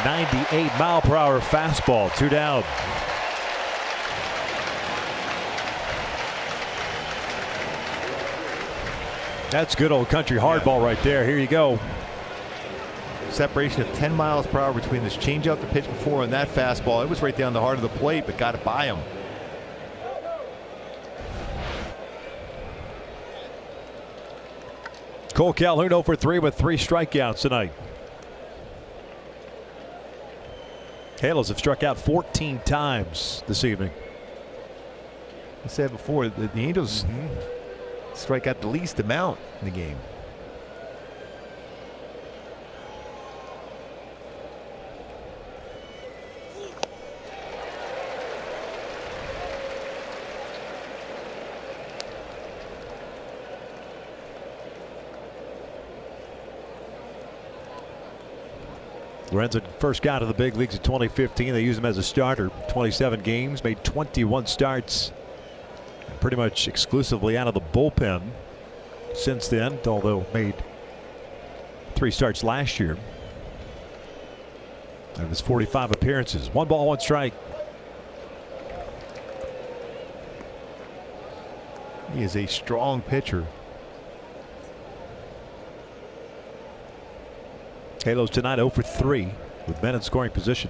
.98-mile-per-hour fastball, 2 down. That's good old country hardball right there. Here you go. Separation of 10 miles per hour between this changeup, the pitch before, and that fastball. It was right down the heart of the plate, but got it by him. Cole Calhoun 0 for 3 with 3 strikeouts tonight. Halos have struck out 14 times this evening. I said before, the Angels strike out the least amount in the game. Lorenzen first got to the big leagues in 2015. They used him as a starter. 27 games, made 21 starts. Pretty much exclusively out of the bullpen since then, although made 3 starts last year. And his 45 appearances. 1 ball, 1 strike. He is a strong pitcher. Halos tonight 0 for 3 with men in scoring position.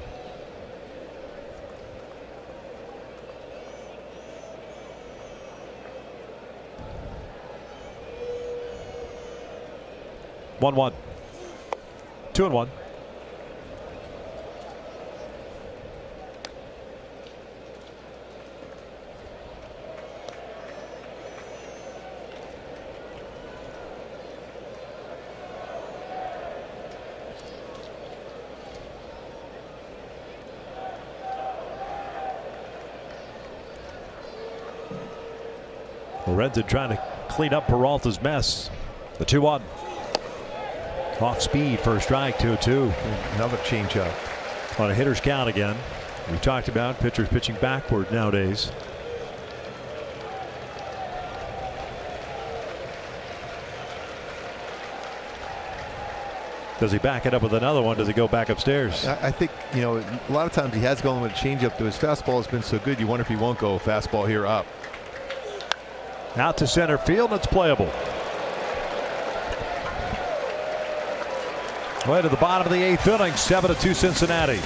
One, 2-1. Lorenzen trying to clean up Peralta's mess. The 2-1. Off speed, first strike, 2-2. Another changeup. On a hitter's count again. We talked about pitchers pitching backward nowadays. Does he back it up with another one? Does he go back upstairs? I think, you know, a lot of times he has gone with a changeup, though his fastball has been so good, you wonder if he won't go fastball here up. Out to center field, and it's playable. Way to the bottom of the 8th inning, 7-2 Cincinnati.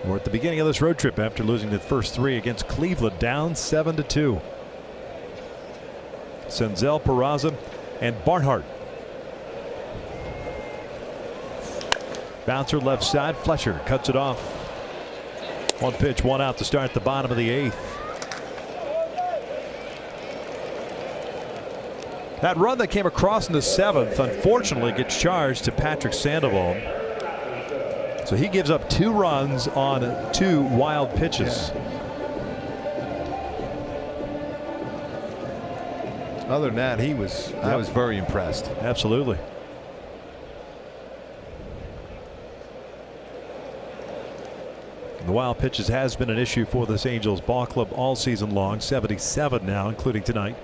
We're at the beginning of this road trip after losing the first 3 against Cleveland, down 7-2. Senzel, Peraza, and Barnhart. Bouncer left side. Fletcher cuts it off. 1 pitch, 1 out to start the bottom of the 8th. That run that came across in the 7th unfortunately gets charged to Patrick Sandoval. So he gives up 2 runs on 2 wild pitches. Other than that, I was very impressed. Absolutely. The wild pitches has been an issue for this Angels ball club all season long. 77 now, including tonight.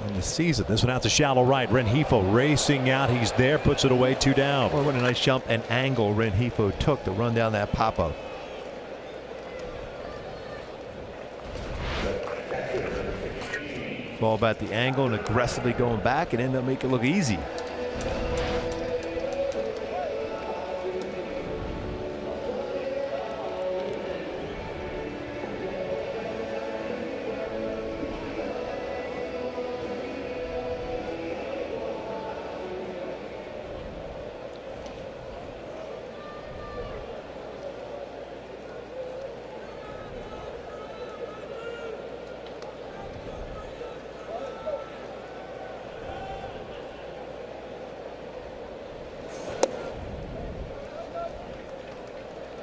In the season, this one out to shallow right. Rengifo racing out. He's there, puts it away, 2 down. Boy, what a nice jump and angle Rengifo took to run down that pop-up. Ball about the angle and aggressively going back and end up making it look easy.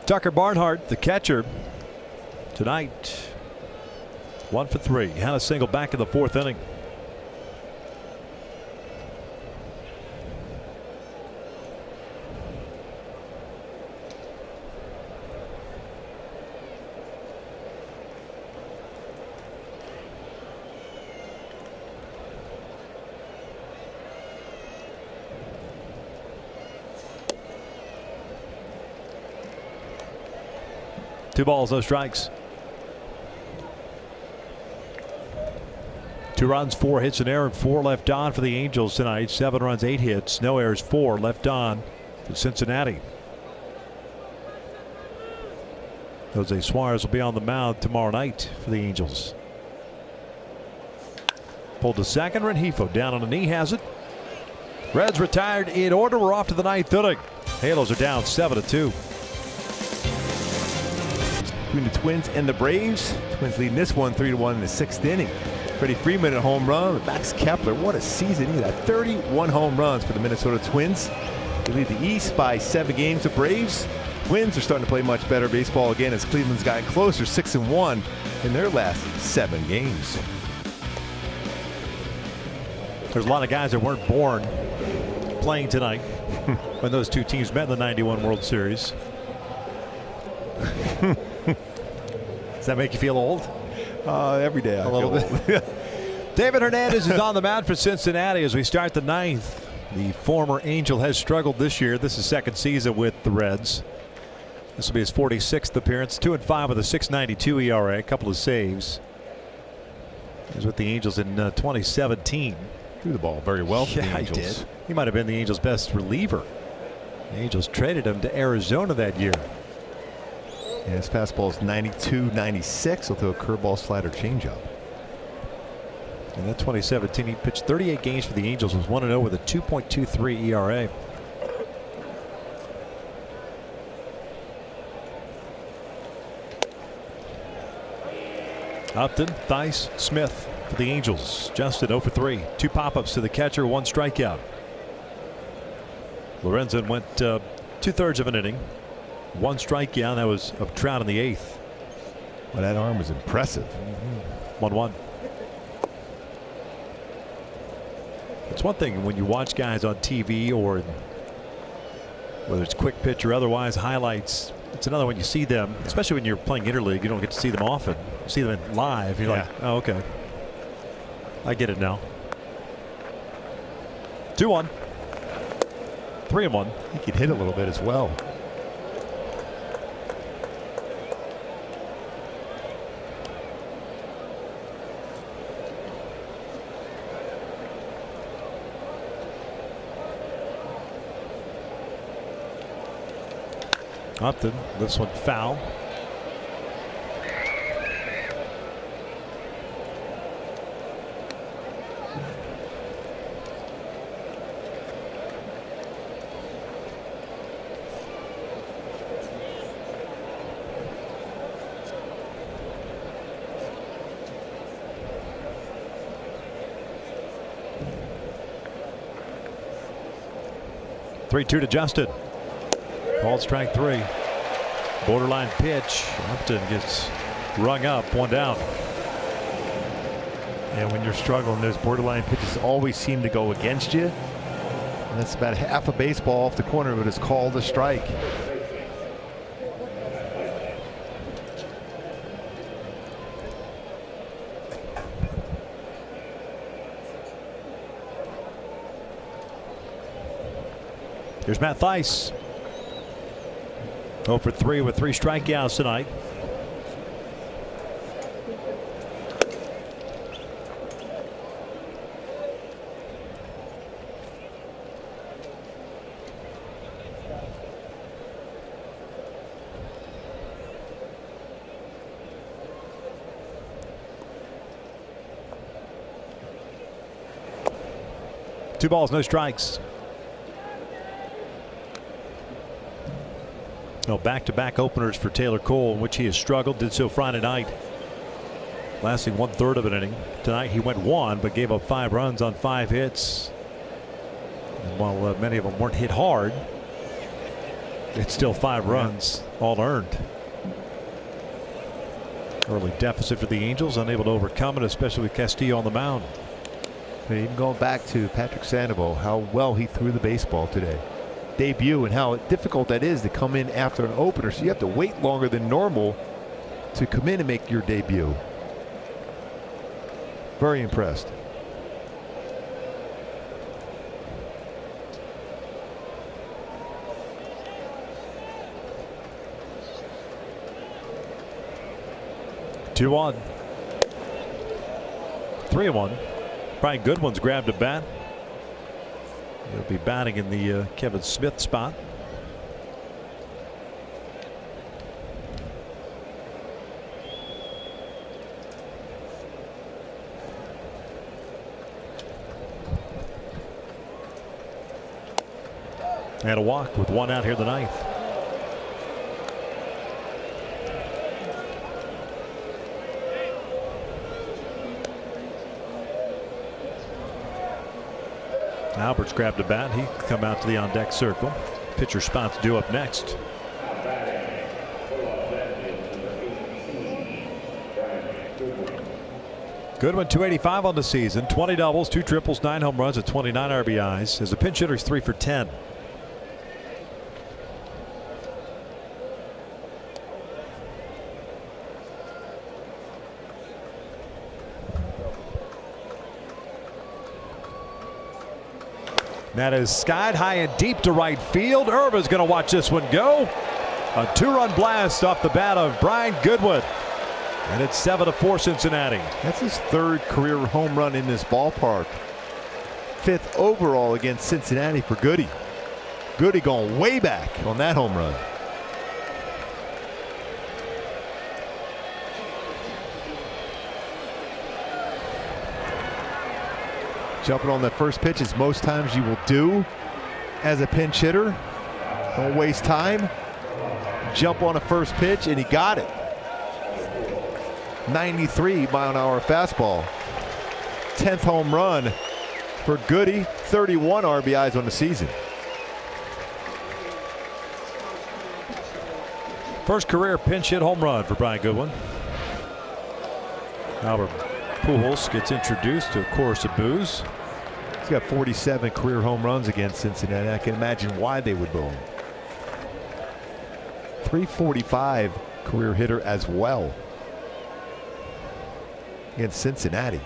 Tucker Barnhart, the catcher, tonight 1 for 3. Had a single back in the 4th inning. Two balls, no strikes. 2 runs, 4 hits, an error, and 4 left on for the Angels tonight. 7 runs, 8 hits, no errors, 4 left on for Cincinnati. Jose Suarez will be on the mound tomorrow night for the Angels. Pulled to second. Rengifo down on a knee, has it. Reds retired in order. We're off to the 9th inning. Halos are down 7-2. Between the Twins and the Braves. Twins leading this one 3-1 in the 6th inning. Freddie Freeman at home run. Max Kepler, what a season. He had 31 home runs for the Minnesota Twins. They lead the East by 7 games. The Braves. Twins are starting to play much better baseball again as Cleveland's gotten closer, 6-1 in their last 7 games. There's a lot of guys that weren't born playing tonight when those two teams met in the '91 World Series. Does that make you feel old? Every day I a little bit. David Hernandez is on the mound for Cincinnati as we start the ninth. The former Angel has struggled this year. This is second season with the Reds. This will be his 46th appearance. 2-5 with a 6.92 ERA. A couple of saves. He was with the Angels in 2017. Threw the ball very well for the Yeah, Angels. he did. He might have been the Angels' best reliever. The Angels traded him to Arizona that year. Yeah, his fastball is 92, 96. He'll throw a curveball, slider, changeup. In that 2017, he pitched 38 games for the Angels, was 1-0 with a 2.23 ERA. Upton, Theis, Smith for the Angels. Justin 0 for 3. 2 pop-ups to the catcher, 1 strikeout. Lorenzen went 2/3 of an inning. 1 strikeout. That was of Trout in the 8th. Well, that arm was impressive. 1-1. It's one thing when you watch guys on TV or whether it's quick pitch or otherwise highlights. It's another when you see them, especially when you're playing interleague. You don't get to see them often. You see them live. You're like, oh, okay, I get it now. 2-1. 3-1. He could hit a little bit as well. Upton, this one foul. Three-two to Justin. Called strike 3. Borderline pitch. Upton gets rung up. 1 down. And when you're struggling, those borderline pitches always seem to go against you. And that's about half a baseball off the corner, but it's called a strike. Here's Matt Theis. 0 for 3 with 3 strikeouts tonight. Two balls, no strikes. No, back-to-back openers for Taylor Cole, in which he has struggled. Did so Friday night, lasting 1/3 of an inning. Tonight he went 1, but gave up 5 runs on 5 hits. And while many of them weren't hit hard, it's still 5 runs, all earned. Early deficit for the Angels, unable to overcome it, especially with Castillo on the mound. But even going back to Patrick Sandoval, how well he threw the baseball today. Debut and how difficult that is to come in after an opener, so you have to wait longer than normal to come in and make your debut. Very impressed. Two on. 3-1. Brian Goodwin's grabbed a bat. He'll be batting in the Kevin Smith spot. And a walk with 1 out here in the 9th. Albert's grabbed a bat. He can come out to the on-deck circle. Pitcher spot's due up next. Goodwin 285 on the season, 20 doubles, 2 triples, 9 home runs, and 29 RBIs. As a pinch hitter, he's 3 for 10. That is skied high and deep to right field. Irva's going to watch this one go. A 2-run blast off the bat of Brian Goodwin. And it's 7-4 Cincinnati. That's his 3rd career home run in this ballpark. 5th overall against Cincinnati for Goody. Goody going way back on that home run. Jumping on that first pitch as most times you will do as a pinch hitter. Don't waste time. Jump on a first pitch, and he got it. 93-mile-an-hour fastball. 10th home run for Goody. 31 RBIs on the season. First career pinch hit home run for Brian Goodwin. Albert Pujols gets introduced to a chorus of boos. He's got 47 career home runs against Cincinnati. I can imagine why they would boo him. 345 career hitter as well against Cincinnati.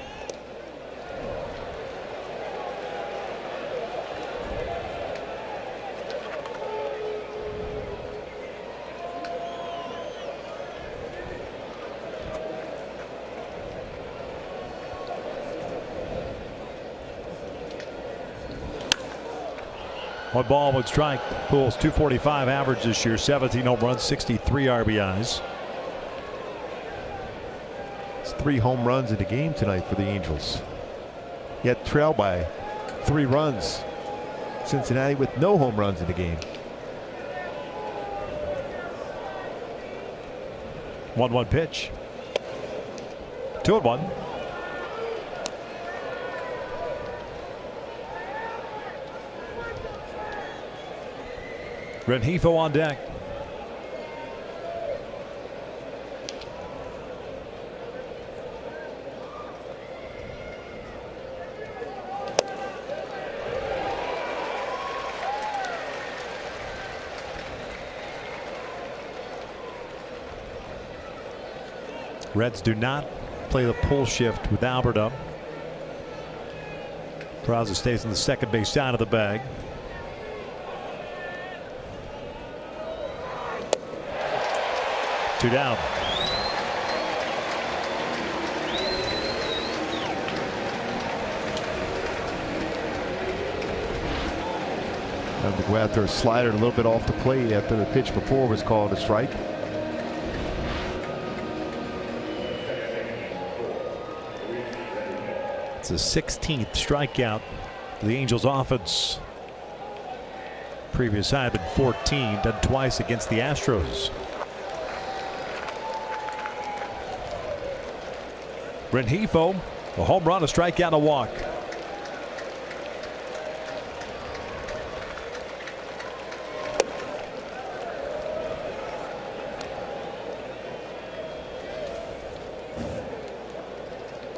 One ball, one strike. Pujols 245 average this year, 17 home runs, 63 RBIs. It's 3 home runs in the game tonight for the Angels. Yet trailed by 3 runs. Cincinnati with no home runs in the game. 1-1 pitch. 2-1. Rengifo on deck. Reds do not play the pull shift with Albert up. Peraza stays on the second base side of the bag. Two down. Time to go after a slider a little bit off the plate after the pitch before was called a strike. It's the 16th strikeout for the Angels offense. Previous high had been 14, done twice against the Astros. Rengifo, a home run, a strikeout, a walk.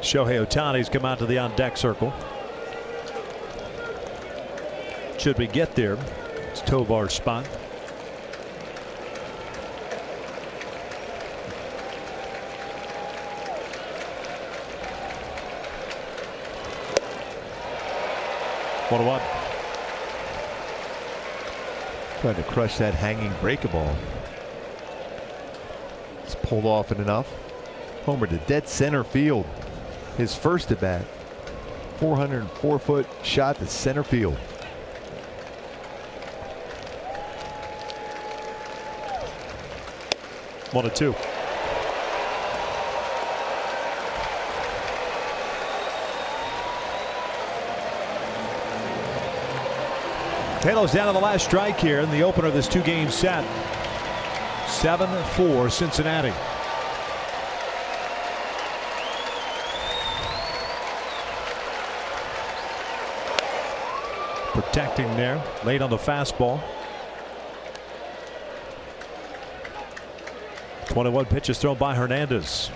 Shohei Ohtani's come out to the on-deck circle. Should we get there? It's Tovar's spot. One one. Trying to crush that hanging breaker ball. It's pulled off and enough. Homer to dead center field. His first at bat. 404-foot shot to center field. One and two. Taylor's down to the last strike here in the opener of this 2-game set. 7-4 Cincinnati. Protecting there, late on the fastball. 21 pitches thrown by Hernandez.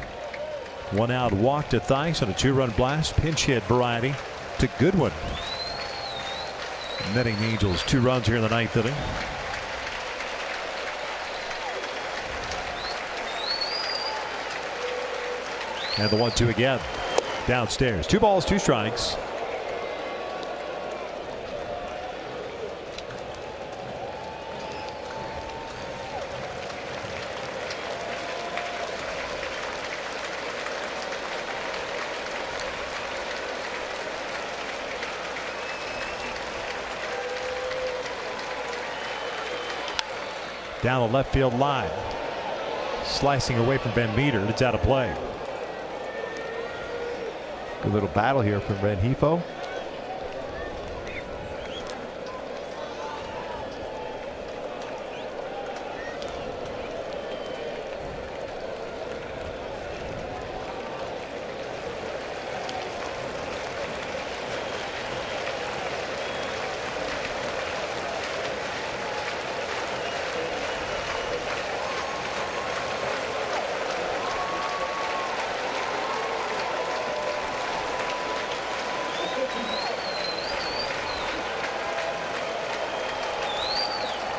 One out walk to Theis on a 2-run blast. Pinch hit variety to Goodwin. Netting the Angels 2 runs here in the 9th inning. And the 1-2 again. Downstairs. 2 balls, 2 strikes. Down the left field line. Slicing away from Van Meter. It's out of play. Good little battle here from Rengifo.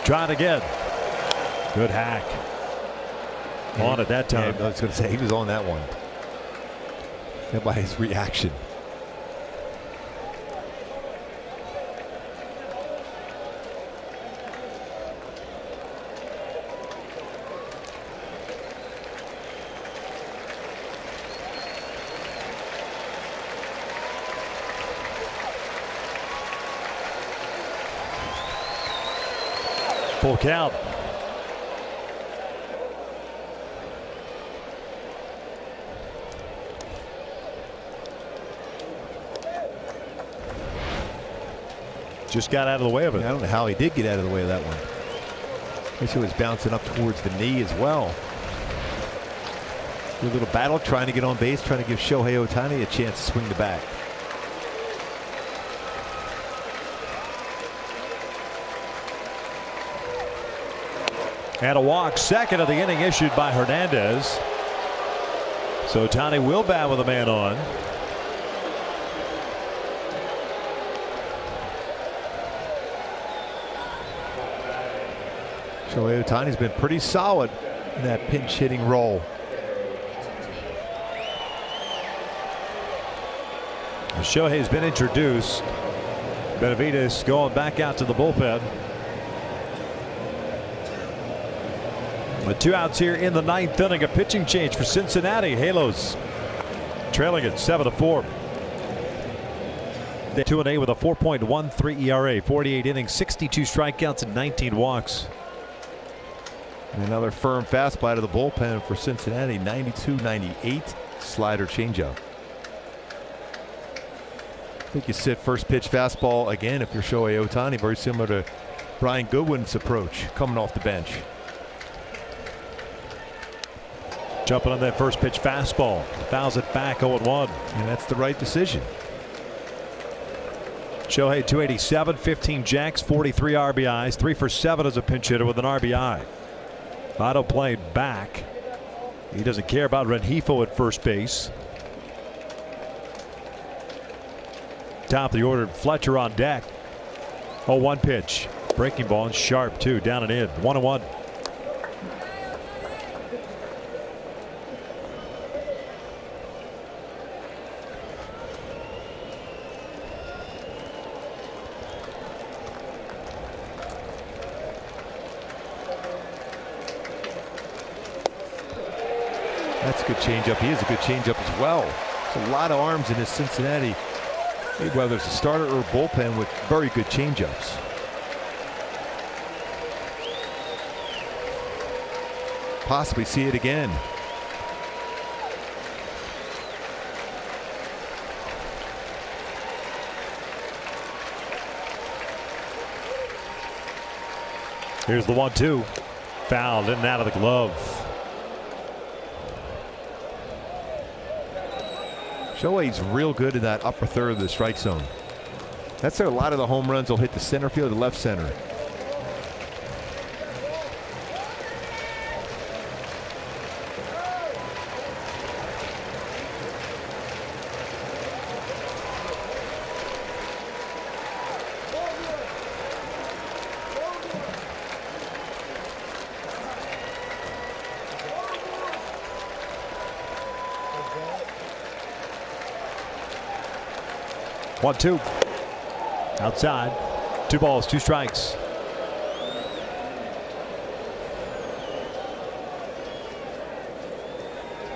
Trying again. Good hack. On at that time. Yeah, I was going to say he was on that one. By his reaction. Full count. Just got out of the way of it. I don't know how he did get out of the way of that one. I guess he was bouncing up towards the knee as well. A little battle trying to get on base, trying to give Shohei Ohtani a chance to swing the bat. And a walk, second of the inning issued by Hernandez. So Ohtani will bat with a man on. Shohei Ohtani's been pretty solid in that pinch hitting role. Shohei's been introduced. Benavides going back out to the bullpen. With 2 outs here in the 9th inning, a pitching change for Cincinnati. Halos trailing it 7-4. 2-8 with a 4.13 ERA, 48 innings, 62 strikeouts, and 19 walks. And another firm fastball to the bullpen for Cincinnati. 92-98 slider changeup. I think you sit first pitch fastball again if you're Shohei Ohtani. Very similar to Brian Goodwin's approach coming off the bench. Jumping on that first pitch fastball. Fouls it back 0-1. And that's the right decision. Shohei 287, 15 jacks, 43 RBIs, 3 for 7 as a pinch hitter with an RBI. Votto playing back. He doesn't care about Rengifo at first base. Top of the order, Fletcher on deck. 0-1 pitch. Breaking ball and sharp too. Down and in. 1-1. That's a good changeup. He is a good changeup as well. There's a lot of arms in this Cincinnati, whether it's a starter or a bullpen, with very good changeups. Possibly see it again. Here's the 1-2. Fouled in and out of the glove. Shohei's real good in that upper third of the strike zone. That's where a lot of the home runs will hit the center field, the left center. 1-2. Outside. 2 balls, 2 strikes.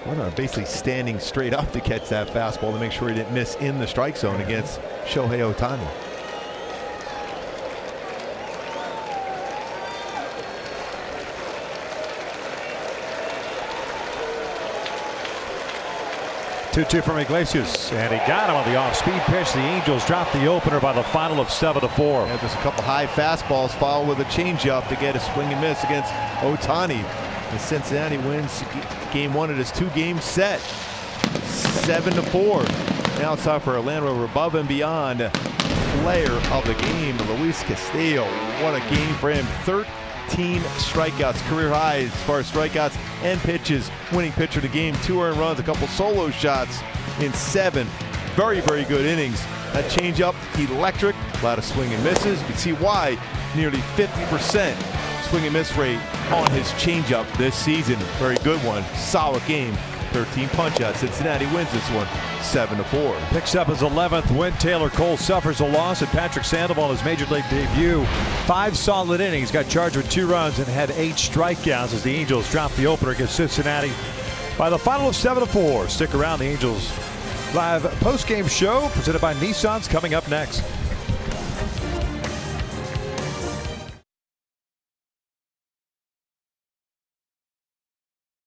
Runner basically standing straight up to catch that fastball to make sure he didn't miss in the strike zone against Shohei Ohtani. Two from Iglesias, and he got him on the off-speed pitch. The Angels dropped the opener by the final of 7-4. Yeah, just a couple high fastballs followed with a changeup to get a swing and miss against Ohtani. And Cincinnati wins game 1 of this 2-game set, 7-4. Now it's time for Orlando above and beyond player of the game, Luis Castillo. What a game for him! 13 strikeouts, career high as far as strikeouts and pitches. Winning pitcher of the game, 2 earned runs, a couple solo shots in 7 very, very good innings. That changeup, electric, a lot of swing and misses. You can see why nearly 50% swing and miss rate on his changeup this season. Very good one, solid game. 13 punch-outs. Cincinnati wins this one 7-4. Picks up his 11th win. Taylor Cole suffers a loss, and Patrick Sandoval, his major league debut, 5 solid innings, got charged with 2 runs and had 8 strikeouts as the Angels dropped the opener against Cincinnati by the final of 7-4. Stick around. The Angels live post-game show presented by Nissan's coming up next.